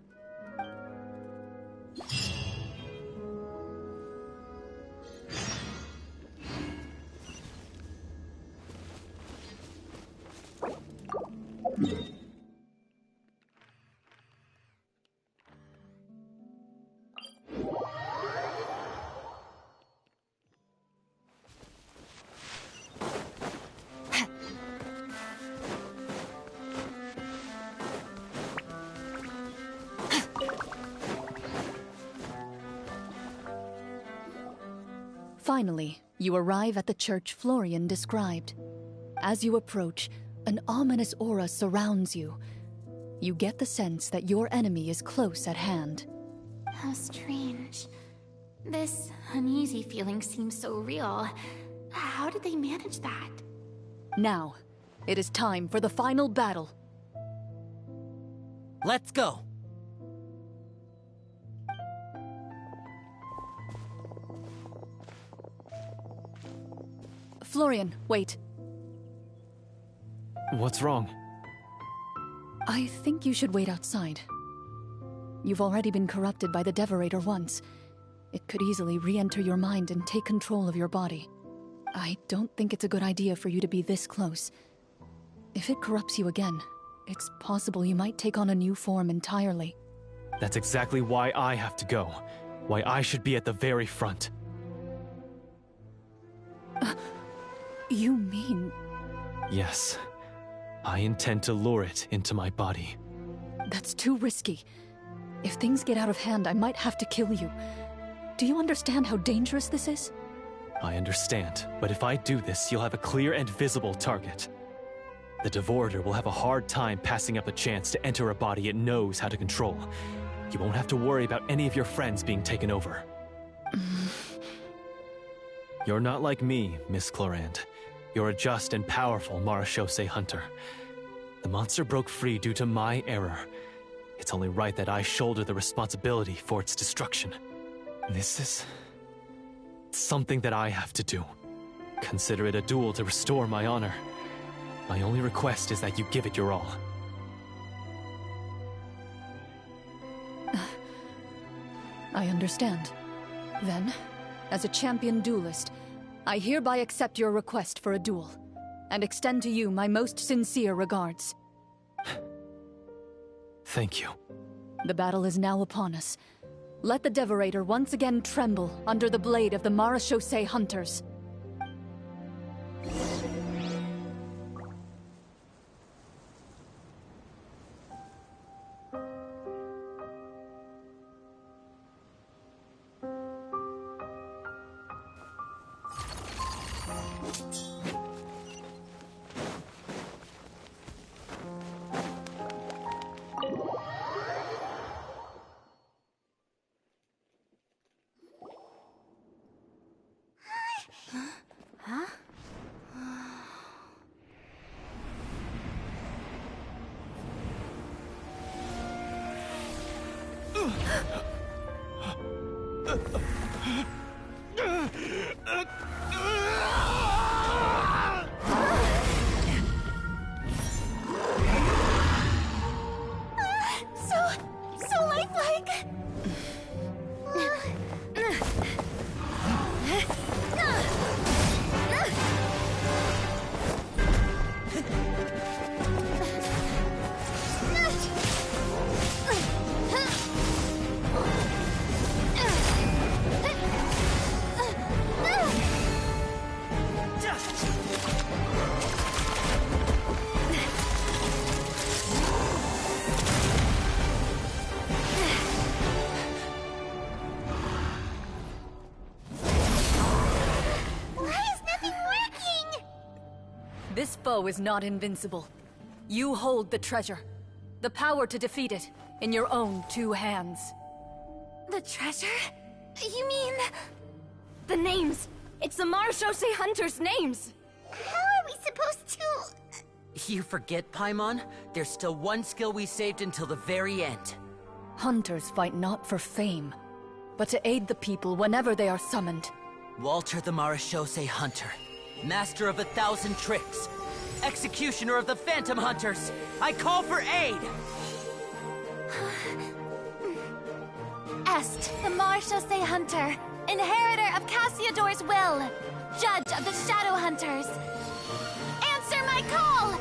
Finally, you arrive at the church Florian described. As you approach, an ominous aura surrounds you. You get the sense that your enemy is close at hand. How strange. This uneasy feeling seems so real. How did they manage that? Now, it is time for the final battle. Let's go! Florian, wait. What's wrong? I think you should wait outside. You've already been corrupted by the Devorator once. It could easily re-enter your mind and take control of your body. I don't think it's a good idea for you to be this close. If it corrupts you again, it's possible you might take on a new form entirely. That's exactly why I have to go. Why I should be at the very front. You mean... Yes. I intend to lure it into my body. That's too risky. If things get out of hand, I might have to kill you. Do you understand how dangerous this is? I understand, but if I do this, you'll have a clear and visible target. The Devorator will have a hard time passing up a chance to enter a body it knows how to control. You won't have to worry about any of your friends being taken over. You're not like me, Miss Chlorinde. You're a just and powerful Marechaussee hunter. The monster broke free due to my error. It's only right that I shoulder the responsibility for its destruction. This is It's something that I have to do. Consider it a duel to restore my honor. My only request is that you give it your all. I understand. Then, as a champion duelist, I hereby accept your request for a duel, and extend to you my most sincere regards. Thank you. The battle is now upon us. Let the Devorator once again tremble under the blade of the Marechaussee hunters. So lifelike! This foe is not invincible. You hold the treasure. The power to defeat it in your own 2 hands. The treasure? You mean... The names! It's the Marechaussee hunters' names! How are we supposed to... You forget, Paimon? There's still one skill we saved until the very end. Hunters fight not for fame, but to aid the people whenever they are summoned. Walter the Marechaussee Hunter, master of 1,000 tricks, executioner of the Phantom Hunters, I call for aid! Est, the Marechaussee Hunter, inheritor of Cassiodor's will, judge of the Shadow Hunters. Answer my call!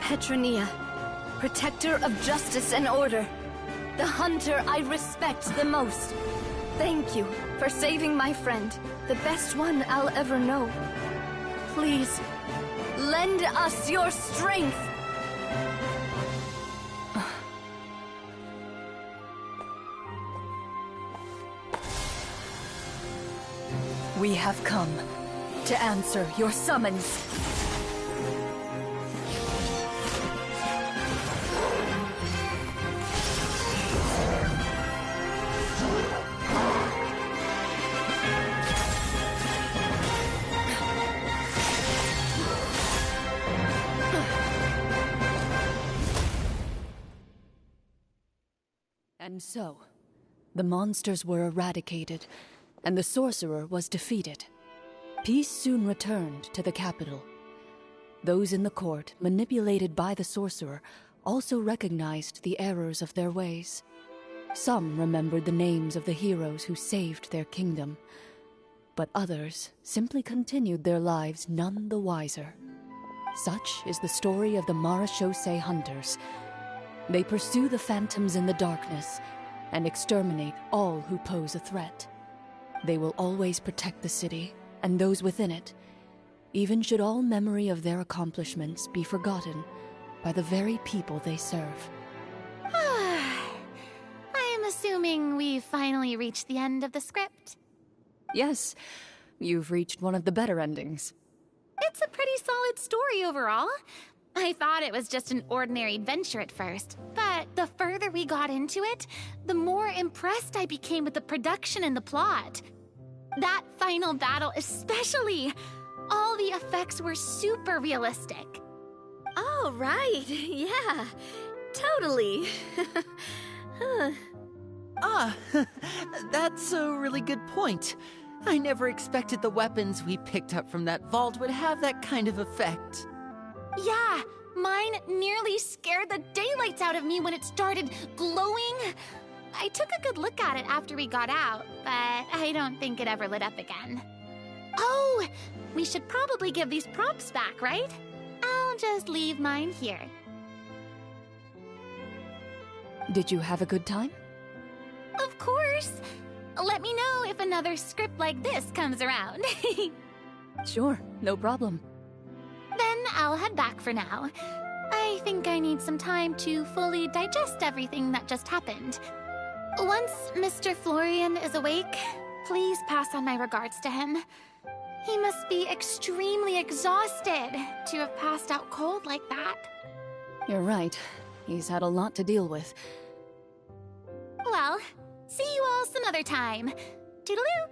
Petronia, protector of justice and order. The hunter I respect the most. Thank you for saving my friend, the best one I'll ever know. Please, lend us your strength. We have come to answer your summons. And so, the monsters were eradicated, and the sorcerer was defeated. Peace soon returned to the capital. Those in the court, manipulated by the sorcerer, also recognized the errors of their ways. Some remembered the names of the heroes who saved their kingdom, but others simply continued their lives none the wiser. Such is the story of the Marechaussee Hunters. They pursue the phantoms in the darkness and exterminate all who pose a threat. They will always protect the city and those within it, even should all memory of their accomplishments be forgotten by the very people they serve. I am assuming we've finally reached the end of the script. Yes, you've reached one of the better endings. It's a pretty solid story overall. I thought it was just an ordinary adventure at first, but the further we got into it, the more impressed I became with the production and the plot. That final battle especially. All the effects were super realistic. Oh, right. Yeah, totally. really good point. I never expected the weapons we picked up from that vault would have that kind of effect. Yeah, mine nearly scared the daylights out of me when it started glowing. I took a good look at it after we got out, but I don't think it ever lit up again. Oh, we should probably give these props back, right? I'll just leave mine here. Did you have a good time? Of course. Let me know if another script like this comes around. Sure, no problem. Then I'll head back for now. I think I need some time to fully digest everything that just happened. Once Mr. Florian is awake, please pass on my regards to him. He must be extremely exhausted to have passed out cold like that. You're right. He's had a lot to deal with. Well, see you all some other time. Toodaloo!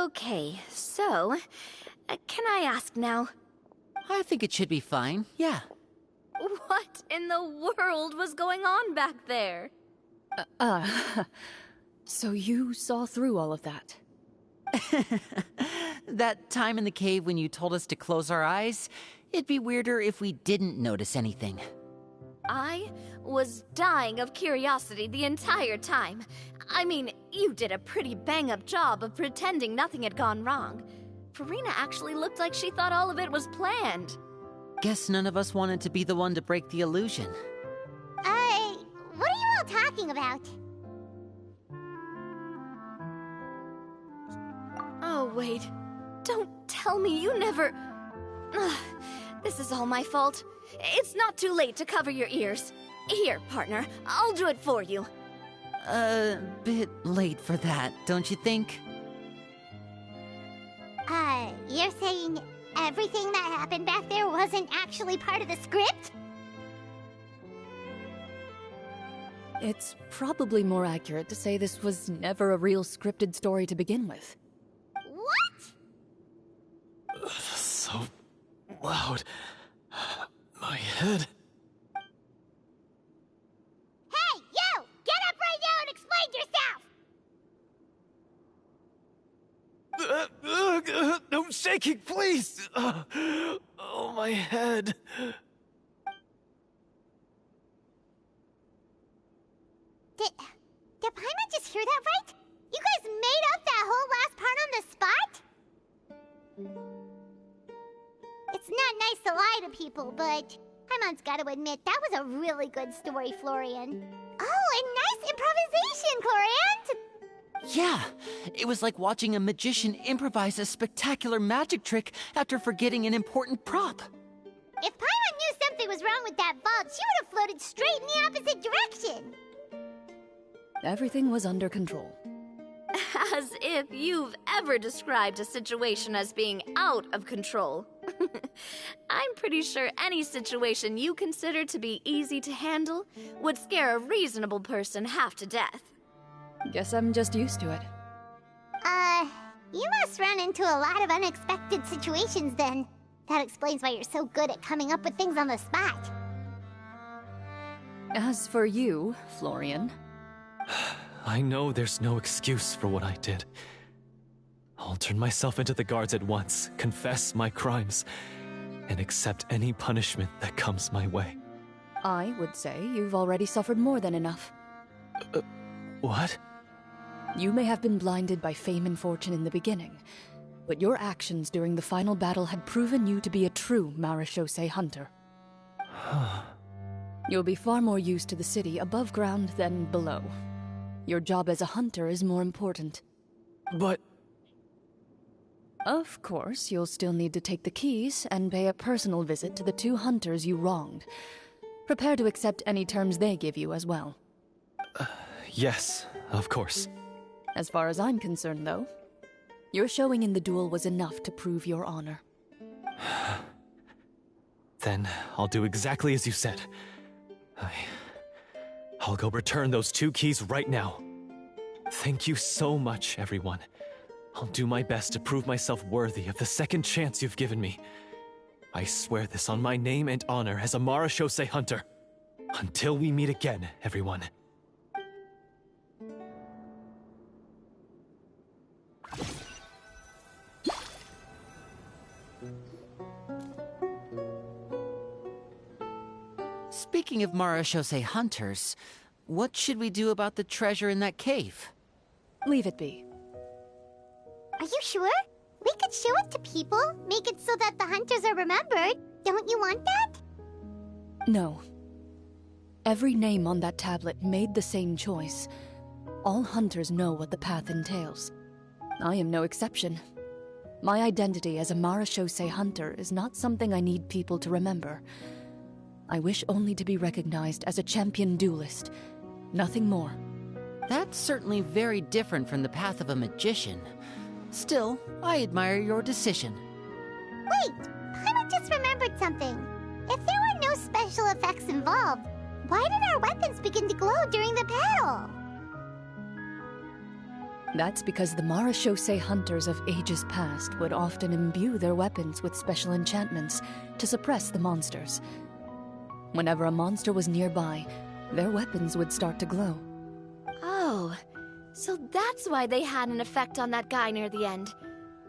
Okay, so, can I ask now? I think it should be fine, yeah. What in the world was going on back there? So you saw through all of that? That time in the cave when you told us to close our eyes, it'd be weirder if we didn't notice anything. I was dying of curiosity the entire time. I mean, you did a pretty bang-up job of pretending nothing had gone wrong. Farina actually looked like she thought all of it was planned. Guess none of us wanted to be the one to break the illusion. What are you all talking about? Oh, wait. Don't tell me you never... Ugh, this is all my fault. It's not too late to cover your ears. Here, partner, I'll do it for you. Bit late for that, don't you think? You're saying everything that happened back there wasn't actually part of the script? It's probably more accurate to say this was never a real scripted story to begin with. What? So loud. My head. Hey, you! Get up right now and explain yourself! No shaking, please! Oh, my head. Did Paimon just hear that right? You guys made up that whole last part on the spot? It's not nice to lie to people, but Paimon's gotta admit, that was a really good story, Florian. Oh, and nice improvisation, Chlorinde! Yeah, it was like watching a magician improvise a spectacular magic trick after forgetting an important prop. If Paimon knew something was wrong with that vault, she would have floated straight in the opposite direction. Everything was under control. As if you've ever described a situation as being out of control. I'm pretty sure any situation you consider to be easy to handle would scare a reasonable person half to death. Guess I'm just used to it. You must run into a lot of unexpected situations then. That explains why you're so good at coming up with things on the spot. As for you, Florian... I know there's no excuse for what I did. I'll turn myself into the guards at once, confess my crimes, and accept any punishment that comes my way. I would say you've already suffered more than enough. What? You may have been blinded by fame and fortune in the beginning, but your actions during the final battle had proven you to be a true Marechaussee hunter. You'll be far more used to the city above ground than below. Your job as a hunter is more important. But... Of course, you'll still need to take the keys and pay a personal visit to the 2 hunters you wronged. Prepare to accept any terms they give you as well. Yes, of course. As far as I'm concerned, though, your showing in the duel was enough to prove your honor. Then I'll do exactly as you said. I'll go return those 2 keys right now. Thank you so much, everyone. I'll do my best to prove myself worthy of the second chance you've given me. I swear this on my name and honor as a Marechaussee hunter. Until we meet again, everyone. Speaking of Marachose hunters, what should we do about the treasure in that cave? Leave it be. Are you sure? We could show it to people, make it so that the hunters are remembered. Don't you want that? No. Every name on that tablet made the same choice. All hunters know what the path entails. I am no exception. My identity as a Marachose hunter is not something I need people to remember. I wish only to be recognized as a champion duelist. Nothing more. That's certainly very different from the path of a magician. Still, I admire your decision. Wait! Paimon just remembered something. If there were no special effects involved, why did our weapons begin to glow during the battle? That's because the Marachose hunters of ages past would often imbue their weapons with special enchantments to suppress the monsters. Whenever a monster was nearby, their weapons would start to glow. Oh, so that's why they had an effect on that guy near the end.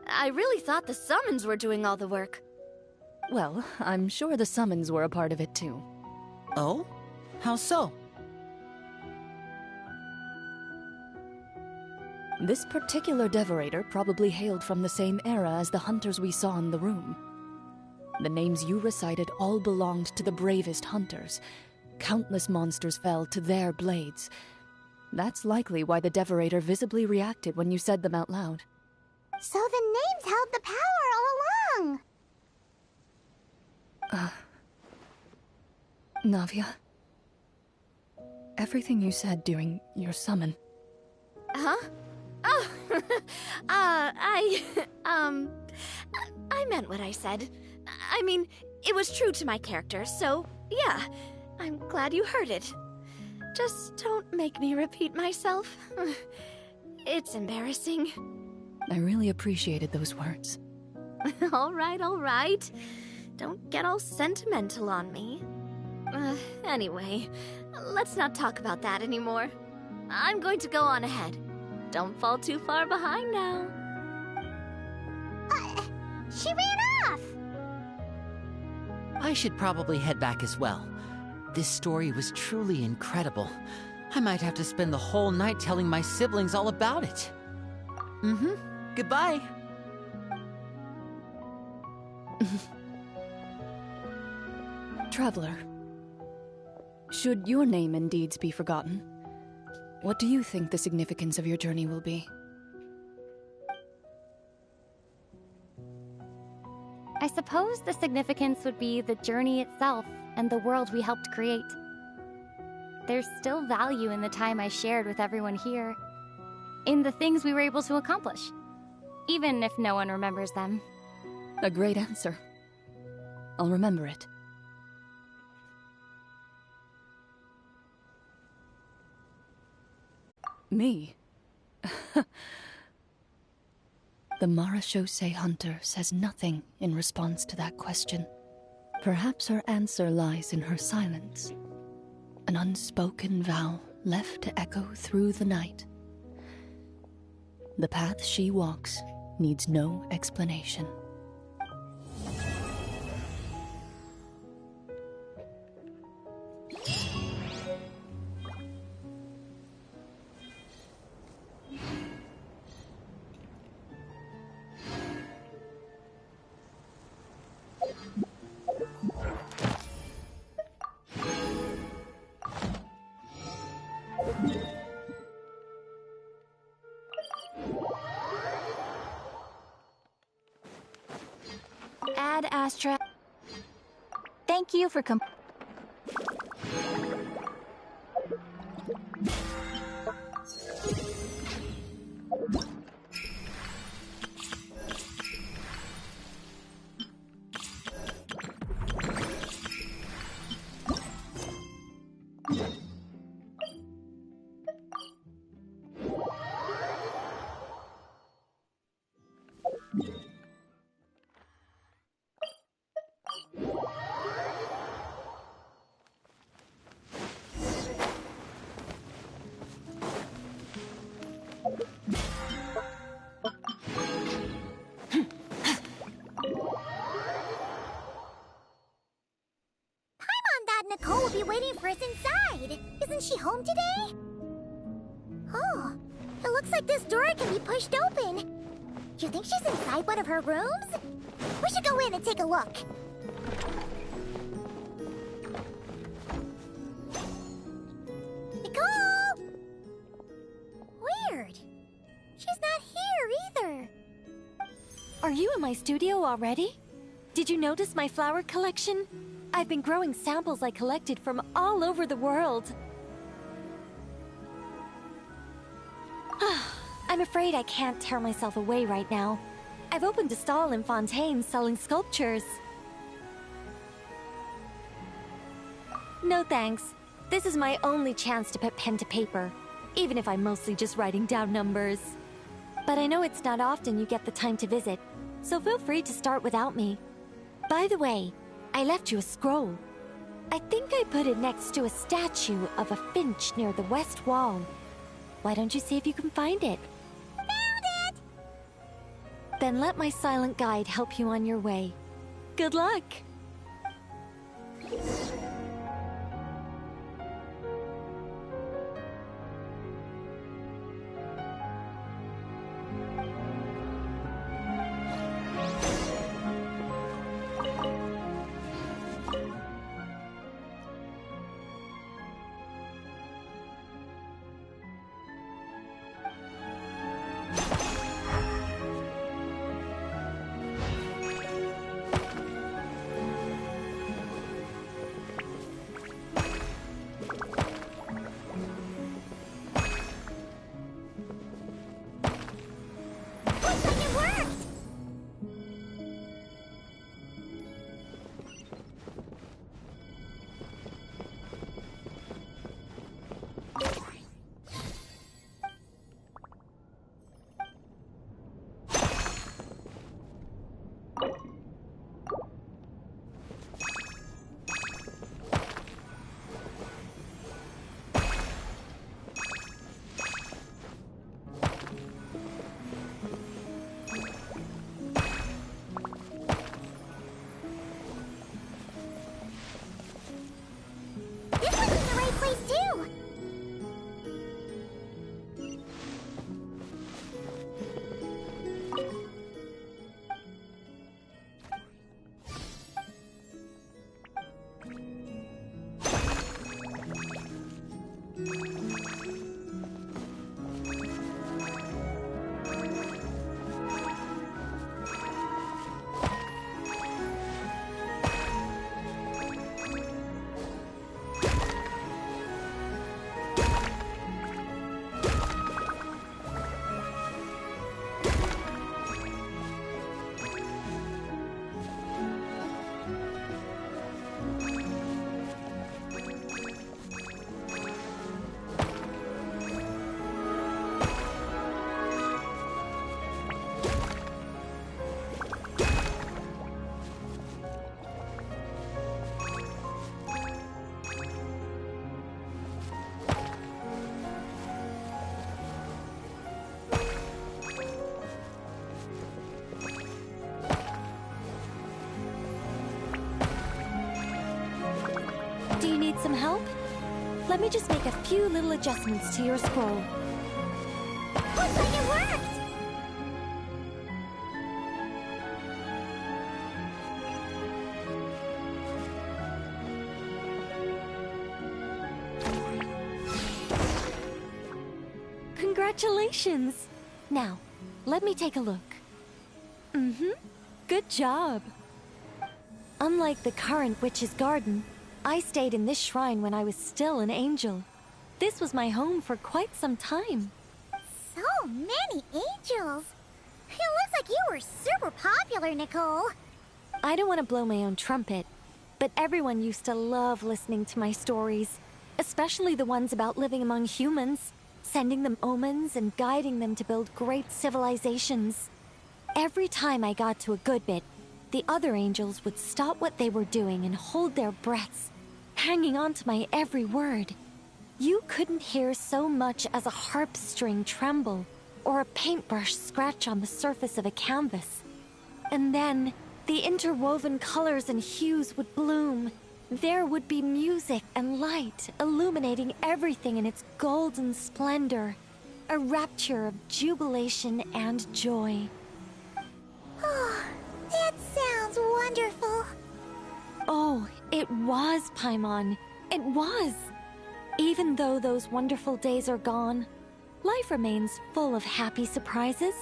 I really thought the summons were doing all the work. Well, I'm sure the summons were a part of it too. Oh? How so? This particular devorator probably hailed from the same era as the hunters we saw in the room. The names you recited all belonged to the bravest hunters. Countless monsters fell to their blades. That's likely why the devorator visibly reacted when you said them out loud. So the names held the power all along! Navia. Everything you said during your summon. Huh? Oh, I meant what I said. I mean, it was true to my character, so yeah, I'm glad you heard it. Just don't make me repeat myself. It's embarrassing. I really appreciated those words. All right. Don't get all sentimental on me. Anyway, let's not talk about that anymore. I'm going to go on ahead. Don't fall too far behind now. She ran off! I should probably head back as well. This story was truly incredible. I might have to spend the whole night telling my siblings all about it. Goodbye. Traveler, should your name and deeds be forgotten, what do you think the significance of your journey will be? I suppose the significance would be the journey itself and the world we helped create. There's still value in the time I shared with everyone here, in the things we were able to accomplish, even if no one remembers them. A great answer. I'll remember it. Me? The Marachose hunter says nothing in response to that question. Perhaps her answer lies in her silence. An unspoken vow left to echo through the night. The path she walks needs no explanation. Ad Astra. Thank you for Nicole would be waiting for us inside. Isn't she home today? Oh, it looks like this door can be pushed open. Do you think she's inside one of her rooms? We should go in and take a look. Nicole! Weird. She's not here either. Are you in my studio already? Did you notice my flower collection? I've been growing samples I collected from all over the world. I'm afraid I can't tear myself away right now. I've opened a stall in Fontaine selling sculptures. No thanks. This is my only chance to put pen to paper, even if I'm mostly just writing down numbers. But I know it's not often you get the time to visit, so feel free to start without me. By the way, I left you a scroll. I think I put it next to a statue of a finch near the west wall. Why don't you see if you can find it? Found it! Then let my silent guide help you on your way. Good luck! Looks like it worked! This one's in the right place too! Do you need some help? Let me just make a few little adjustments to your scroll. Looks like it worked! Congratulations! Now, let me take a look. Good job. Unlike the current witch's garden, I stayed in this shrine when I was still an angel. This was my home for quite some time. So many angels! It looks like you were super popular, Nicole. I don't want to blow my own trumpet, but everyone used to love listening to my stories, especially the ones about living among humans, sending them omens and guiding them to build great civilizations. Every time I got to a good bit, the other angels would stop what they were doing and hold their breaths, hanging on to my every word. You couldn't hear so much as a harp string tremble or a paintbrush scratch on the surface of a canvas. And then, the interwoven colors and hues would bloom, there would be music and light illuminating everything in its golden splendor. A rapture of jubilation and joy. Oh, that sounds wonderful. Oh, it was, Paimon. It was. Even though those wonderful days are gone, life remains full of happy surprises.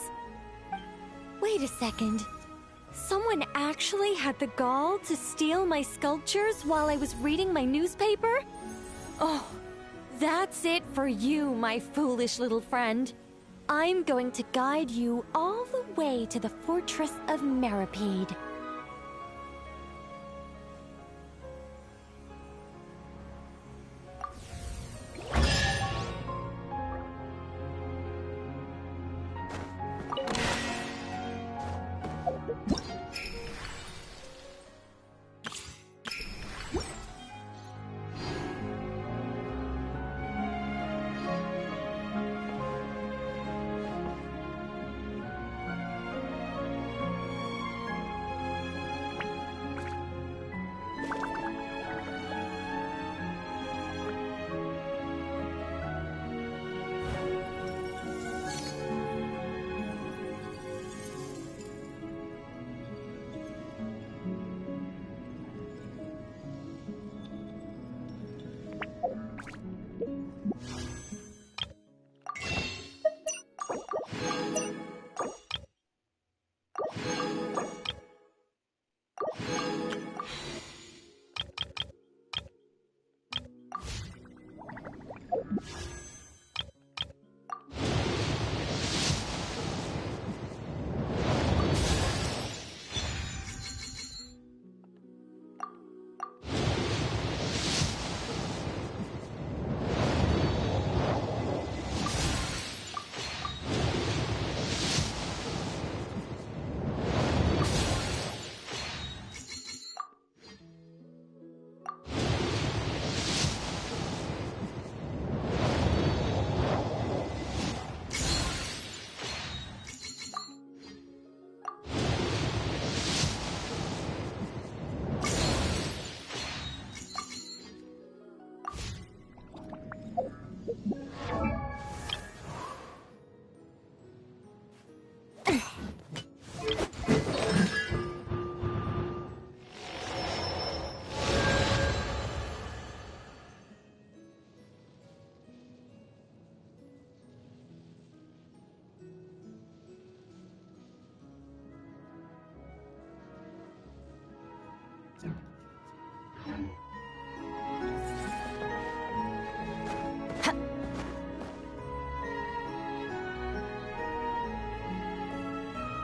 Wait a second. Someone actually had the gall to steal my sculptures while I was reading my newspaper? Oh, that's it for you, my foolish little friend. I'm going to guide you all the way to the fortress of Meripede.